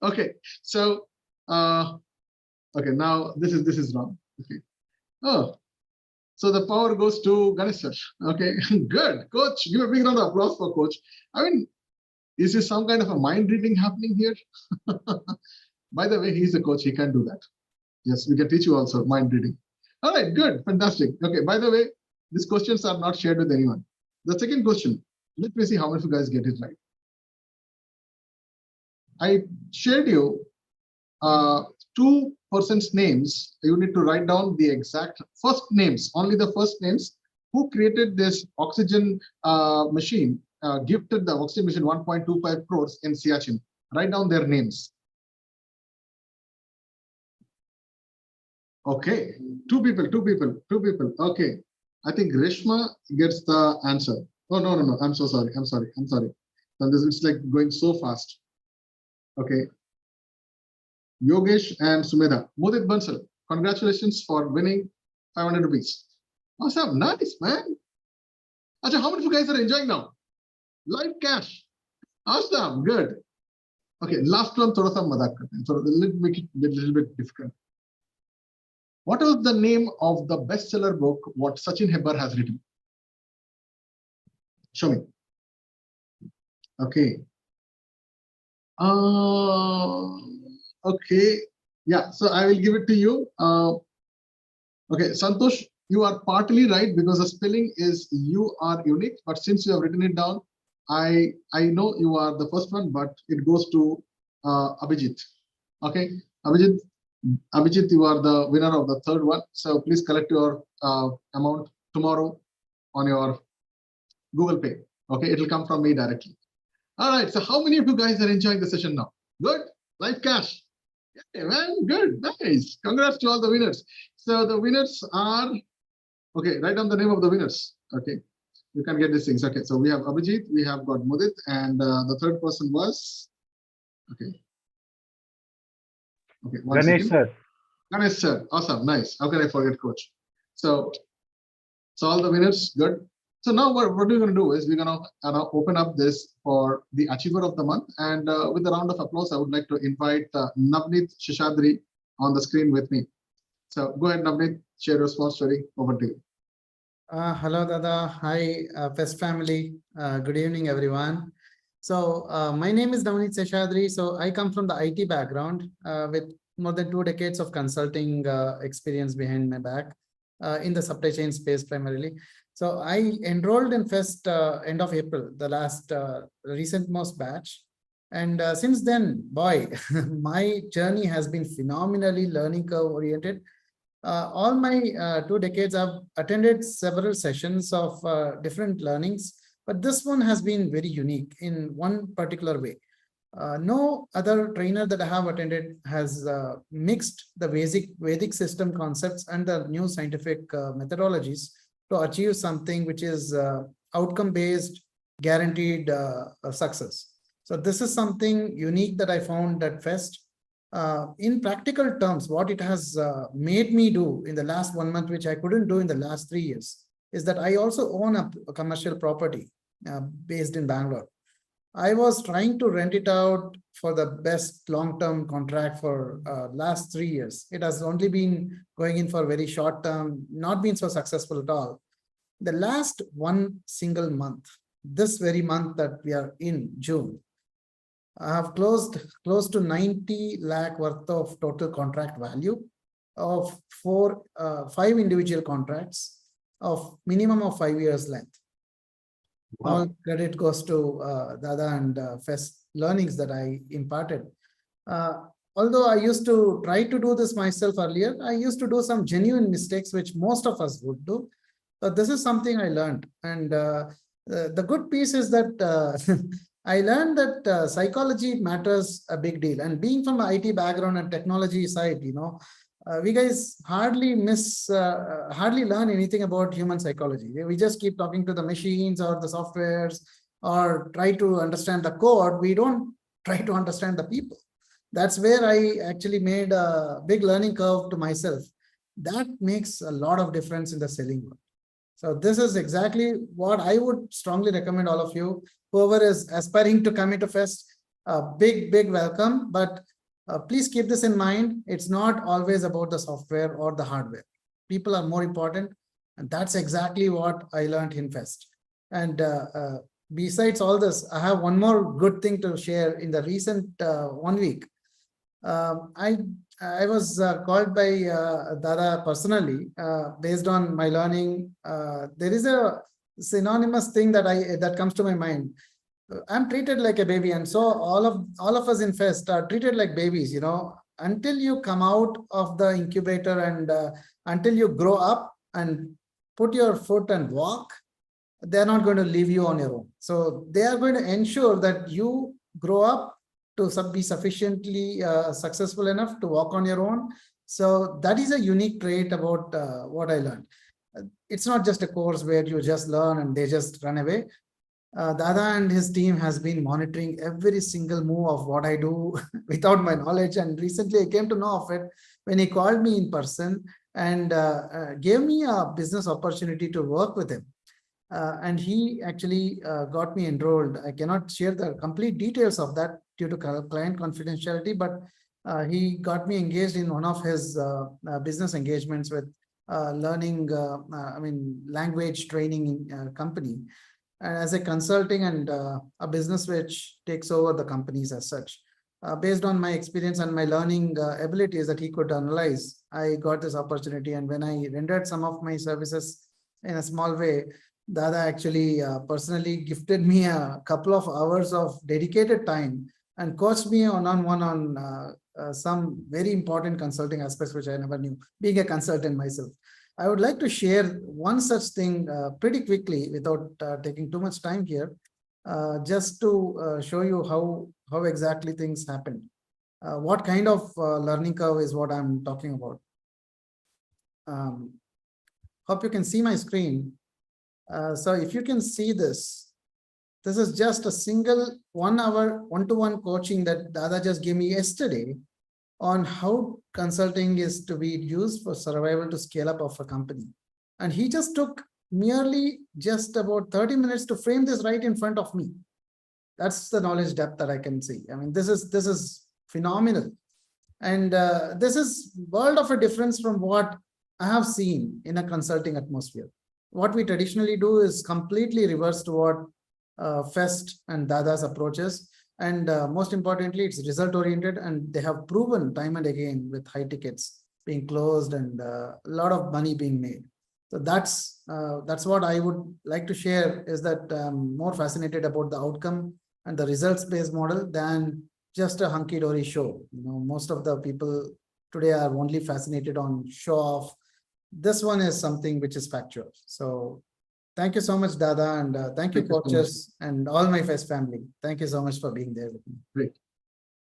Okay, so okay, now this is wrong. Okay. Oh, so the power goes to Ganesh sir. Okay, good. Coach, give a big round of applause for coach. I mean, is this some kind of a mind reading happening here? By the way, he's a coach. He can do that. Yes, we can teach you also mind reading. All right, good, fantastic. Okay, by the way, these questions are not shared with anyone. The second question, let me see how many of you guys get it right. I shared you 2 persons' names. You need to write down the exact first names, only the first names, who created this oxygen machine, gifted the oxygen machine 1.25 crores in Siachen. Write down their names. Okay, 2 people. Okay, I think Reshma gets the answer. Oh, no. I'm so sorry. I'm sorry. And this is like going so fast. Okay. Yogesh and Sumedha. Mudit Bansal, congratulations for winning 500 rupees. Awesome. Nice, man. Achha, how many of you guys are enjoying now? Live cash. Awesome. Good. Okay. Last one, thoda sa madhak karte hain. So let's make it a little bit difficult. What was the name of the bestseller book what Sachin Hebbar has written? Show me. Okay. Okay. Yeah, so I will give it to you. Okay, Santosh, you are partly right because the spelling is you are unique, but since you have written it down, I know you are the first one, but it goes to Abhijit. Okay, Abhijit, you are the winner of the third one. So please collect your amount tomorrow on your Google Pay. Okay, it will come from me directly. All right, so how many of you guys are enjoying the session now? Good, live cash. Yeah, man, good, nice. Congrats to all the winners. So the winners are, okay, write down the name of the winners. Okay, you can get these things. Okay, so we have Abhijit, we have got Mudit, and the third person was Okay. Okay. One Ganesh second. sir. Ganesh sir. Awesome. Nice. How can I forget, coach? So all the winners, good. So now what we're going to do is we're going to open up this for the achiever of the month. And with a round of applause, I would like to invite Navneet Sheshadri on the screen with me. So go ahead, Navneet, share your small story. Over to you. Hello, Dada. Hi, Fest family. Good evening, everyone. So my name is Navneet Seshadri. So I come from the IT background with more than 2 decades of consulting experience behind my back in the supply chain space primarily. So I enrolled in Fest end of April, the last recent most batch. And since then, boy, my journey has been phenomenally learning curve oriented. All my 2 decades, I've attended several sessions of different learnings, but this one has been very unique in one particular way. No other trainer that I have attended has mixed the basic Vedic system concepts and the new scientific methodologies to achieve something which is outcome-based, guaranteed success. So this is something unique that I found at Fest. In practical terms, what it has made me do in the last 1 month, which I couldn't do in the last 3 years, is that I also own a commercial property based in Bangalore. I was trying to rent it out for the best long-term contract for last 3 years. It has only been going in for very short term, not been so successful at all. The last one single month, this very month that we are in, June, I have closed close to 90 lakh worth of total contract value of 5 individual contracts of minimum of 5 years length. Wow. All credit goes to Dada and Fest learnings that I imparted. Although I used to try to do this myself earlier, I used to do some genuine mistakes, which most of us would do. But this is something I learned. And the good piece is that I learned that psychology matters a big deal. And being from an IT background and technology side, we guys hardly learn anything about human psychology. We just keep talking to the machines or the softwares or try to understand the code. We don't try to understand the people. That's where I actually made a big learning curve to myself. That makes a lot of difference in the selling world. So this is exactly what I would strongly recommend all of you. Whoever is aspiring to come into Fest, a big welcome. But please keep this in mind. It's not always about the software or the hardware. People are more important. And that's exactly what I learned in Fest. And besides all this, I have one more good thing to share. In the recent 1 week, I was called by Dada personally based on my learning. There is a synonymous thing that comes to my mind. I'm treated like a baby, and so all of us in Fest are treated like babies. Until you come out of the incubator and until you grow up and put your foot and walk, they're not going to leave you on your own. So they are going to ensure that you grow up to be sufficiently successful enough to walk on your own. So that is a unique trait about what I learned. It's not just a course where you just learn and they just run away. Dada and his team has been monitoring every single move of what I do without my knowledge. And recently I came to know of it when he called me in person and gave me a business opportunity to work with him. And he actually got me enrolled. I cannot share the complete details of that due to client confidentiality, but he got me engaged in one of his business engagements with learning, language training company, and as a consulting and a business which takes over the companies as such. Based on my experience and my learning abilities that he could analyze, I got this opportunity. And when I rendered some of my services in a small way, Dada actually personally gifted me a couple of hours of dedicated time and coached me one-on-one on some very important consulting aspects, which I never knew, being a consultant myself. I would like to share one such thing pretty quickly without taking too much time here, just to show you how exactly things happen. What kind of learning curve is what I'm talking about. Hope you can see my screen. So if you can see this, This is just a single 1 hour one-to-one coaching that Dada just gave me yesterday on how consulting is to be used for survival to scale up of a company. And he just took merely just about 30 minutes to frame this right in front of me. That's the knowledge depth that I can see. I mean, this is phenomenal. And this is world of a difference from what I have seen in a consulting atmosphere. What we traditionally do is completely reverse to what Fest and Dada's approaches. And most importantly, it's result oriented, and they have proven time and again with high tickets being closed and a lot of money being made. So that's what I would like to share, is that I'm more fascinated about the outcome and the results based model than just a hunky dory show. You know, most of the people today are only fascinated on show off. This one is something which is factual. So thank you so much, Dada, and thank you, Thank you so coaches, and all my Fest family. Thank you so much for being there with me. Great.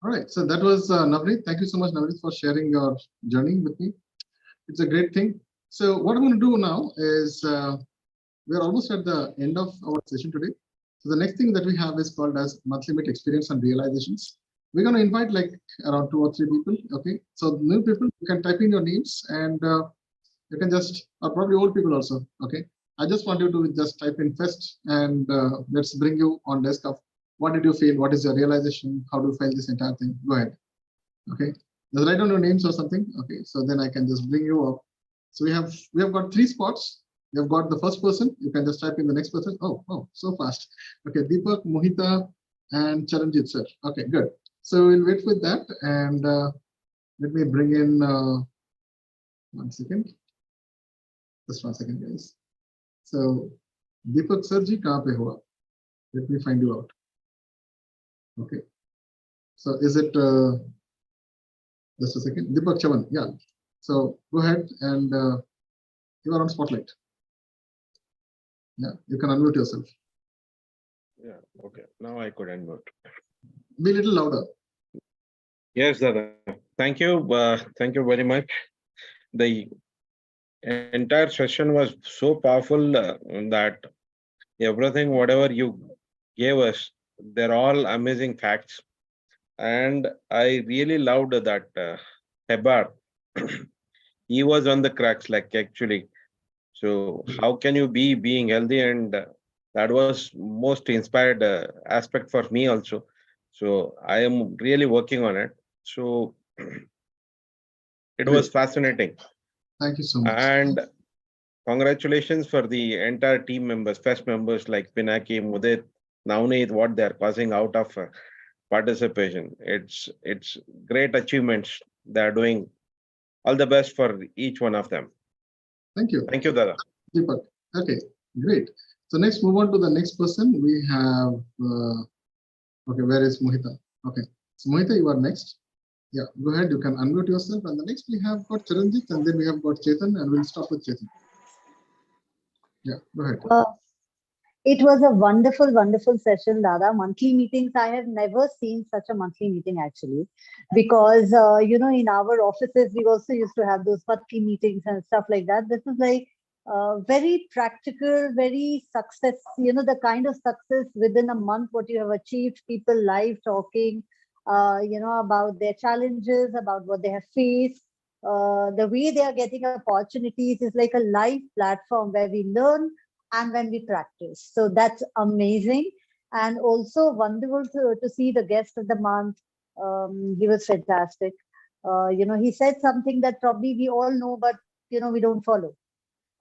All right. So that was Navneet. Thank you so much, Navneet, for sharing your journey with me. It's a great thing. So what I'm going to do now is we're almost at the end of our session today. So the next thing that we have is called as monthly meet experience and realizations. We're going to invite like around 2 or 3 people. Okay. So new people, you can type in your names, and you can just, or probably old people also. Okay. I just want you to just type in Fest, and let's bring you on desk of what did you feel? What is your realization? How do you feel this entire thing? Go ahead. Okay. Just write down your names or something. Okay. So then I can just bring you up. So we have got 3 spots. We have got the first person. You can just type in the next person. Oh, so fast. Okay. Deepak, Mohita, and Charanjit, sir. Okay, good. So we'll wait with that, and let me bring in 1 second. Just 1 second, guys. So Deepak sir ji kahan pe hua? Let me find you out. Okay. So is it just a second? Deepak Chavan, yeah. So go ahead, and you are on spotlight. Yeah, you can unmute yourself. Yeah, okay. Now I could unmute. Be a little louder. Yes, Dada. Thank you. Thank you very much. The entire session was so powerful that everything, whatever you gave us, they're all amazing facts. And I really loved that Hebar. He was on the cracks, like actually. So how can you be being healthy? And that was most inspired aspect for me also. So I am really working on it. So it was fascinating. Thank you so much. And congratulations for the entire team members, Fest members like Pinaki, Mudit, Navneet, what they're causing out of participation. It's great achievements they're doing. All the best for each one of them. Thank you. Thank you, Dada. Deepak. Okay, great. So next, move on to the next person. We have, okay, where is Mohita? Okay, so Mohita, you are next. Yeah, go ahead. You can unmute yourself. And the next we have got Charanjit, and then we have got Chetan, and we'll stop with Chetan. Yeah, go ahead. It was a wonderful, wonderful session, Dada. Monthly meetings, I have never seen such a monthly meeting actually, because, you know, in our offices, we also used to have those monthly meetings and stuff like that. This is like very practical, very success, you know, the kind of success within a month, what you have achieved, people live talking, you know, about their challenges, about what they have faced. The way they are getting opportunities is like a live platform where we learn and when we practice. So that's amazing. And also wonderful to see the guest of the month. He was fantastic. You know, he said something that probably we all know, but, you know, we don't follow.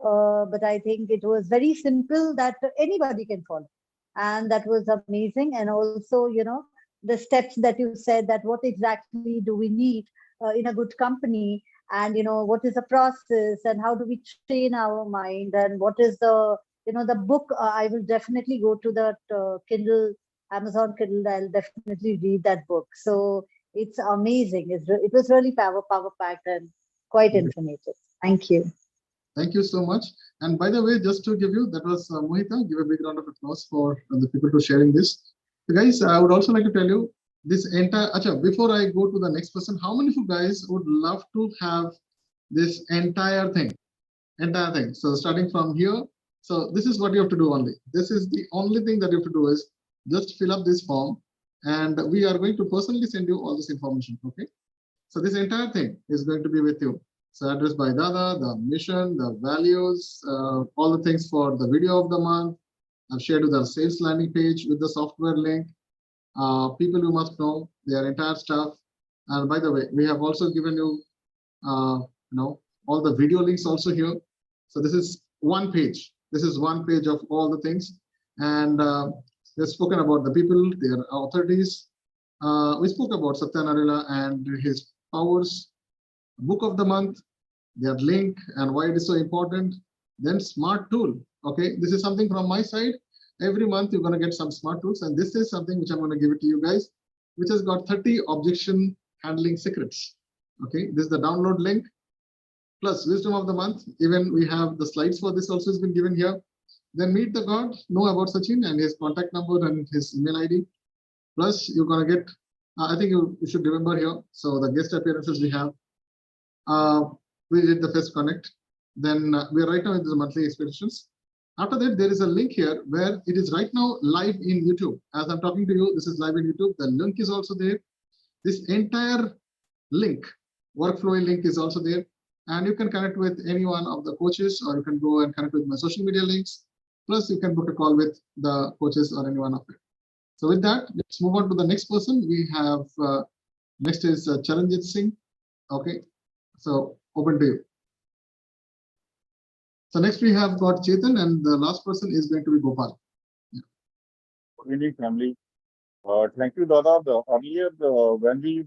But I think it was very simple that anybody can follow. And that was amazing. And also, you know, the steps that you said, that what exactly do we need in a good company, and, you know, what is the process, and how do we train our mind, and what is the, you know, the book. I will definitely go to that Kindle, Amazon Kindle. I'll definitely read that book. So it's amazing. It was really power packed and quite informative. Thank you. Thank you so much. And by the way, just to give you, that was Mohita. Give a big round of applause for the people who sharing this. So guys, I would also like to tell you this entire, before I go to the next person, how many of you guys would love to have this entire thing? So starting from here So this is what you have to do only. This is the only thing that you have to do is just fill up this form, and we are going to personally send you all this information. Okay. So this entire thing is going to be with you. So address by Dada, the mission, the values, all the things for the video of the month. I've shared with the sales landing page with the software link. People you must know, their entire stuff. And by the way, we have also given you, all the video links also here. So this is one page. This is one page of all the things. And we've spoken about the people, their authorities. We spoke about Satya Nadella and his powers, book of the month, their link and why it is so important. Then smart tool. Okay, this is something from my side. Every month you're going to get some smart tools, and this is something which I'm going to give it to you guys, which has got 30 objection handling secrets. Okay, this is the download link. Plus wisdom of the month. Even we have the slides for this also has been given here. Then meet the God, know about Sachin and his contact number and his email ID. Plus you're going to get, I think you should remember here. So the guest appearances we have. We did the first connect. Then we are right now into the monthly expectations. After that, there is a link here where it is right now live in YouTube. As I'm talking to you, this is live in YouTube. The link is also there. This entire link, workflow link is also there. And you can connect with any one of the coaches, or you can go and connect with my social media links. Plus, you can book a call with the coaches or any one of it. So with that, let's move on to the next person. We have, next is Charanjit Singh. Okay, so open to you. So next we have got Chetan, and the last person is going to be Gopal. Good evening, family. Thank you, Dada. Earlier, when we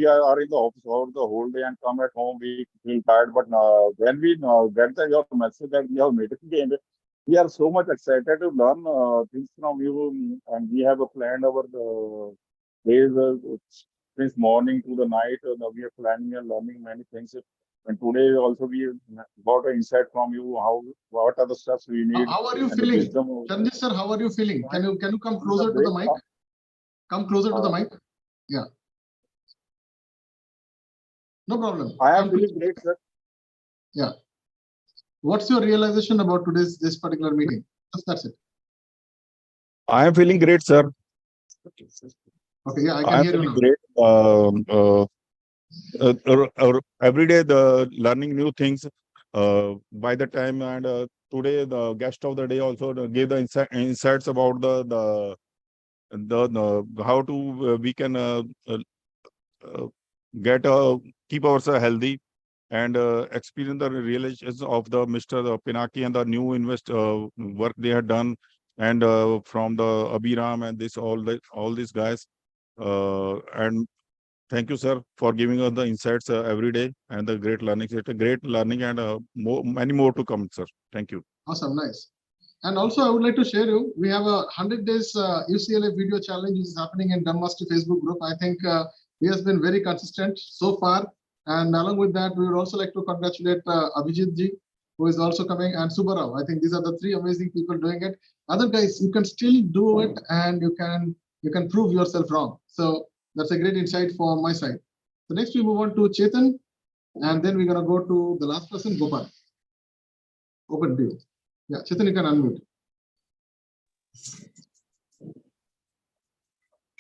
are in the office all the whole day and come at home, we feel tired. But when we get your message that you have made it, we are so much excited to learn things from you, and we have planned our days since morning to the night. We are planning and learning many things. And today also we got an insight from you what are the steps we need. How are you feeling, Charanjit sir? How are you feeling? Can you come closer to the mic? Come closer to the mic. Yeah. No problem. I am feeling great, sir. Yeah. What's your realization about this particular meeting? That's it. I am feeling great, sir. Okay. Yeah, I can hear you now. Great. Every day the learning new things by the time, and today the guest of the day also gave the insights about the how to we can keep ourselves healthy, and experience the realizations of the Mr. Pinaki and the new work they had done, and from the Abhiram and all these guys, and thank you, sir, for giving us the insights every day and the great learning. It's a great learning, and many more to come, sir. Thank you. Awesome, nice. And also, I would like to share you, we have a 100 days UCLA video challenge which is happening in Dhammaster Facebook group. I think he has been very consistent so far. And along with that, we would also like to congratulate Abhijit ji, who is also coming, and Subbarao. I think these are the three amazing people doing it. Other guys, you can still do it, and you can prove yourself wrong. So that's a great insight for my side. So next we move on to Chetan, and then we're going to go to the last person, Gopal. Open to you. Yeah, Chetan, you can unmute.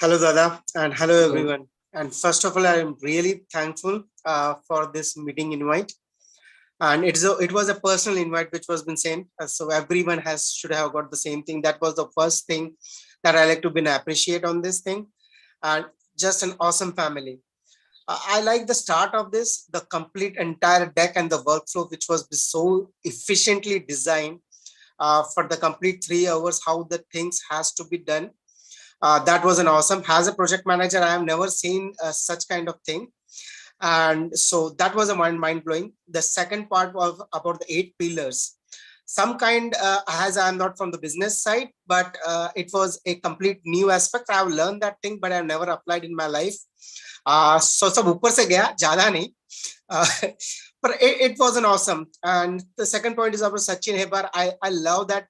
Hello, Dada, and hello, everyone. And first of all, I am really thankful for this meeting invite. And it was a personal invite which was been sent. So everyone should have got the same thing. That was the first thing that I like to appreciate on this thing. And just an awesome family. I like the start of this, the complete entire deck and the workflow, which was so efficiently designed for the complete 3 hours, how the things has to be done. That was an awesome. As a project manager, I have never seen such kind of thing. And so that was a mind blowing. The second part was about the 8 pillars. Some kind, as I'm not from the business side, but it was a complete new aspect. I have learned that thing, but I've never applied in my life. So sab upar se gaya, jada nahi. But it was an awesome. And the second point is about Sachin Hebar. I love that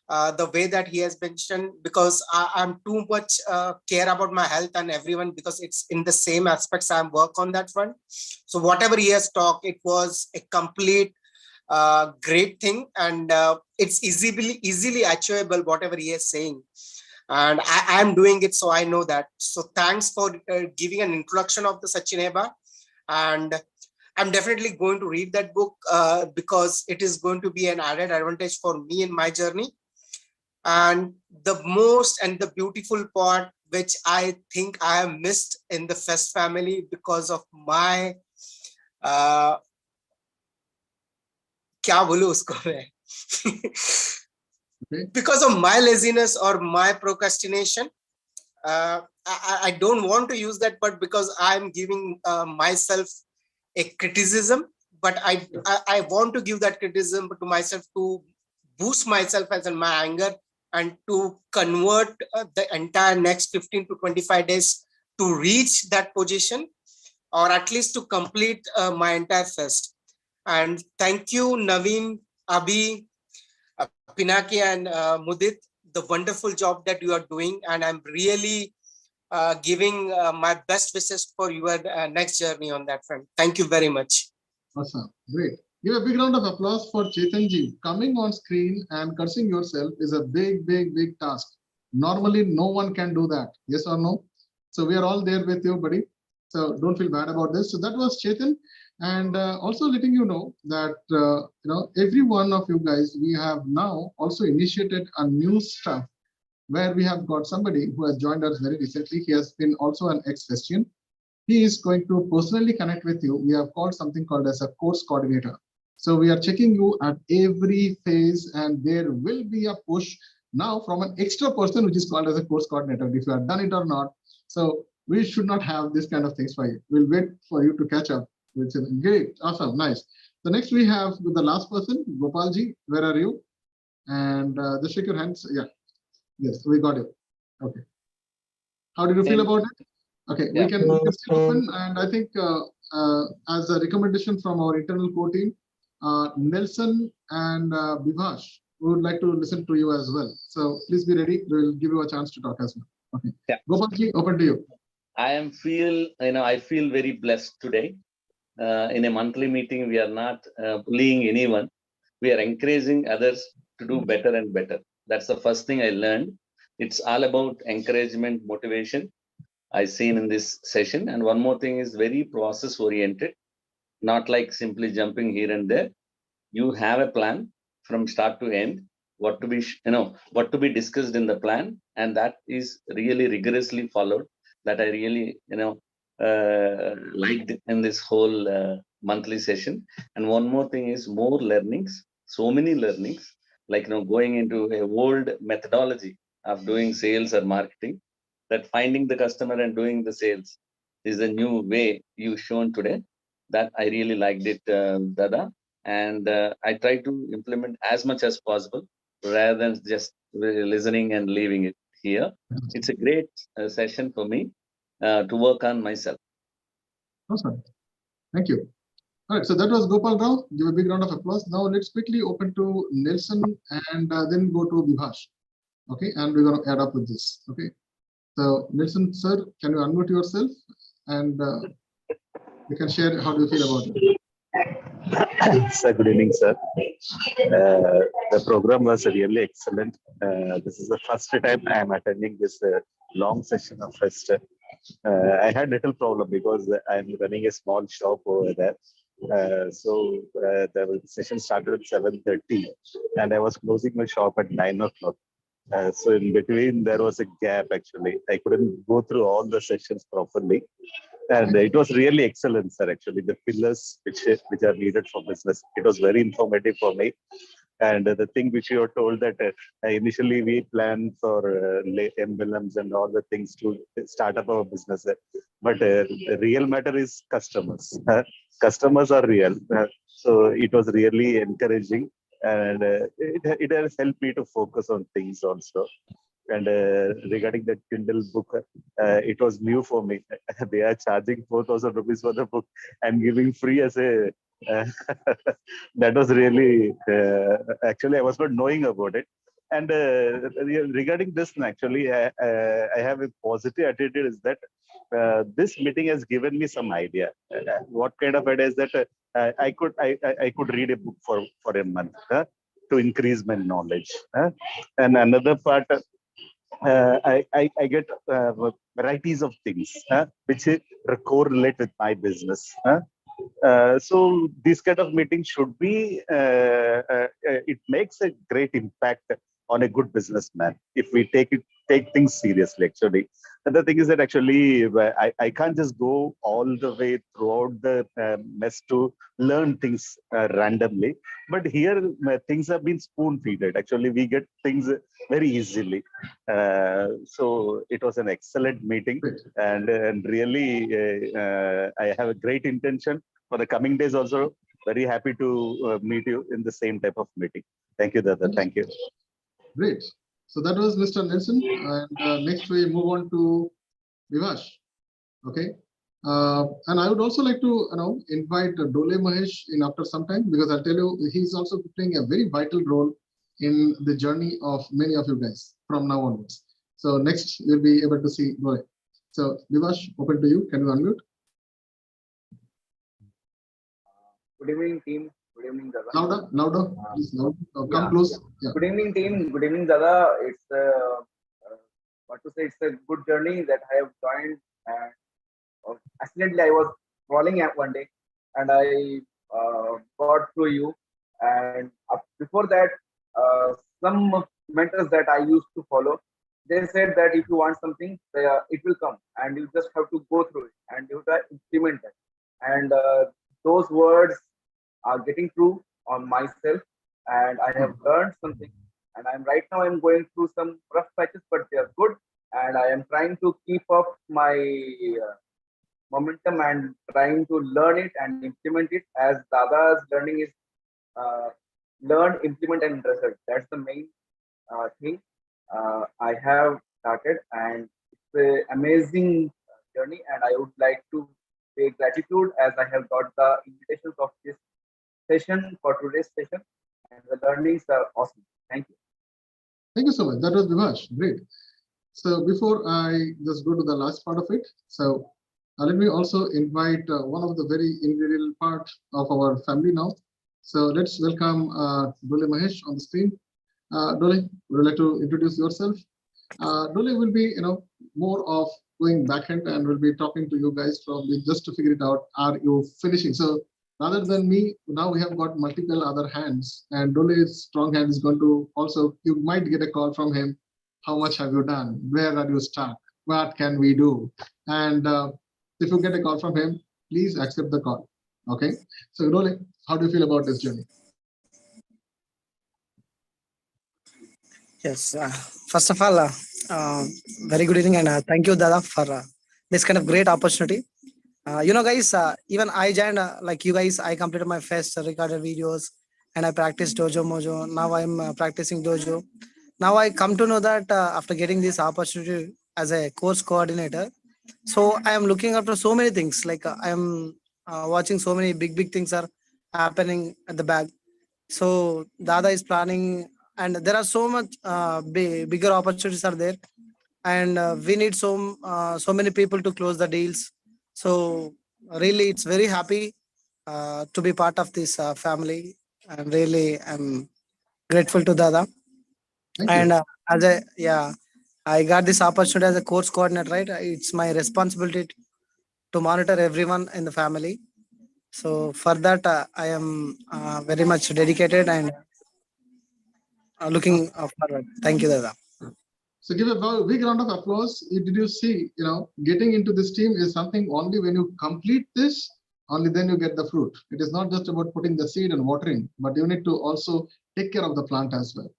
the way that he has mentioned, because I'm too much care about my health and everyone, because it's in the same aspects I work on that front. So whatever he has talked, it was a complete great thing, and it's easily achievable whatever he is saying, and I am doing it, so I know that. So thanks for giving an introduction of the Sachineba, and I'm definitely going to read that book because it is going to be an added advantage for me in my journey. And the most and the beautiful part which I think I have missed in the Fest family because of my क्या बोलूं उसको मैं because of my laziness or my procrastination. I don't want to use that, but because I'm giving myself a criticism, but I want to give that criticism to myself to boost myself as in my anger and to convert the entire next 15 to 25 days to reach that position, or at least to complete my entire fest. And thank you, Naveen, Abhi, Pinaki, and Mudit, the wonderful job that you are doing. And I'm really giving my best wishes for your next journey on that front. Thank you very much. Awesome. Great. Give a big round of applause for Chetanji. Coming on screen and cursing yourself is a big task. Normally, no one can do that. Yes or no? So we are all there with you, buddy. So don't feel bad about this. So that was Chetan. And also letting you know that, every one of you guys, we have now also initiated a new stuff where we have got somebody who has joined us very recently. He has been also an ex-Festian. He is going to personally connect with you. We have called something called as a course coordinator. So we are checking you at every phase, and there will be a push now from an extra person, which is called as a course coordinator, if you have done it or not. So we should not have this kind of things for you. We'll wait for you to catch up. Which is great, awesome, nice. So next we have the last person, Gopalji. Where are you? And just shake your hands. Yeah, yes, we got it. Okay. How did you feel about it? Okay, we can still open, and I think as a recommendation from our internal core team, Nelson and Bibhash, we would like to listen to you as well. So please be ready. We'll give you a chance to talk as well. Okay. Yeah. Gopalji, open to you. I feel very blessed today. In a monthly meeting, we are not bullying anyone. We are encouraging others to do better and better. That's the first thing I learned. It's all about encouragement, motivation I've seen in this session. And one more thing is very process oriented, not like simply jumping here and there. You have a plan from start to end, what to be discussed in the plan, and that is really rigorously followed. That I really liked in this whole monthly session. And one more thing is more learnings, so many learnings, like going into a old methodology of doing sales or marketing, that finding the customer and doing the sales is a new way you shown today. That I really liked it, Dada. And I try to implement as much as possible rather than just listening and leaving it here. It's a great session for me to work on myself. Awesome. Thank you. All right, so that was Gopal Rao. Give a big round of applause. Now let's quickly open to Nelson and then go to Bibhash. Okay, and we're going to add up with this. Okay, so Nelson, sir, can you unmute yourself and you can share how do you feel about it? Sir, good evening, sir. The program was really excellent. This is the first time I am attending this long session of Fest. I had little problem because I'm running a small shop over there. So the session started at 7:30 and I was closing my shop at 9 o'clock. So in between there was a gap actually. I couldn't go through all the sessions properly. And it was really excellent, sir, actually. The pillars which are needed for business. It was very informative for me. And the thing which you are told that initially we planned for emblems and all the things to start up our business. But the real matter is customers. Customers are real. So it was really encouraging. And it has helped me to focus on things also. And regarding the Kindle book, it was new for me. They are charging 4,000 rupees for the book and giving free as a that was really actually I was not knowing about it. And regarding this, actually, I have a positive attitude is that this meeting has given me some idea. What kind of idea is that I could read a book for a month to increase my knowledge. And another part, I get varieties of things which correlate with my business. So this kind of meeting should be, it makes a great impact on a good businessman if we take things seriously, actually. And the thing is that actually I can't just go all the way throughout the mess to learn things randomly. But here things have been spoon-feeded. Actually, we get things very easily. So it was an excellent meeting, and really I have a great intention for the coming days also. Very happy to meet you in the same type of meeting. Thank you, Dada. Thank you. Great. So that was Mr. Nelson, and next we move on to Vivash. Okay. And I would also like to invite Dole Mahesh in after some time, because I'll tell you he's also playing a very vital role in the journey of many of you guys from now onwards. So next we'll be able to see Dole. So Vivash, open to you. Can you unmute? Good evening, team. Good evening, Dada. Louder, please, louder. Come close. Yeah. Good evening, team. Good evening, Dada. It's what to say? It's a good journey that I have joined. And accidentally, I was crawling at one day, and I got through you. And before that, some mentors that I used to follow, they said that if you want something, it will come, and you just have to go through it, and you have to implement it. And those words are getting true on myself, and I have learned something. And right now I'm going through some rough patches, but they are good. And I am trying to keep up my momentum and trying to learn it and implement it, as Dada's learning is learn, implement, and result. That's the main thing I have started, and it's an amazing journey. And I would like to pay gratitude as I have got the invitations of this session for today's session, and the learnings are awesome. Thank you. Thank you so much. That was Vivash. Great. So before I just go to the last part of it, so let me also invite one of the very integral part of our family now. So let's welcome Dole Mahesh on the screen. Dole, would you like to introduce yourself? Dole will be, more of going backhand and will be talking to you guys probably just to figure it out. Are you finishing? So rather than me, now we have got multiple other hands, and Dole's strong hand is going to also, you might get a call from him. How much have you done? Where are you stuck? What can we do? And if you get a call from him, please accept the call. Okay. So Dole, how do you feel about this journey? Yes. First of all, very good evening, and thank you, Dada, for this kind of great opportunity. Guys, even I joined like you guys. I completed my first recorded videos, and I practiced Dojo Mojo. Now I'm practicing Dojo. Now I come to know that after getting this opportunity as a course coordinator, so I am looking after so many things. Like I am watching so many big things are happening at the back. So Dada is planning, and there are so much bigger opportunities are there, and we need so many people to close the deals. So really, it's very happy to be part of this family, and really I'm grateful to Dada. And I got this opportunity as a course coordinator, right? It's my responsibility to monitor everyone in the family. So for that, I am very much dedicated and looking forward. Thank you, Dada. So give a big round of applause. Did you see, getting into this team is something only when you complete this, only then you get the fruit. It is not just about putting the seed and watering, but you need to also take care of the plant as well.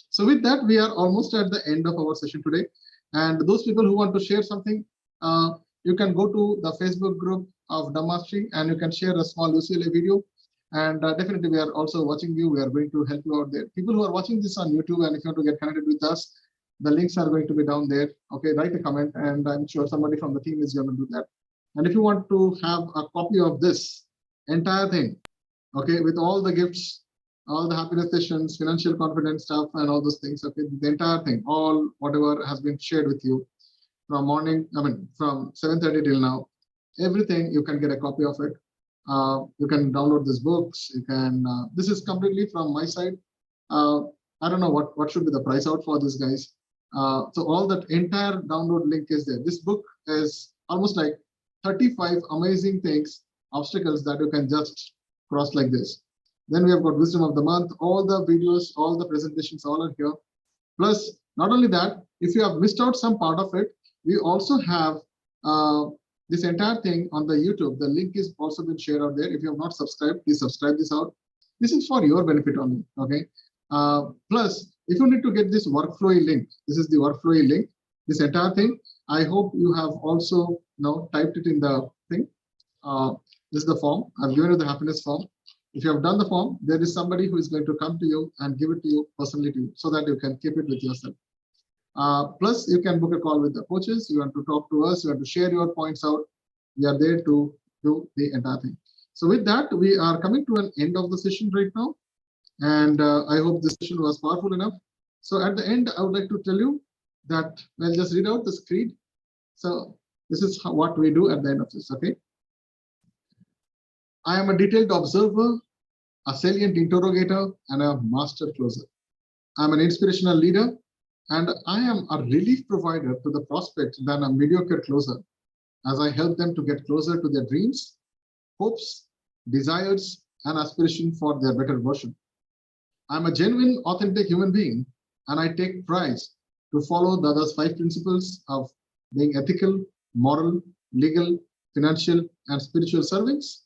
So with that, we are almost at the end of our session today. And those people who want to share something, you can go to the Facebook group of Dhammasri and you can share a small UCLA video. And definitely we are also watching you. We are going to help you out there. People who are watching this on YouTube, and if you want to get connected with us, the links are going to be down there. Okay, write a comment, and I'm sure somebody from the team is going to do that. And if you want to have a copy of this entire thing, okay, with all the gifts, all the happiness sessions, financial confidence stuff, and all those things, okay, the entire thing, all whatever has been shared with you from morning, from 7:30 till now, everything, you can get a copy of it. You can download these books. You can. This is completely from my side. I don't know what should be the price out for this, guys. So all that entire download link is there. This book is almost like 35 amazing things, obstacles that you can just cross like this. Then we have got wisdom of the month, all the videos, all the presentations, all are here. Plus, not only that, if you have missed out some part of it, we also have this entire thing on the YouTube. The link is also been shared out there. If you have not subscribed, please subscribe this out. This is for your benefit only, okay? Plus, if you need to get this workflow link, this is the workflow link, this entire thing. I hope you have also now typed it in the thing. This is the form. I've given you the happiness form. If you have done the form, there is somebody who is going to come to you and give it to you personally to you so that you can keep it with yourself. Plus, you can book a call with the coaches. You want to talk to us. You want to share your points out. We are there to do the entire thing. So with that, we are coming to an end of the session right now. And I hope this session was powerful enough. So at the end, I would like to tell you that I'll just read out the screen. So this is what we do at the end of this, okay? I am a detailed observer, a salient interrogator, and a master closer. I'm an inspirational leader, and I am a relief provider to the prospect than a mediocre closer, as I help them to get closer to their dreams, hopes, desires, and aspiration for their better version. I'm a genuine, authentic human being, and I take pride to follow Dada's 5 principles of being ethical, moral, legal, financial, and spiritual servings.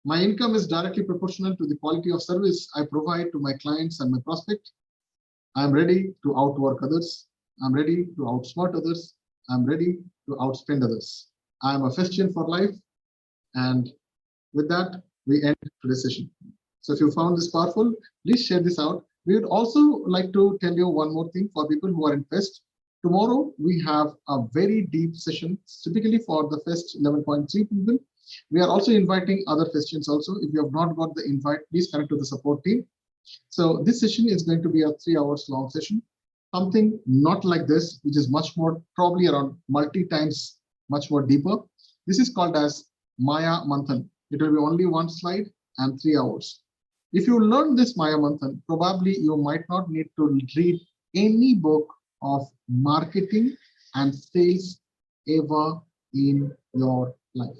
My income is directly proportional to the quality of service I provide to my clients and my prospect. I'm ready to outwork others. I'm ready to outsmart others. I'm ready to outspend others. I am a Festian for life. And with that, we end today's session. So if you found this powerful, please share this out. We would also like to tell you one more thing for people who are in Fest. Tomorrow, we have a very deep session, typically for the Fest 11.3 people. We are also inviting other Festians also. If you have not got the invite, please connect to the support team. So this session is going to be a 3 hours long session, something not like this, which is much more, probably around multi times, much more deeper. This is called as Maya Manthan. It will be only 1 slide and 3 hours. If you learn this Maya Manthan, probably you might not need to read any book of marketing and sales ever in your life.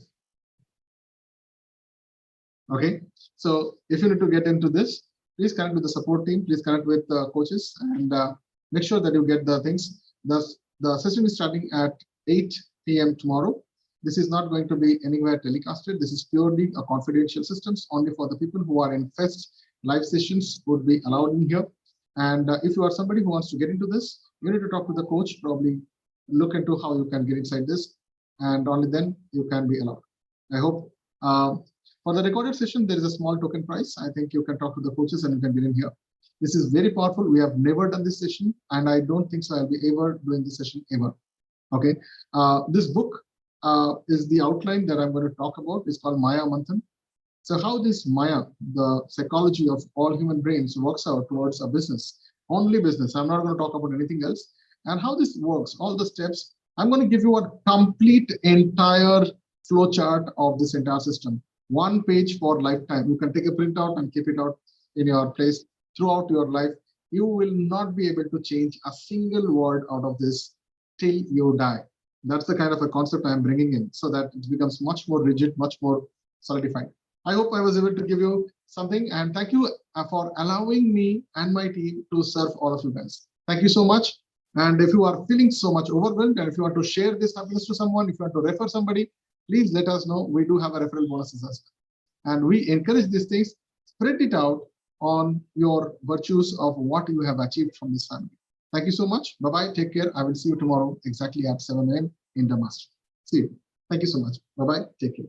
Okay, so if you need to get into this, please connect with the support team, please connect with the coaches, and make sure that you get the things. The session is starting at 8 p.m. tomorrow. This is not going to be anywhere telecasted. This is purely a confidential systems, only for the people who are in Fest. Live sessions would be allowed in here. And if you are somebody who wants to get into this, you need to talk to the coach, probably look into how you can get inside this, and only then you can be allowed. I hope. For the recorded session, there is a small token price. I think you can talk to the coaches and you can get in here. This is very powerful. We have never done this session, and I don't think so I'll be ever doing this session ever. Okay. This book is the outline that I'm going to talk about. It's called Maya Manthan. So how this Maya, the psychology of all human brains, works out towards a business, only business. I'm not going to talk about anything else. And how this works, all the steps. I'm going to give you a complete entire flow chart of this entire system. 1 page for lifetime. You can take a printout and keep it out in your place throughout your life. You will not be able to change a single word out of this till you die. That's the kind of a concept I'm bringing in so that it becomes much more rigid, much more solidified. I hope I was able to give you something, and thank you for allowing me and my team to serve all of you guys. Thank you so much. And if you are feeling so much overwhelmed, and if you want to share this happiness to someone, if you want to refer somebody, please let us know. We do have a referral bonuses as well. And we encourage these things, spread it out on your virtues of what you have achieved from this family. Thank you so much. Bye-bye. Take care. I will see you tomorrow exactly at 7 a.m. in the master. See you. Thank you so much. Bye-bye. Take care.